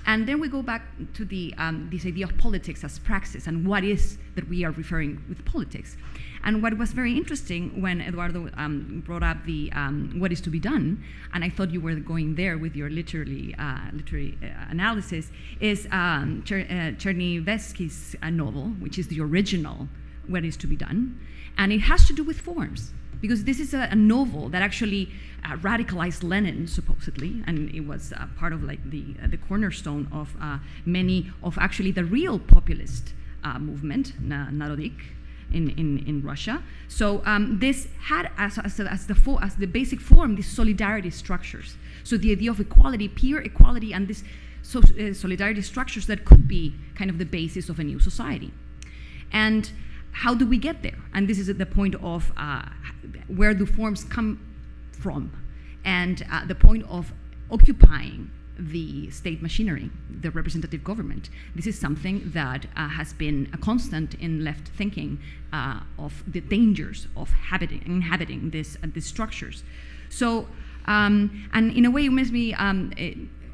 And then we go back to this idea of politics as praxis, and what is that we are referring with politics. And what was very interesting when Eduardo brought up the what is to be done, and I thought you were going there with your literary analysis, is Chernyshevsky's novel, which is the original What is to be done, and it has to do with forms, because this is a novel that actually radicalized Lenin, supposedly, and it was part of like the cornerstone of many of actually the real populist movement, Narodik, in Russia. So this had as the basic form these solidarity structures. So the idea of equality, peer equality, and this solidarity structures that could be kind of the basis of a new society. And how do we get there? And this is at the point of where the forms come from, and the point of occupying the state machinery, the representative government. This is something that has been a constant in left thinking of the dangers of inhabiting these structures. So, and in a way, it makes me,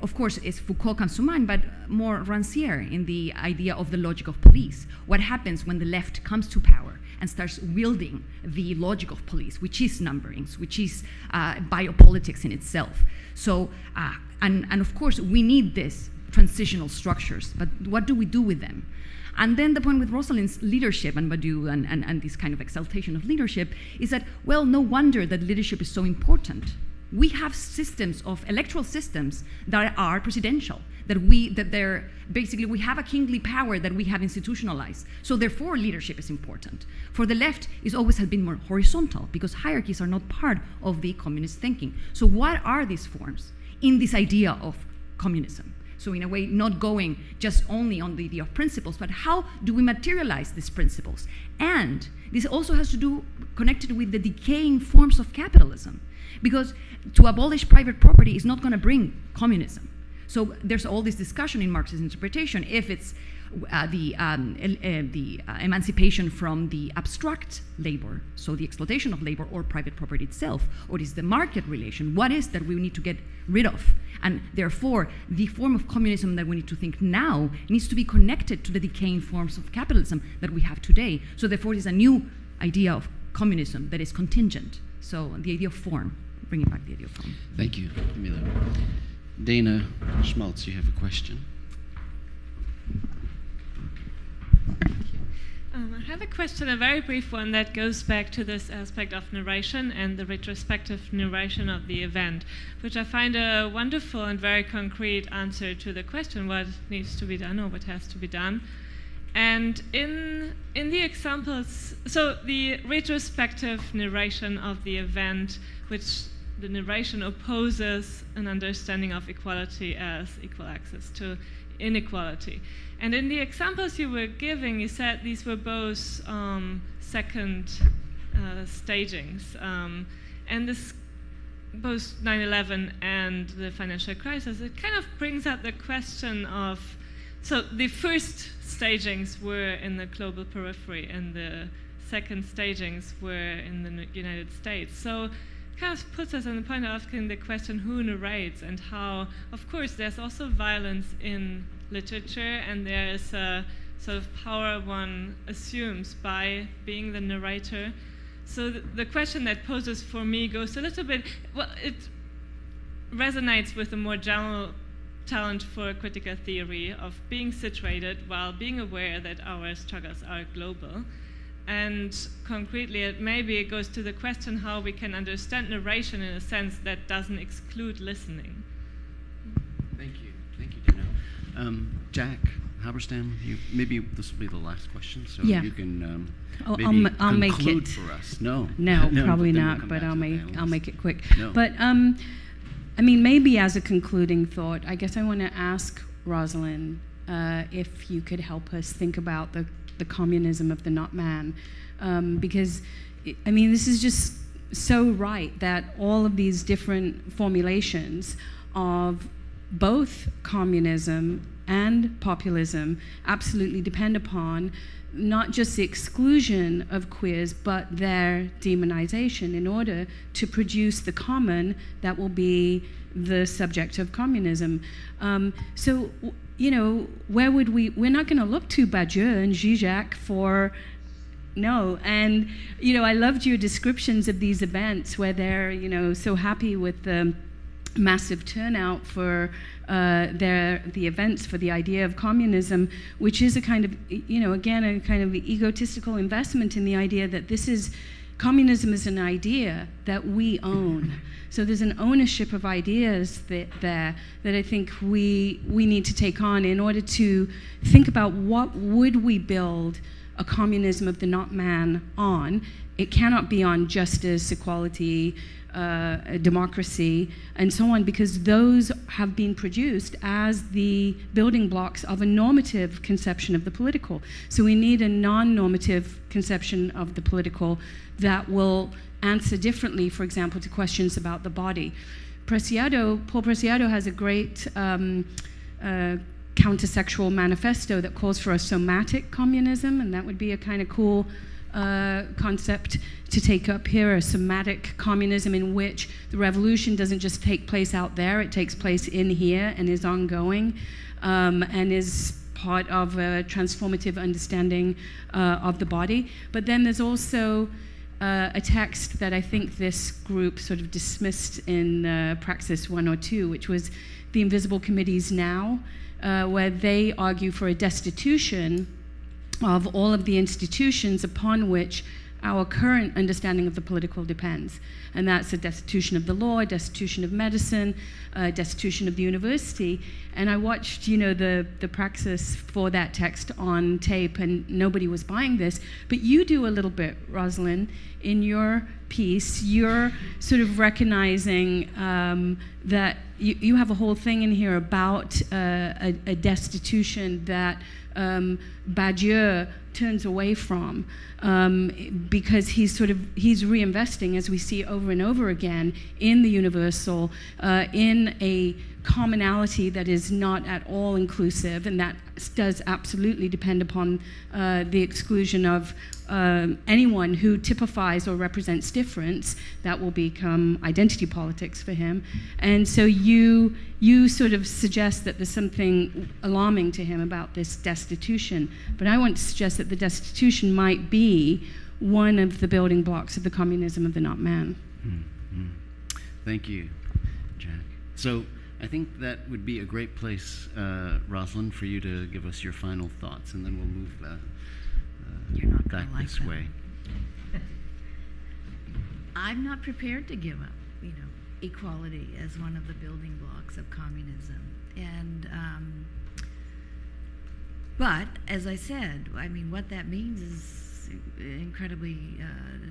of course, it's Foucault comes to mind, but more Rancière in the idea of the logic of police. What happens when the left comes to power and starts wielding the logic of police, which is numberings, which is biopolitics in itself. So, and of course, we need these transitional structures, but what do we do with them? And then the point with Rosalind's leadership and Badiou and this kind of exaltation of leadership is that, well, no wonder that leadership is so important. We have systems of electoral systems that are presidential, we have a kingly power that we have institutionalized. So therefore, leadership is important. For the left, it always has been more horizontal because hierarchies are not part of the communist thinking. So what are these forms in this idea of communism? So in a way, not going just only on the idea of principles, but how do we materialize these principles? And this also has to do connected with the decaying forms of capitalism, because to abolish private property is not going to bring communism. So there's all this discussion in Marxist interpretation if it's the emancipation from the abstract labor, so the exploitation of labor or private property itself, or is the market relation? What is that we need to get rid of? And therefore, the form of communism that we need to think now needs to be connected to the decaying forms of capitalism that we have today. So therefore, it's a new idea of communism that is contingent. So the idea of form, bringing back the idea of form. Thank you, Camila. Dana Schmaltz, you have a question. I have a question, a very brief one, that goes back to this aspect of narration and the retrospective narration of the event, which I find a wonderful and very concrete answer to the question what needs to be done or what has to be done. And in the examples, so the retrospective narration of the event, which the narration opposes an understanding of equality as equal access to inequality. And in the examples you were giving, you said these were both second stagings. And this, both 9/11 and the financial crisis, it kind of brings up the question of, so the first stagings were in the global periphery and the second stagings were in the United States. So it kind of puts us on the point of asking the question who narrates and how, of course, there's also violence in literature, and there's a sort of power one assumes by being the narrator. So the question that poses for me goes a little bit, well, it resonates with a more general challenge for critical theory of being situated while being aware that our struggles are global. And concretely, maybe it goes to the question how we can understand narration in a sense that doesn't exclude listening. Thank you, Dana. Jack Halberstam, maybe this will be the last question, so Yeah. you can I'll make conclude it for us. No, probably then we'll not. come But back to the I'll panelists. make it quick. No. But I mean, maybe as a concluding thought, I guess I want to ask Rosalind if you could help us think about the communism of the not man, because I mean, this is just so right that all of these different formulations of both communism and populism absolutely depend upon not just the exclusion of queers, but their demonization in order to produce the common that will be the subject of communism. So, you know, where would we're not going to look to Badiou and Zizek for, no. And, you know, I loved your descriptions of these events where they're, you know, so happy with the massive turnout for the events for the idea of communism, which is a kind of, you know, again, a kind of egotistical investment in the idea that communism is an idea that we own. So there's an ownership of ideas that I think we need to take on in order to think about what would we build a communism of the not man on. It cannot be on justice, equality, democracy, and so on, because those have been produced as the building blocks of a normative conception of the political. So we need a non-normative conception of the political that will answer differently, for example, to questions about the body. Paul Preciado has a great countersexual manifesto that calls for a somatic communism, and that would be a kind of cool concept to take up here, a somatic communism in which the revolution doesn't just take place out there, it takes place in here and is ongoing and is part of a transformative understanding of the body. But then there's also a text that I think this group sort of dismissed in Praxis 1 or 2, which was The Invisible Committees Now, where they argue for a destitution of all of the institutions upon which our current understanding of the political depends. And that's a destitution of the law, a destitution of medicine, a destitution of the university. And I watched, you know, the Praxis for that text on tape, and nobody was buying this. But you do a little bit, Rosalind, in your piece. You're sort of recognizing that you have a whole thing in here about a destitution that Badiou turns away from because he's reinvesting, as we see over and over again, in the universal, in a commonality that is not at all inclusive, and that does absolutely depend upon the exclusion of anyone who typifies or represents difference. That will become identity politics for him. And so you sort of suggest that there's something alarming to him about this destitution, but I want to suggest that the destitution might be one of the building blocks of the communism of the not man. Mm-hmm. Thank you, Jack. So I think that would be a great place, Rosalind, for you to give us your final thoughts, and then we'll move back this way. I'm not prepared to give up, equality as one of the building blocks of communism. And but as I said, what that means is incredibly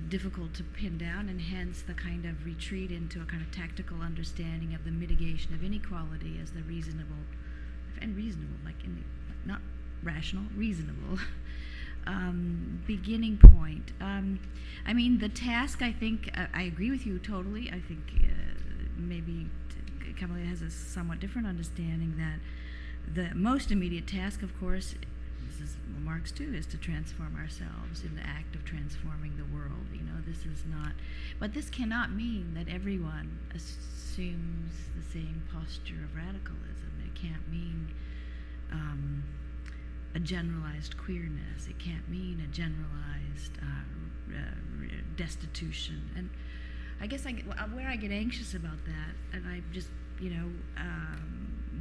difficult to pin down, and hence the kind of retreat into a kind of tactical understanding of the mitigation of inequality as the reasonable, not rational, reasonable beginning point. The task, I think, I agree with you totally. I think maybe Kamala has a somewhat different understanding that the most immediate task, of course, this is Marx too, is to transform ourselves in the act of transforming the world. This is not, but this cannot mean that everyone assumes the same posture of radicalism. It can't mean a generalized queerness. It can't mean a generalized destitution. And I guess where I get anxious about that, and I just,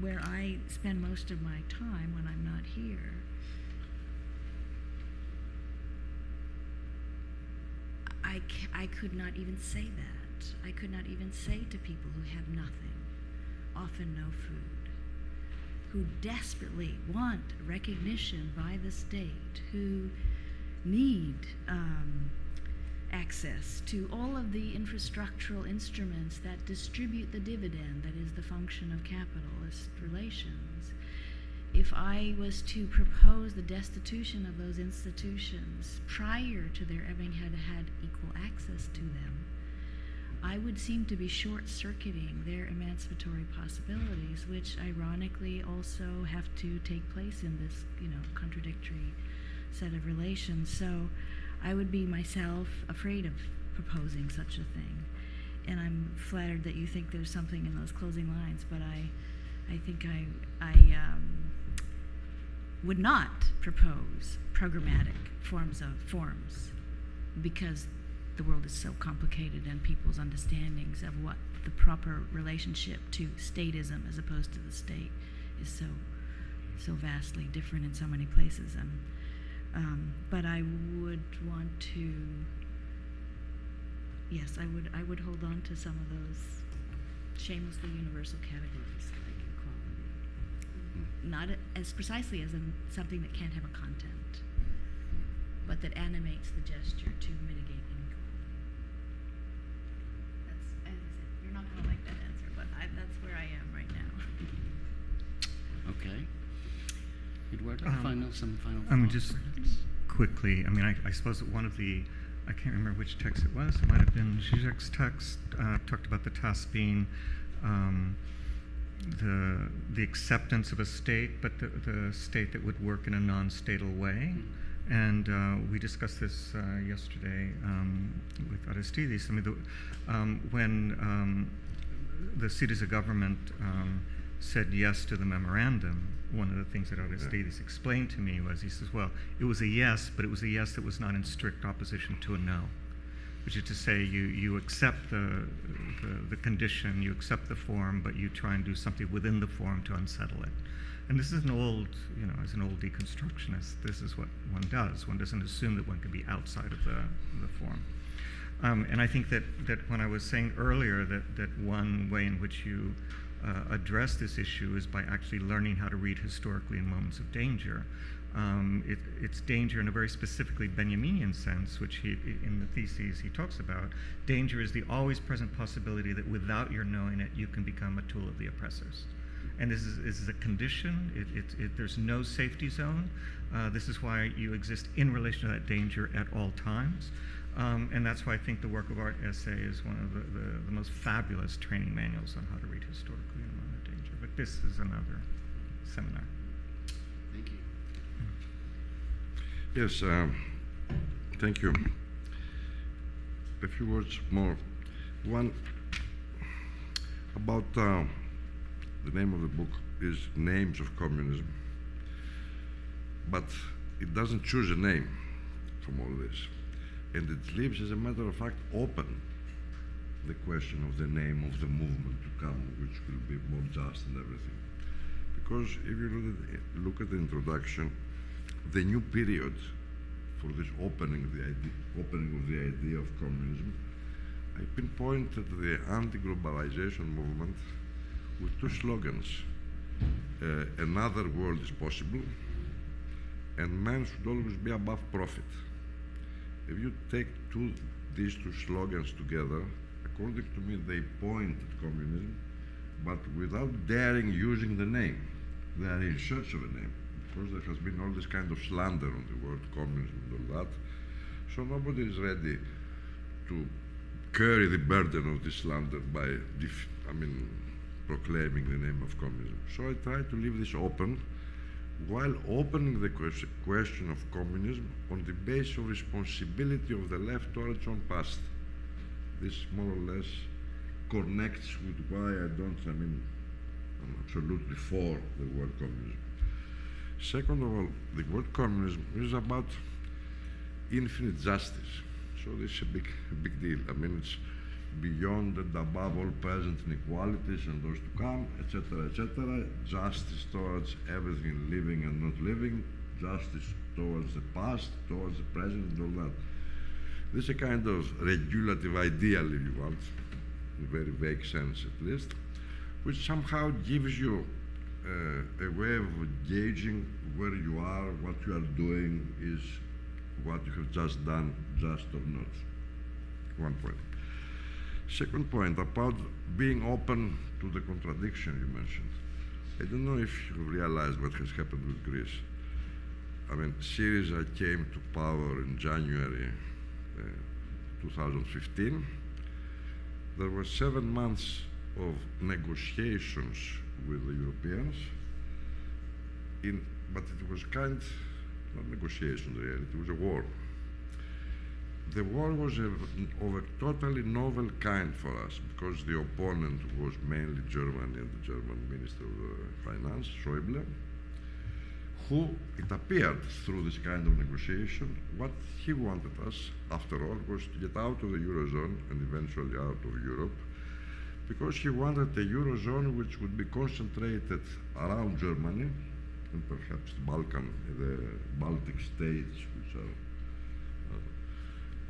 where I spend most of my time when I'm not here, I could not even say that. I could not even say to people who have nothing, often no food, who desperately want recognition by the state, who need access to all of the infrastructural instruments that distribute the dividend that is the function of capitalist relations. If I was to propose the destitution of those institutions prior to their having had equal access to them, I would seem to be short-circuiting their emancipatory possibilities, which ironically also have to take place in this, contradictory set of relations. So I would be myself afraid of proposing such a thing. And I'm flattered that you think there's something in those closing lines, but I think I would not propose programmatic forms because the world is so complicated and people's understandings of what the proper relationship to statism as opposed to the state is so vastly different in so many places. But I would want to, yes, I would hold on to some of those shamelessly universal categories like equality, not as precisely as something that can't have a content, but that animates the gesture to mitigate inequality. That's, as I said, you're not going to like that answer, but that's where I am right now. Okay. Eduardo, some final thoughts? Just perhaps? quickly, I suppose that one of the, I can't remember which text it was, it might have been Zizek's text, talked about the task being the acceptance of a state, but the state that would work in a non-statal way. And we discussed this yesterday with Aristides. When the Syriza government said yes to the memorandum, one of the things that Aristides explained to me was, he says, well, it was a yes, but it was a yes that was not in strict opposition to a no, which is to say you accept the condition, you accept the form, but you try and do something within the form to unsettle it. And this is an old, as an old deconstructionist, this is what one does. One doesn't assume that one can be outside of the form. And I think that when I was saying earlier that one way in which you address this issue is by actually learning how to read historically in moments of danger, It's danger in a very specifically Benjaminian sense, which in the theses he talks about. Danger is the always present possibility that without your knowing it, you can become a tool of the oppressors. And this is a condition. There's no safety zone. This is why you exist in relation to that danger at all times. And that's why I think the work of art essay is one of the most fabulous training manuals on how to read historically in a moment of danger. But this is another seminar. Thank you. Yes, thank you. A few words more. One, about the name of the book is Names of Communism, but it doesn't choose a name from all this. And it leaves, as a matter of fact, open the question of the name of the movement to come, which will be more just and everything. Because if you look at the introduction, the new period for this opening of the idea of communism, I pinpointed the anti-globalization movement with two slogans. Another world is possible, and man should always be above profit. If you take these two slogans together, according to me, they point at communism, but without daring using the name. They are in search of a name, because there has been all this kind of slander on the word communism and all that. So nobody is ready to carry the burden of this slander by, proclaiming the name of communism. So I try to leave this open, while opening the question of communism on the basis of responsibility of the left toward its own past. This more or less connects with why I'm absolutely for the word communism. Second of all, the word communism is about infinite justice. So this is a big deal. It's beyond and above all present inequalities and those to come, etc., etc. Justice towards everything living and not living, justice towards the past, towards the present, and all that. This is a kind of regulative ideal, if you want, in a very vague sense at least, which somehow gives you a way of gauging where you are, what you are doing is what you have just done, just or not. One point. Second point, about being open to the contradiction you mentioned. I don't know if you realized what has happened with Greece. Syriza came to power in January 2015. There were 7 months of negotiations with the Europeans, but it was not negotiations really, it was a war. The war was of a totally novel kind for us, because the opponent was mainly Germany and the German Minister of Finance, Schäuble, who, it appeared through this kind of negotiation, what he wanted us, after all, was to get out of the Eurozone and eventually out of Europe, because he wanted a Eurozone which would be concentrated around Germany and perhaps the Baltic states, which are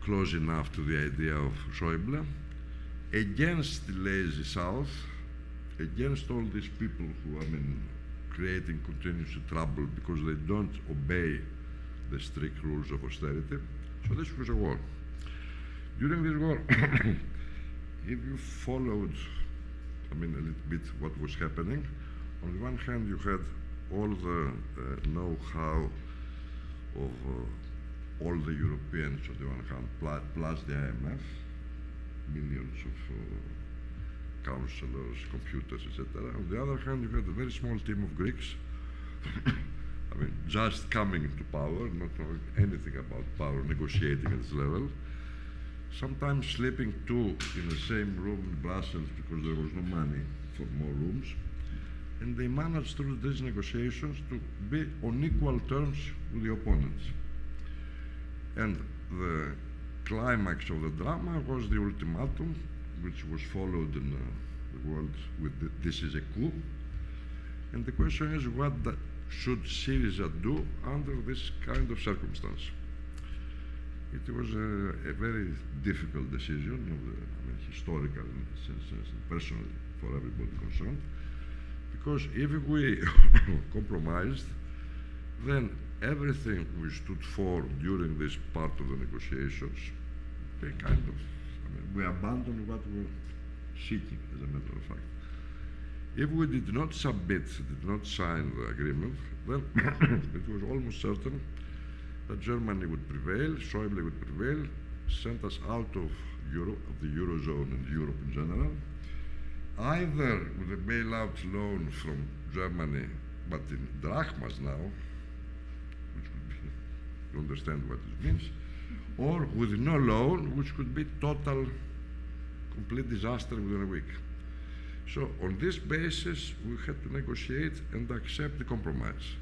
close enough to the idea of Schäuble, against the lazy South, against all these people who are creating continuous trouble because they don't obey the strict rules of austerity. So this was a war. During this war, if you followed, a little bit what was happening, on the one hand you had all the know-how of all the Europeans on the one hand, plus the IMF, millions of counselors, computers, etc. On the other hand, you had a very small team of Greeks, just coming to power, not knowing anything about power, negotiating at this level, sometimes sleeping two in the same room in Brussels because there was no money for more rooms. And they managed through these negotiations to be on equal terms with the opponents. And the climax of the drama was the ultimatum, which was followed in the world with this is a coup. And the question is, what should Syriza do under this kind of circumstance? It was a very difficult decision, historical in a sense, and personally for everybody concerned, because if we compromised, then everything we stood for during this part of the negotiations, we kind of, we abandoned what we were seeking, as a matter of fact. If we did not submit, did not sign the agreement, then it was almost certain that Germany would prevail, Schäuble would prevail, send us out of Europe, of the Eurozone and Europe in general, either with a bailout loan from Germany, but in drachmas now, which would be, you understand what it means, or with no loan, which could be total, complete disaster within a week. So on this basis, we had to negotiate and accept the compromise.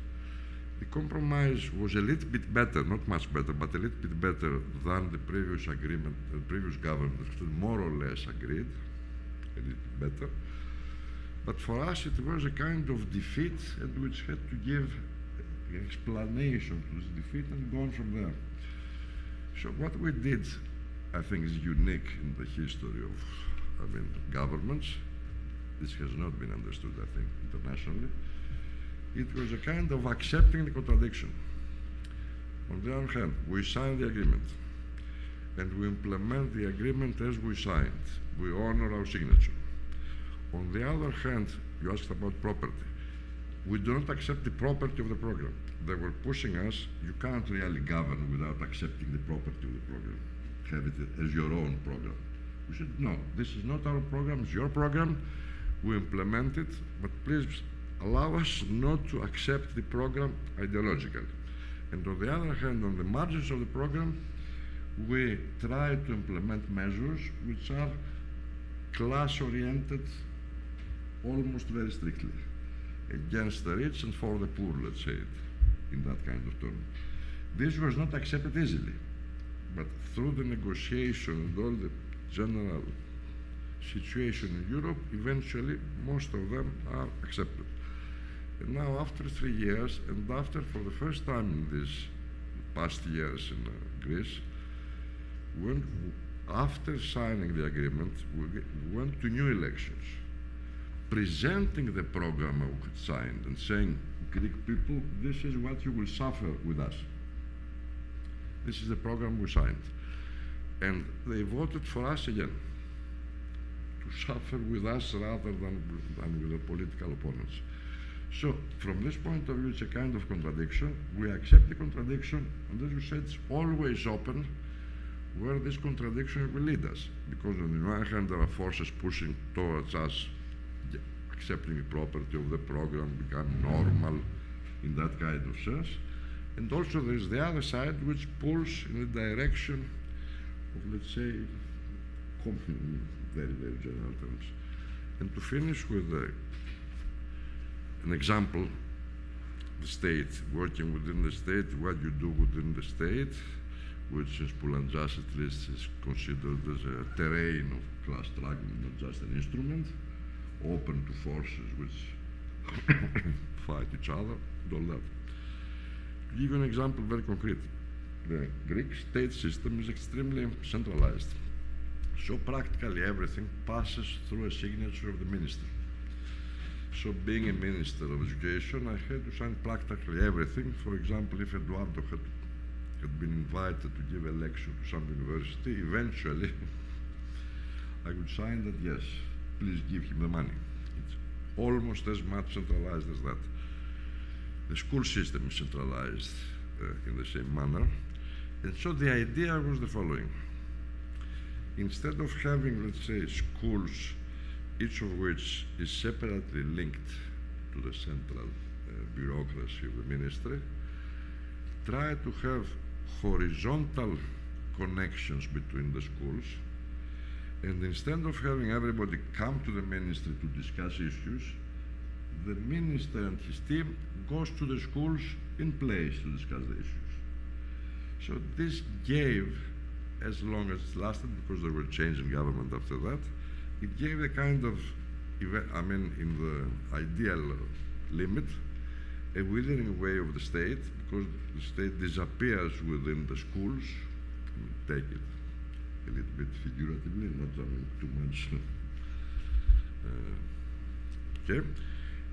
The compromise was a little bit better, not much better, but a little bit better than the previous agreement, the previous government more or less agreed, a little better. But for us, it was a kind of defeat, and we had to give an explanation to this defeat and go on from there. So what we did, I think, is unique in the history of, governments. This has not been understood, I think, internationally. It was a kind of accepting the contradiction. On the other hand, we signed the agreement, and we implement the agreement as we signed. We honor our signature. On the other hand, you asked about property. We do not accept the property of the program. They were pushing us, you can't really govern without accepting the property of the program, have it as your own program. We said, no, this is not our program, it's your program. We implement it, but please allow us not to accept the program ideologically. And on the other hand, on the margins of the program, we try to implement measures which are class-oriented almost very strictly, against the rich and for the poor, let's say it, in that kind of term. This was not accepted easily, but through the negotiation and all the general situation in Europe, eventually most of them are accepted. And now after 3 years, and after for the first time in these past years in Greece, after signing the agreement, we went to new elections, presenting the program we had signed and saying, Greek people, this is what you will suffer with us. This is the program we signed. And they voted for us again, to suffer with us rather than with the political opponents. So from this point of view, it's a kind of contradiction. We accept the contradiction, and as you said, it's always open where this contradiction will lead us. Because on the one hand, there are forces pushing towards us, accepting the property of the program, become normal in that kind of sense. And also there's the other side which pulls in the direction of, let's say, in very, very general terms. And to finish with an example, the state, working within the state, what you do within the state, which in Poulanjas at least is considered as a terrain of class struggle, not just an instrument, open to forces which fight each other, and all that. To give you an example, very concrete, the Greek state system is extremely centralized. So practically everything passes through a signature of the minister. So being a minister of education, I had to sign practically everything. For example, if Eduardo had been invited to give a lecture to some university, eventually I would sign that, yes, please give him the money. It's almost as much centralized as that. The school system is centralized in the same manner. And so the idea was the following. Instead of having, let's say, schools, each of which is separately linked to the central bureaucracy of the ministry, try to have horizontal connections between the schools, and instead of having everybody come to the ministry to discuss issues, the minister and his team goes to the schools in place to discuss the issues. So this gave, as long as it lasted, because there were changes in government after that, it gave a kind of, in the ideal limit, a withering away of the state, because the state disappears within the schools. Take it a little bit figuratively, not too much. Okay?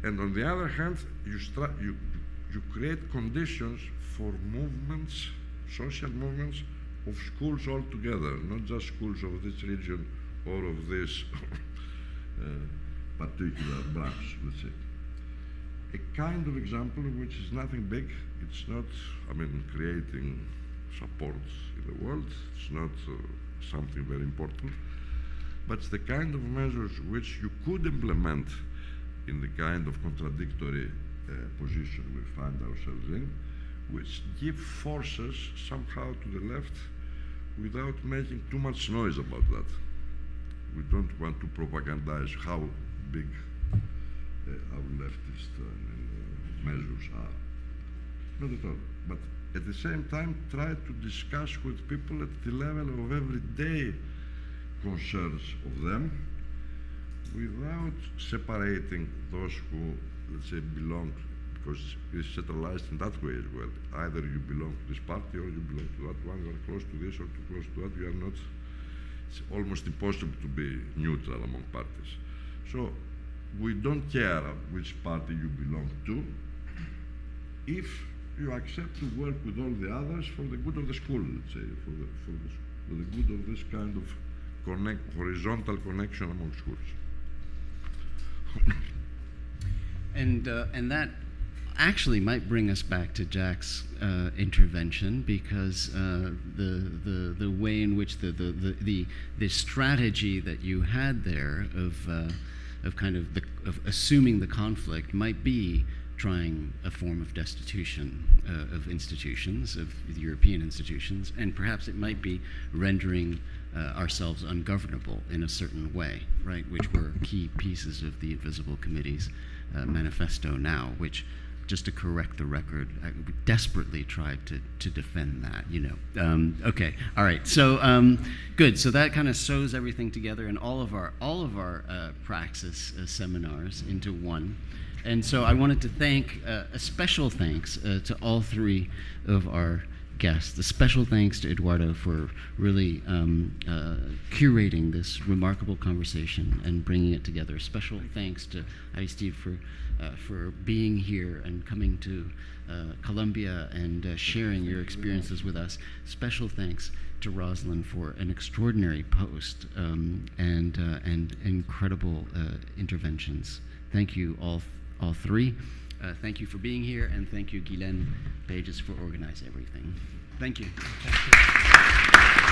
And on the other hand, you you create conditions for movements, social movements of schools altogether, not just schools of this region or of this particular branch, let's say. A kind of example which is nothing big, it's not, creating supports in the world, it's not something very important, but it's the kind of measures which you could implement in the kind of contradictory position we find ourselves in, which give forces somehow to the left without making too much noise about that. We don't want to propagandize how big our leftist measures are. Not at all. But at the same time, try to discuss with people at the level of everyday concerns of them without separating those who, let's say, belong, because it's centralized in that way as well. Either you belong to this party or you belong to that one, you are close to this or too close to that, you are not. It's almost impossible to be neutral among parties. So we don't care which party you belong to if you accept to work with all the others for the good of the school, let's say, for the good of this kind of horizontal connection among schools. And that actually might bring us back to Jack's intervention, because the way in which the strategy that you had there of assuming the conflict might be trying a form of destitution of institutions, of the European institutions, and perhaps it might be rendering ourselves ungovernable in a certain way, right? Which were key pieces of the Invisible Committee's manifesto now, which, just to correct the record, I desperately tried to defend that, Okay, all right. So good. So that kind of sews everything together in all of our Praxis seminars into one. And so I wanted to thank a special thanks to all three of our guests. A special thanks to Eduardo for really curating this remarkable conversation and bringing it together. A special thanks to Aristide for being here and coming to Colombia and sharing your experiences with us. Special thanks to Rosalind for an extraordinary post and incredible interventions. Thank you all three. Thank you for being here, and thank you, Guylaine Pages, for organizing everything. Thank you. Thank you.